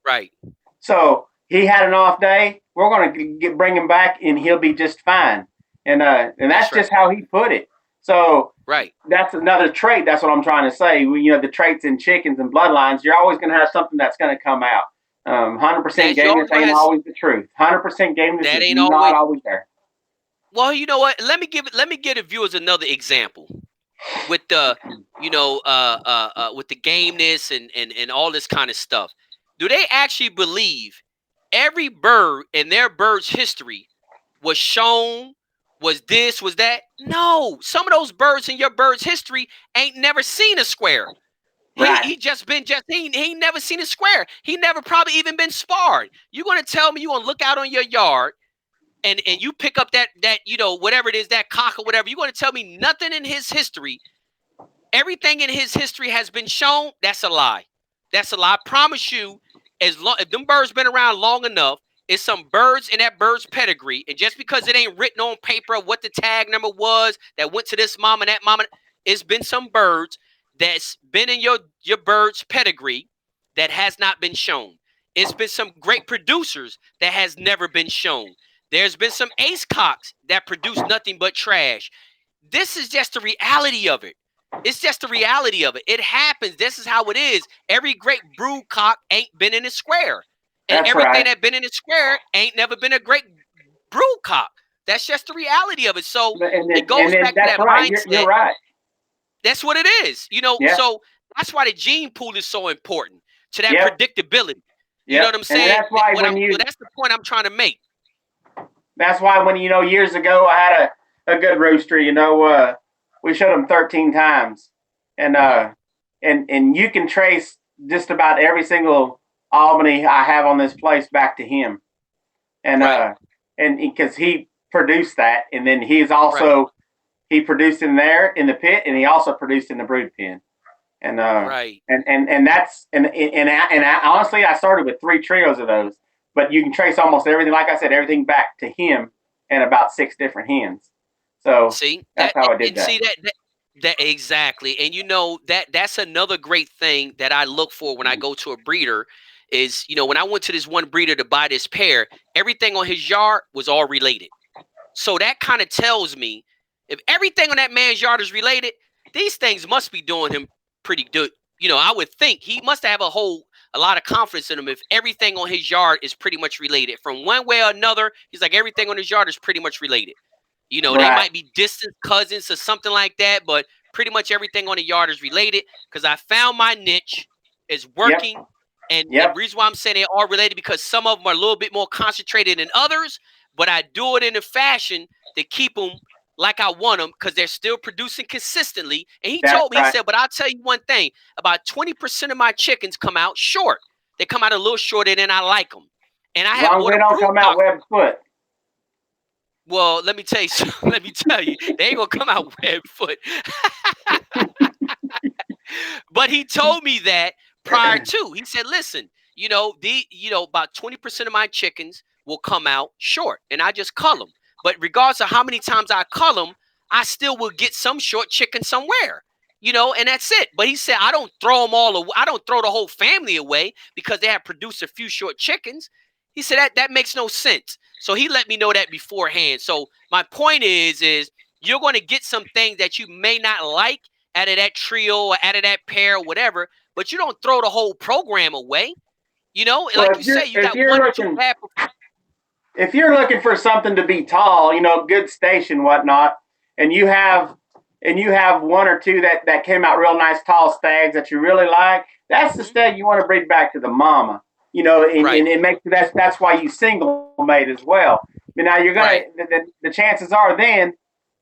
Right. So he had an off day. We're going to bring him back, and he'll be just fine. And that's just how he put it. So right. That's another trait. That's what I'm trying to say. The traits in chickens and bloodlines, you're always going to have something that's going to come out. 100% gameness ain't always the truth. 100% gameness is not always there. Well, you know what? Let me give the viewers another example with the with the gameness and all this kind of stuff. Do they actually believe every bird in their bird's history was shown, was this, was that? No. Some of those birds in your bird's history ain't never seen a square. He ain't never seen a square. He never probably even been sparred. You're gonna tell me you're gonna look out on your yard and you pick up that whatever it is, that cock or whatever, you're gonna tell me nothing in his history, everything in his history has been shown? That's a lie. That's a lie. I promise you, if them birds been around long enough, it's some birds in that bird's pedigree, and just because it ain't written on paper what the tag number was that went to this mama and that mama, it's been some birds that's been in your bird's pedigree that has not been shown. It's been some great producers that has never been shown. There's been some ace cocks that produce nothing but trash. This is just the reality of it. It's just the reality of it. It happens. This is how it is. Every great brood cock ain't been in a square. And that's everything right. that been in a square ain't never been a great brood cock. That's just the reality of it. So it goes back to that mindset. You're right. That's what it is. So that's why the gene pool is so important to that predictability. You know what I'm saying? And that's why that's the point I'm trying to make. That's why when years ago I had a good rooster, we showed him 13 times. And you can trace just about every single Albany I have on this place back to him. And and because he produced that, and then he's also he produced in there in the pit, and he also produced in the brood pen. And and that's and honestly, I started with 3 trios of those, but you can trace almost everything, like I said, everything back to him and about 6 different hens. So that's how I did that. See that exactly. And that's another great thing that I look for when I go to a breeder is, when I went to this one breeder to buy this pair, everything on his yard was all related. So that kind of tells me if everything on that man's yard is related, these things must be doing him pretty good. I would think he must have a lot of confidence in him if everything on his yard is pretty much related. From one way or another, he's like, everything on his yard is pretty much related. They might be distant cousins or something like that, but pretty much everything on the yard is related because I found my niche is working. And the reason why I'm saying they're all related because some of them are a little bit more concentrated than others, but I do it in a fashion to keep them like I want them because they're still producing consistently. And he told me, he said, but I'll tell you one thing, about 20% of my chickens come out short. They come out a little shorter than I like them. And I have they don't come out web foot. Well, let me tell you, they ain't gonna come out web foot. But he told me that prior to. He said, listen, about 20% of my chickens will come out short, and I just cull them. But regardless of how many times I cull them, I still will get some short chicken somewhere, and that's it. But he said, I don't throw them all away. I don't throw the whole family away because they have produced a few short chickens. He said that makes no sense. So he let me know that beforehand. So my point is you're going to get some things that you may not like out of that trio or out of that pair or whatever, but you don't throw the whole program away. Like you say, you got 1 or 2 bad. If you're looking for something to be tall, good station, whatnot, and you have 1 or 2 that came out real nice tall stags that you really like, that's the stag you want to breed back to the mama. And it makes that's why you single mate as well. Now you're gonna the chances are then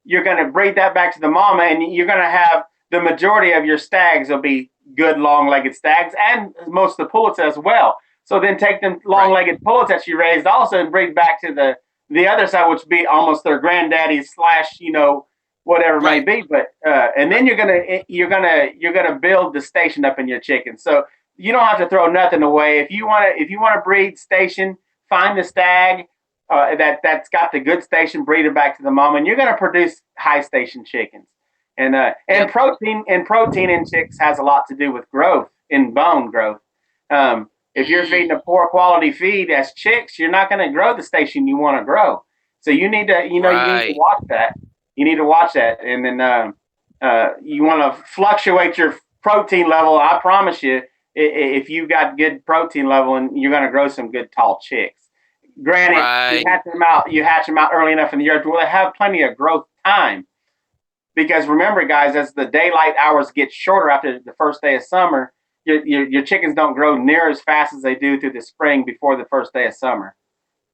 you're gonna breed that back to the mama, and you're gonna have the majority of your stags will be good long-legged stags, and most of the pullets as well. So then take them long-legged pullets that you raised also and breed back to the other side, which would be almost their granddaddy / whatever it may be. But and then you're gonna build the station up in your chickens. So you don't have to throw nothing away. If you want to breed station, find the stag, that's got the good station breeder back to the mama, and you're going to produce high station chickens. And Yep. protein in chicks has a lot to do with growth, in bone growth. If you're feeding a poor quality feed as chicks, you're not going to grow the station you want to grow. So you need to, you need to Right. watch that. You need to watch that, and then you want to fluctuate your protein level. I promise you, if you've got good protein level, and you're going to grow some good tall chicks. Granted, Right. you hatch them out early enough in the year to where they have plenty of growth time. Because remember, guys, as the daylight hours get shorter after the first day of summer, your chickens don't grow near as fast as they do through the spring before the first day of summer.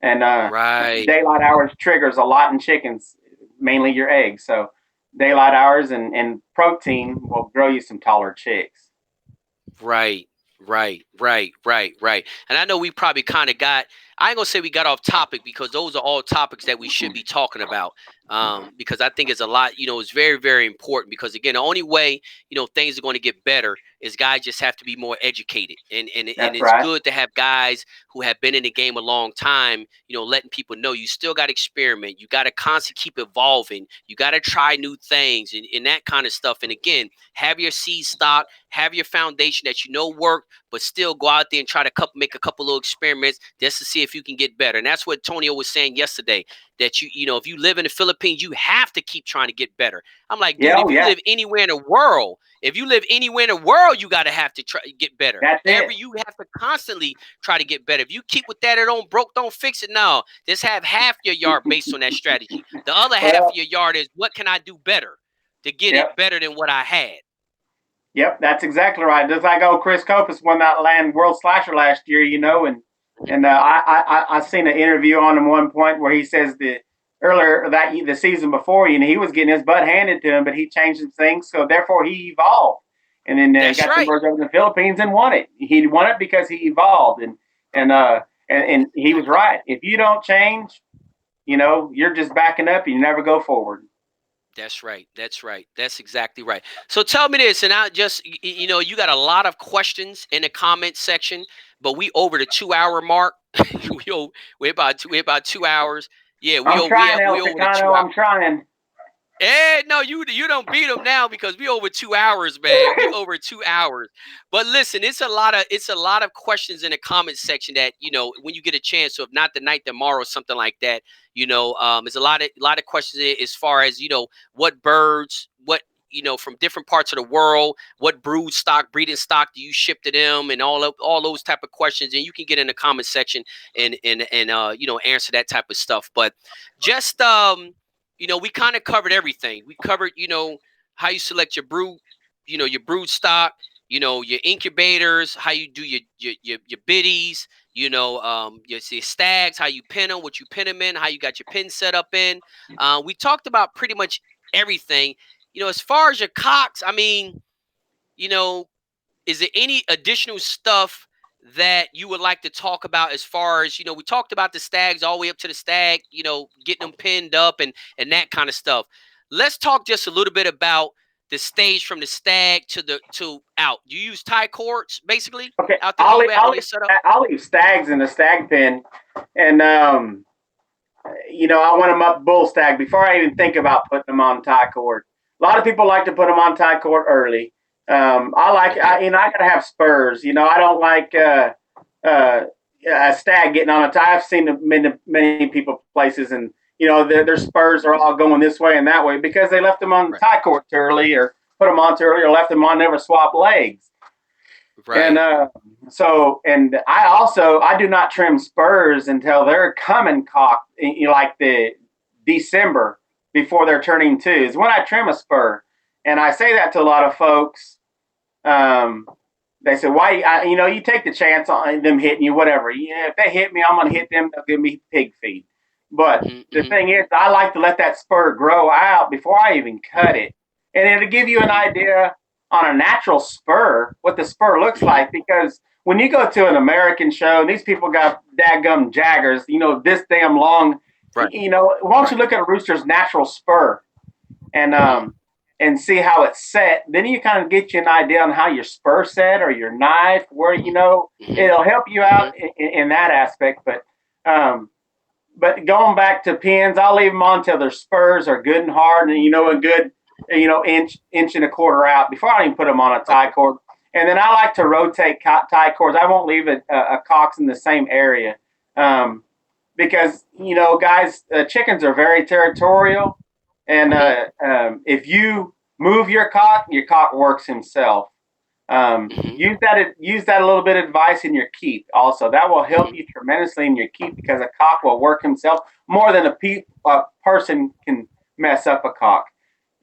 And Right. daylight hours triggers a lot in chickens, mainly your eggs. So daylight hours and protein will grow you some taller chicks. Right. Right. And I know we probably kind of got, I ain't gonna say we got off topic, because those are all topics that we should be talking about. Because I think it's a lot, it's very, very important, because again, the only way, things are going to get better is guys just have to be more educated. And That's it's right. good to have guys who have been in the game a long time, letting people know you still got to experiment. You got to constantly keep evolving. You got to try new things and that kind of stuff. And again, have your seed stock, have your foundation that work, but still go out there and try to make a couple little experiments just to see if you can get better. And that's what Tonio was saying yesterday, that if you live in the Philippines, you have to keep trying to get better. I'm like, dude, Yeah, if you live anywhere in the world, you got to have to try to get better. that's it. You have to constantly try to get better. If you keep with that, it don't broke, don't fix it. No, just have half your yard based on that strategy. The other half of Well, your yard is, what can I do better to get yep. it better than what I had? Yep, that's exactly right. Just like Chris Copus won that land World Slasher last year, and I seen an interview on him one point where he says the season before, he was getting his butt handed to him, but he changed some things, so therefore he evolved, and then That's got the right. birds over in the Philippines and won it. He won it because he evolved, and he was Exactly. right. If you don't change, you're just backing up and you never go forward. That's right. That's right. That's exactly right. So tell me this, and I just, you got a lot of questions in the comment section, but we over the 2 hour mark. We're about 2 hours. Yeah, I'm trying, El we over the two Chicano. hours. I'm trying. No, you don't beat them now, because we over 2 hours, man. We over 2 hours. But listen, it's a lot of questions in the comment section that when you get a chance. So if not tonight, tomorrow, something like that. There's a lot of questions as far as what birds, what from different parts of the world, what breeding stock do you ship to them, and all those type of questions. And you can get in the comment section and answer that type of stuff. But just we kind of covered everything. We covered, how you select your your brood stock, your incubators, how you do your biddies, your stags, how you pin them, what you pin them in, how you got your pin set up in. We talked about pretty much everything. As far as your cocks, I mean, you know, is there any additional stuff that you would like to talk about, as far as we talked about the stags all the way up to the stag, getting them pinned up and that kind of stuff. Let's talk just a little bit about the stage from the stag to out. You use tie cords basically Okay, out there where you at on your setup? I'll leave stags in the stag pen, and I want them up bull stag before I even think about putting them on tie cord. A lot of people like to put them on tie cord early. Okay. I gotta have spurs. I don't like a stag getting on a tie. I've seen many people places, and their spurs are all going this way and that way because they left them on Right. tie cord too early, or put them on too early, or left them on, never swap legs. And Right. I do not trim spurs until they're coming cocked, like the December before they're turning two is when I trim a spur. And I say that to a lot of folks. Um, they say, why, you take the chance on them hitting you, whatever. Yeah, if they hit me, I'm going to hit them. They'll give me pig feed. But the Mm-hmm. thing is, I like to let that spur grow out before I even cut it. And it'll give you an idea on a natural spur what the spur looks Mm-hmm. like. Because when you go to an American show and these people got dadgum jaggers, this damn long, Right. why don't you Right. look at a rooster's natural spur and Mm-hmm. and see how it's set. Then you kind of get you an idea on how your spur set or your knife, where Mm-hmm. it'll help you Mm-hmm. out in that aspect. But but going back to pins, I'll leave them on till their spurs are good and hard, and a good, inch and a quarter out before I even put them on a tie Okay. cord. And then I like to rotate tie cords. I won't leave a cox in the same area, because guys, chickens are very territorial, and if you move your cock works himself. Use that a little bit of advice in your keep. Also, that will help you tremendously in your keep because a cock will work himself more than a person can mess up a cock.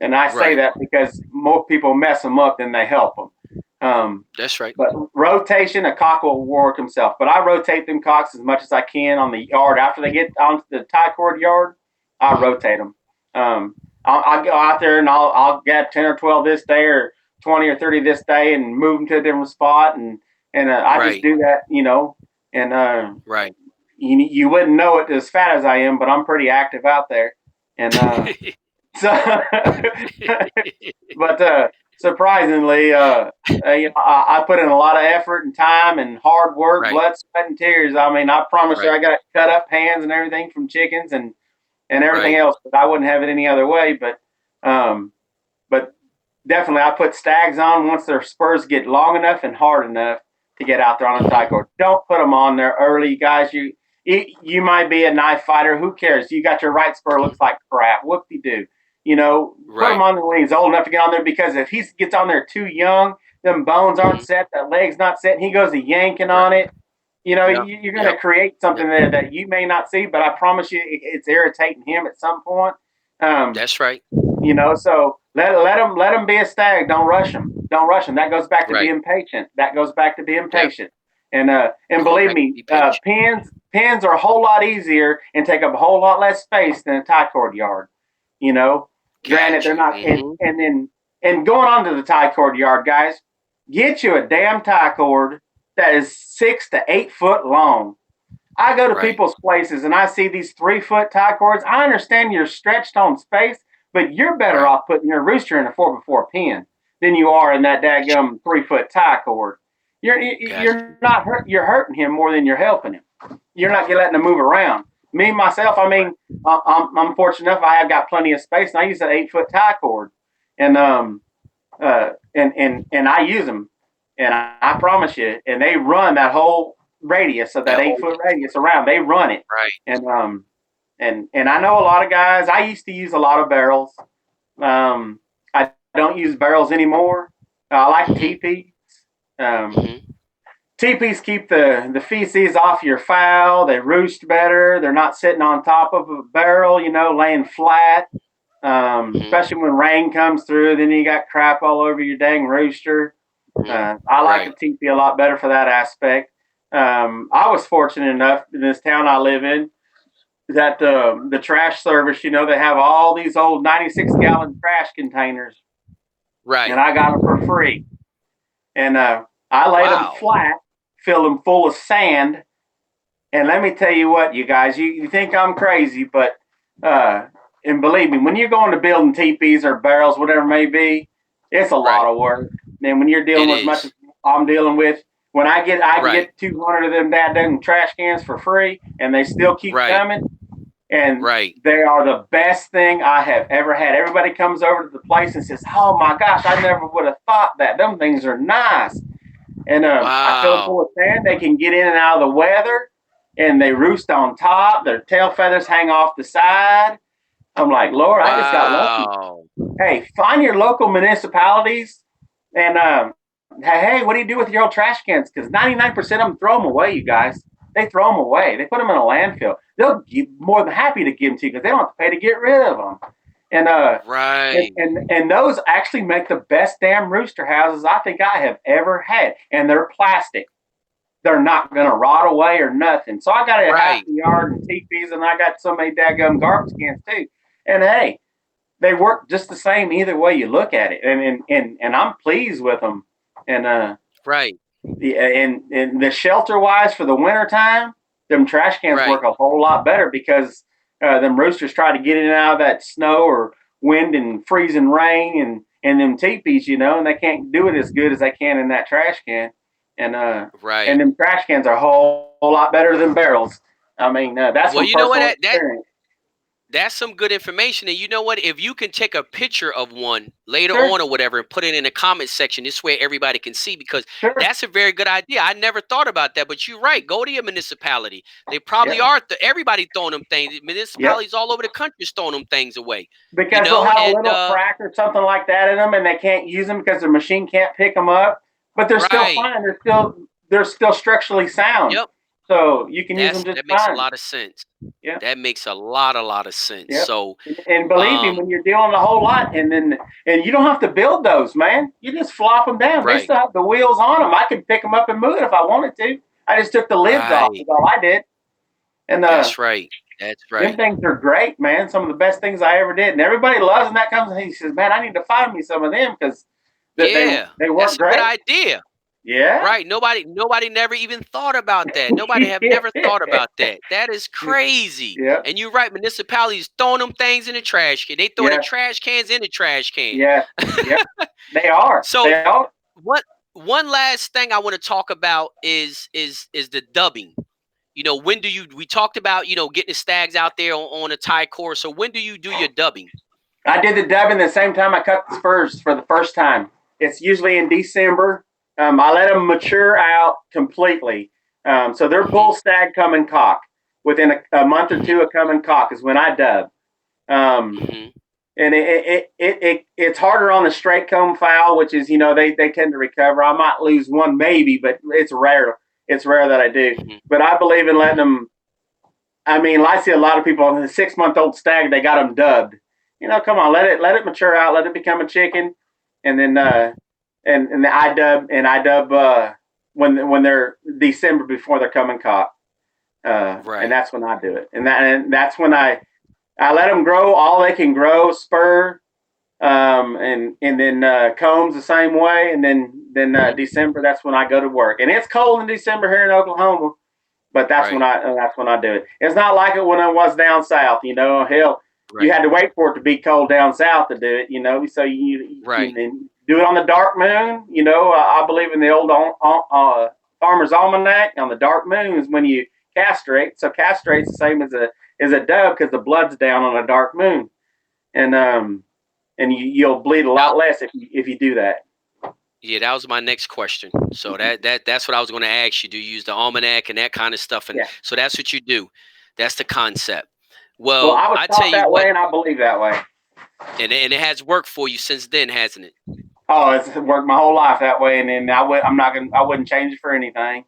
And I say Right. that because more people mess them up than they help them. That's right. But rotation, a cock will work himself. But I rotate them cocks as much as I can on the yard after they get onto the tie cord yard. I rotate them. I'll go out there and I'll get 10 or 12 this day or 20 or 30 this day and move them to a different spot. And I just do that, and Right. you wouldn't know it as fat as I am, but I'm pretty active out there. And so, but surprisingly, I put in a lot of effort and time and hard work, Right. blood, sweat, and tears. I mean, I promise you, Right. I got cut up hands and everything from chickens and everything Right. else, but I wouldn't have it any other way. But definitely, I put stags on once their spurs get long enough and hard enough to get out there on a tie cord. Don't put them on there early, guys. You might be a knife fighter. Who cares? You got your right spur, looks like crap. Whoop-de-doo. Put him Right. on there when he's old enough to get on there, because if he gets on there too young, them bones aren't set, that leg's not set, and he goes to yanking Right. on it. Yep. You're going to create something there that you may not see, but I promise you, it's irritating him at some point. That's right. So let him be a stag. Don't rush him. Don't rush him. That goes back to Right. being patient. That goes back to being Yep. patient. And Going believe back to me, be patient. pins are a whole lot easier and take up a whole lot less space than a tie cord yard. Granted, they're Gotcha. not. And going on to the tie cord yard, guys, get you a damn tie cord that is 6 to 8 foot long. I go to Right. people's places and I see these 3-foot tie cords. I understand you're stretched on space, but you're better Right. off putting your rooster in a 4x4 pin than you are in that daggum 3-foot tie cord. Gotcha. You're hurting him more than you're helping him. You're not letting him move around. Me myself, I mean, I'm fortunate enough. I have got plenty of space, and I use that 8-foot tie cord, and and I use them, and I promise you, and they run that whole radius of that That eight whole foot radius around. They run it, right. and I know a lot of guys. I used to use a lot of barrels. I don't use barrels anymore. I like teepees. Teepees keep the feces off your fowl. They roost better. They're not sitting on top of a barrel, laying flat. Especially when rain comes through, then you got crap all over your dang rooster. I like a teepee a lot better for that aspect. I was fortunate enough in this town I live in that the trash service, they have all these old 96-gallon trash containers, Right. and I got them for free. And I laid them flat, filled them full of sand. And let me tell you what, you guys, you think I'm crazy, but and believe me, when you're going to building teepees or barrels, whatever it may be, it's a lot of work. And when you're dealing with as much as I'm dealing with, when I can get 200 of them damn trash cans for free, and they still keep coming. And they are the best thing I have ever had. Everybody comes over to the place and says, "Oh my gosh, I never would have thought that. Them things are nice." And I fill them full of sand. They can get in and out of the weather, and they roost on top. Their tail feathers hang off the side. I'm like, Lord, I just got lucky. Hey, find your local municipalities and hey, what do you do with your old trash cans? Because 99% of them throw them away, you guys. They throw them away. They put them in a landfill. They'll be more than happy to give them to you because they don't have to pay to get rid of them. And and those actually make the best damn rooster houses I think I have ever had. And they're plastic. They're not going to rot away or nothing. So I got a half the yard and teepees, and I got so many daggum garbage cans too. And hey, they work just the same either way you look at it. And I'm pleased with them. And and the shelter wise for the winter time, them trash cans work a whole lot better because them roosters try to get in and out of that snow or wind and freezing rain and them teepees, and they can't do it as good as they can in that trash can. And and them trash cans are a whole lot better than barrels. I mean, that's Well, from you know what? personal That experience. that's some good information. And you know what? If you can take a picture of one later Sure, on or whatever and put it in the comment section, this way everybody can see, because sure, that's a very good idea. I never thought about that, but you're right. Go to your municipality. They probably yeah, are. Everybody throwing them things. yep. Municipalities all over the country is throwing them things away. You Because they'll know, have a and little crack or something like that in them, and they can't use them because their machine can't pick them up. But they're still right. fine. They're still structurally sound, Yep. so you can use them just That makes a fine. lot of sense. Yeah. That makes a lot of sense. Yep. So, And believe me, um, when you're dealing a whole lot, and you don't have to build those, man. You just flop them down. They right, still have the wheels on them. I could pick them up and move it if I wanted to. I just took the lids off. right. Is all I did. And That's right. That's them right. things are great, man. Some of the best things I ever did. And everybody loves them. That comes and he says, "Man, I need to find me some of them because that Yeah, they work that's a good great." idea. Yeah. Right. Nobody never even thought about that. Nobody have never thought about that. That is crazy. Yeah. And you're right. Municipalities throwing them things in the trash can. They throw the Yeah. trash cans in the trash can. Yeah. Yeah. They are. So They are. what one last thing I want to talk about is the dubbing. When do you we talked about, getting the stags out there on a tie course. So when do you do your dubbing? I did the dubbing the same time I cut the spurs for the first time. It's usually in December. I let them mature out completely. So they're Hmm. bull stag coming cock. Within a month or Hmm. two of coming cock is when I dub. Um, Hmm. and it's harder on the straight comb fowl, which is they tend to recover. I might lose one maybe, but it's rare. It's rare that I do. Hmm. But I believe in letting Hmm. them. I mean, I see a lot of people on the 6-month-old stag. They got them dubbed. Come on, let it mature out, let it become a chicken, and then and I dub when they're December before they're coming cock, and Right. that's when I do it, and that's when I let them grow all they can grow, spur, and then combs the same way, and then Hmm. December that's when I go to work, and it's cold in December here in Oklahoma. But Right. that's when I do it. It's not like it when I was down south. Hell, you Right. had to wait for it to be cold down south to do it. So you Right. can do it on the dark moon. I believe in the old farmer's almanac. On the dark moon is when you castrate. So castrate's the same as a dove because the blood's down on a dark moon, and you'll bleed a Now, lot less if you do that. yeah, that was my next question. So that's what I was going to ask you. Do you use the almanac and that kind of stuff? And Yeah. so that's what you do. That's the concept. Well, Well, I was I tell taught you that what, way, and I believe that way. and it has worked for you since then, hasn't it? Oh, it's worked my whole life that way, and then I wouldn't change it for anything,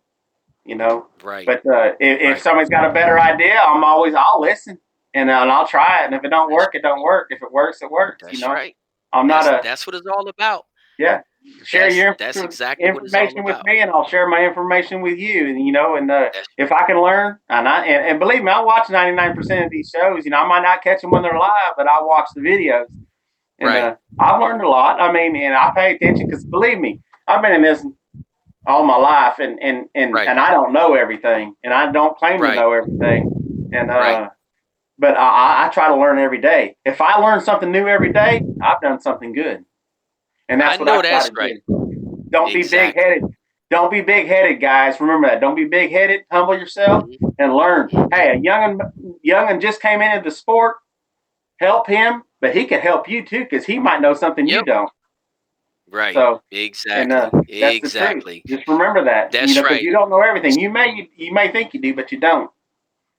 you know. Right. But if Right. somebody's got a better idea, I'll listen, and I'll try it. And if it don't That's work, it don't work. If it works, it works. that's right. I'm not a That's what it's all about. yeah. Share That's your that's exactly what it's all information with about. me, and I'll share my information with you. And That's if I can learn, and believe me, I watch 99% of these shows. I might not catch them when they're live, but I watch the videos. And right. I've learned a lot. I mean, and I pay attention because believe me, I've been in this all my life, and Right. I don't know everything, and I don't claim to Right. know everything. And Right. but I try to learn every day. If I learn something new every day, I've done something good, and I that's what I know try that's to right. do. Don't be big Exactly. headed. Don't be big headed, guys. Remember that. Don't be big headed. Humble yourself Hmm. and learn. Hmm. Hey, a young'un just came into the sport. Help him, but he can help you too because he might know something you Yep. don't. Right. So, and Exactly. that's the truth. Exactly. Just remember that, That's because right. you don't know everything. You may think you do, but you don't.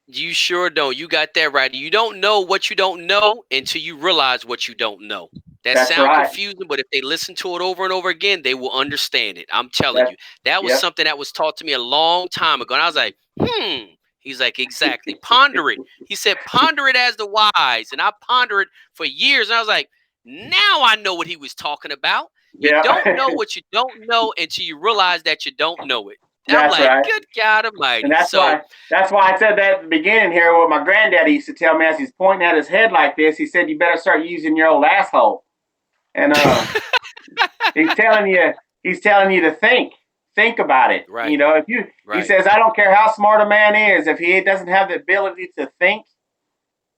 You sure don't. You got that right. You don't know what you don't know until you realize what you don't know. That That's sound right. confusing, but if they listen to it over and over again, they will understand it. I'm telling That's you. That was yep. something that was taught to me a long time ago. And I was like, He's like, exactly. Ponder it. He said, ponder it as the wise. And I pondered it for years. And I was like, now I know what he was talking about. You don't know Yeah. what you don't know until you realize that you don't know it. I'm That's like, right. good God And Almighty. that's So, why that's why I said that at the beginning here. What my granddaddy used to tell me as he's pointing at his head like this, he said, "You better start using your old asshole." And he's telling you to think about it. right, If he right. says, "I don't care how smart a man is, if he doesn't have the ability to think,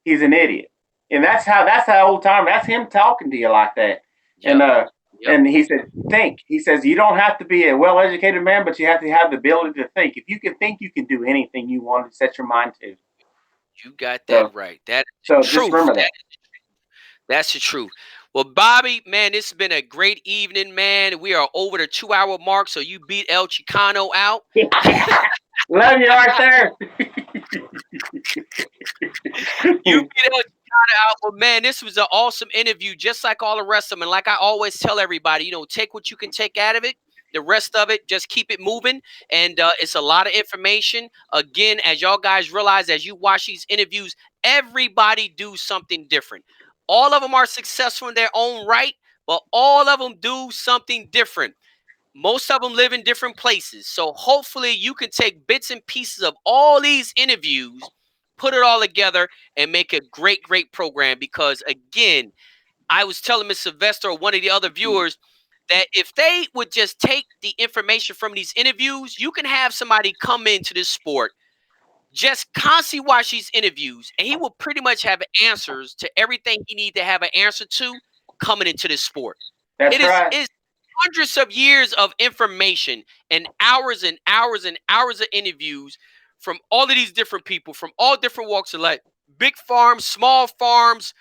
he's an idiot." And that's how old time. That's him talking to you like that. And Yep. And he said, think. He says, you don't have to be a well-educated man, but you have to have the ability to think. If you can think, you can do anything you want to set your mind to. You got that right. That is the So just truth. remember that. That's the truth. Well, Bobby, man, this has been a great evening, man. We are over the 2-hour mark, so you beat El Chicano out. Love you, Arthur. You beat El Chicano out. But, man, this was an awesome interview, just like all the rest of them. And like I always tell everybody, take what you can take out of it. The rest of it, just keep it moving. And it's a lot of information. Again, as y'all guys realize, as you watch these interviews, everybody do something different. All of them are successful in their own right, but all of them do something different. Most of them live in different places. So hopefully you can take bits and pieces of all these interviews, put it all together, and make a great, great program. Because, again, I was telling Ms. Sylvester or one of the other viewers that if they would just take the information from these interviews, you can have somebody come into this sport, just constantly watch these interviews, and he will pretty much have answers to everything he needs to have an answer to coming into this sport. That's right. It's hundreds of years of information and hours and hours and hours of interviews from all of these different people from all different walks of life. Big farms, small farms,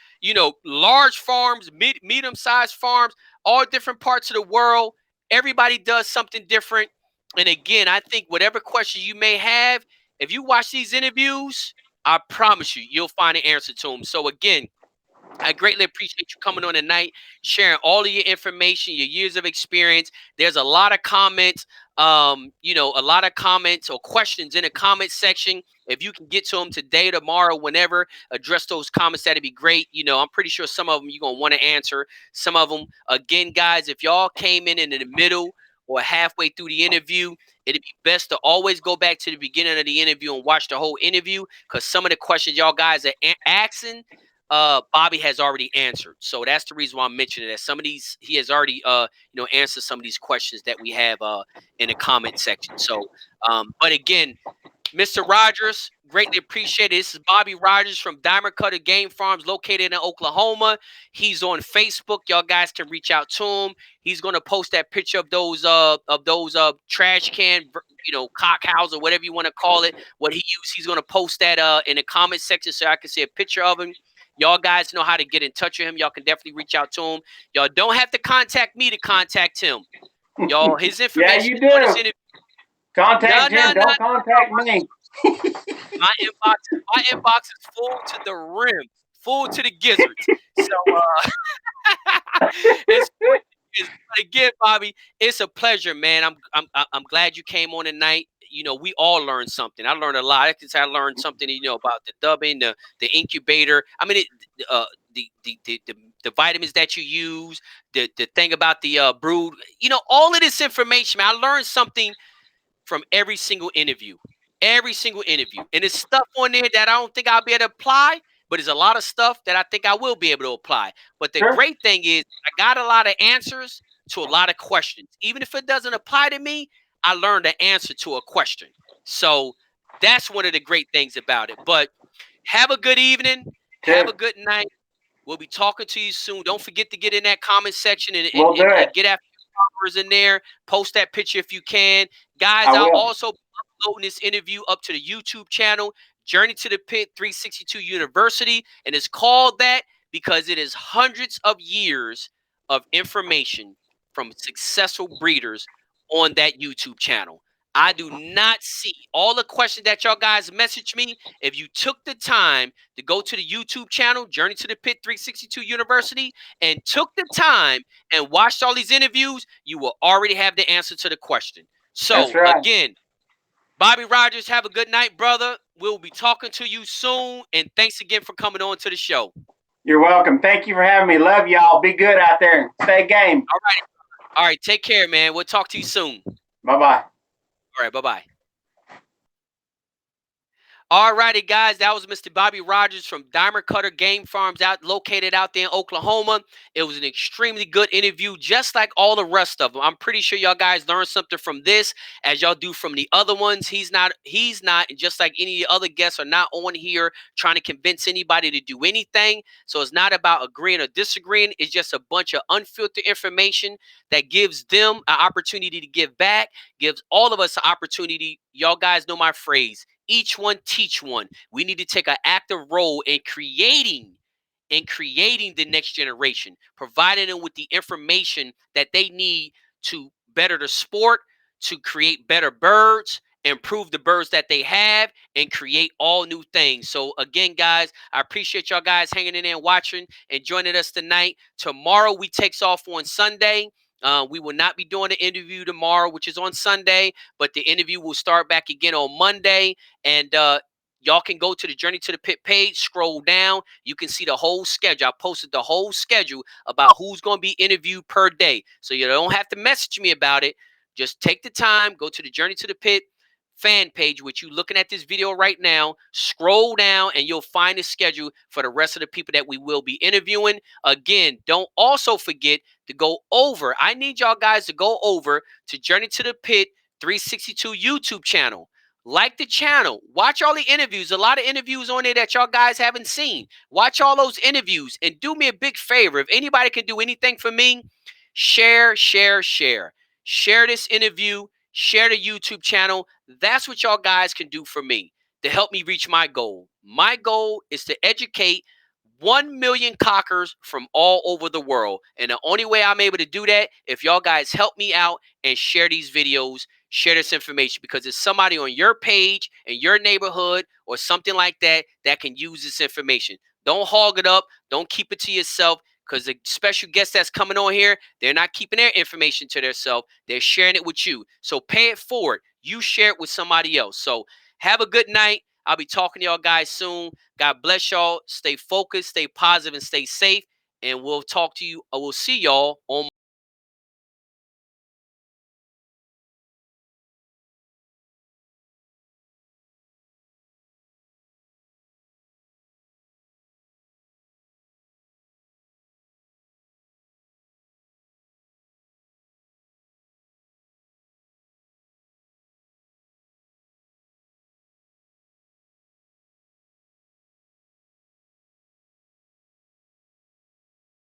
large farms, medium-sized farms, all different parts of the world. Everybody does something different. And again, I think whatever question you may have, if you watch these interviews, I promise you, you'll find an answer to them. So again, I greatly appreciate you coming on tonight, sharing all of your information, your years of experience. There's a lot of comments, a lot of comments or questions in the comment section. If you can get to them today, tomorrow, whenever, address those comments, that'd be great. I'm pretty sure some of them you're going to want to answer. Some of them, again, guys, if y'all came in the middle or halfway through the interview, it'd be best to always go back to the beginning of the interview and watch the whole interview, because some of the questions y'all guys are asking, Bobby has already answered. So that's the reason why I'm mentioning that. Some of these he has already answered some of these questions that we have in the comment section. So but again, Mr. Rogers, greatly appreciate it. This is Bobby Rogers from Diamond Cutter Game Farms located in Oklahoma. He's on Facebook. Y'all guys can reach out to him. He's going to post that picture of those trash can, cock house or whatever you want to call it, what he used. He's going to post that in the comment section so I can see a picture of him. Y'all guys know how to get in touch with him. Y'all can definitely reach out to him. Y'all don't have to contact me to contact him. Y'all, his information yeah, you on his do. interview. Contact Jim. Don't contact me. My inbox is full to the rim, full to the gizzards. So again, Bobby, it's a pleasure, man. I'm glad you came on tonight. We all learned something. I learned a lot. I can say I learned something, about the dubbing, the incubator. I mean, the vitamins that you use, the thing about the brood. All of this information, man, I learned something from every single interview. Every single interview. And there's stuff on there that I don't think I'll be able to apply, but there's a lot of stuff that I think I will be able to apply. But the great thing is I got a lot of answers to a lot of questions. Even if it doesn't apply to me, I learned the answer to a question. So that's one of the great things about it. But have a good evening. Have a good night. We'll be talking to you soon. Don't forget to get in that comment section and get after your followers in there. Post that picture if you can. Guys, I'll also be uploading this interview up to the YouTube channel, Journey to the Pit 362 University. And it's called that because it is hundreds of years of information from successful breeders on that YouTube channel. I do not see all the questions that y'all guys message me. If you took the time to go to the YouTube channel, Journey to the Pit 362 University, and took the time and watched all these interviews, you will already have the answer to the question. So, again, Bobby Rogers, have a good night, brother. We'll be talking to you soon, and thanks again for coming on to the show. You're welcome. Thank you for having me. Love y'all. Be good out there and stay game. All right. Take care, man. We'll talk to you soon. Bye-bye. All right. Bye-bye. All righty, guys. That was Mr. Bobby Rogers from Diamond Cutter Game Farms, located out there in Oklahoma. It was an extremely good interview, just like all the rest of them. I'm pretty sure y'all guys learned something from this, as y'all do from the other ones. He's not, and just like any of the other guests are not on here trying to convince anybody to do anything. So it's not about agreeing or disagreeing. It's just a bunch of unfiltered information that gives them an opportunity to give back, gives all of us an opportunity. Y'all guys know my phrase: each one teach one. We need to take an active role in creating the next generation, providing them with the information that they need to better the sport, to create better birds, improve the birds that they have, and create all new things. So again, guys, I appreciate y'all guys hanging in there and watching and joining us tonight. Tomorrow we takes off on Sunday. We will not be doing the interview tomorrow, which is on Sunday, but the interview will start back again on Monday. And y'all can go to the Journey to the Pit page, scroll down. You can see the whole schedule. I posted the whole schedule about who's going to be interviewed per day. So you don't have to message me about it. Just take the time, go to the Journey to the Pit fan page, which you looking at this video right now. Scroll down and you'll find the schedule for the rest of the people that we will be interviewing. Again, don't also forget to go over. I need y'all guys to go over to Journey to the Pit 362 YouTube channel. Like the channel. Watch all the interviews. A lot of interviews on there that y'all guys haven't seen. Watch all those interviews and do me a big favor. If anybody can do anything for me, share, share, share. Share this interview. Share the YouTube channel. That's what y'all guys can do for me to help me reach my goal. My goal is to educate 1 million cockers from all over the world. And the only way I'm able to do that, if y'all guys help me out and share these videos, share this information, because it's somebody on your page in your neighborhood or something like that that can use this information. Don't hog it up. Don't keep it to yourself, because the special guest that's coming on here, they're not keeping their information to themselves. They're sharing it with you. So pay it forward. You share it with somebody else. So have a good night. I'll be talking to y'all guys soon. God bless y'all. Stay focused, stay positive, and stay safe. And we'll talk to you. We'll see y'all on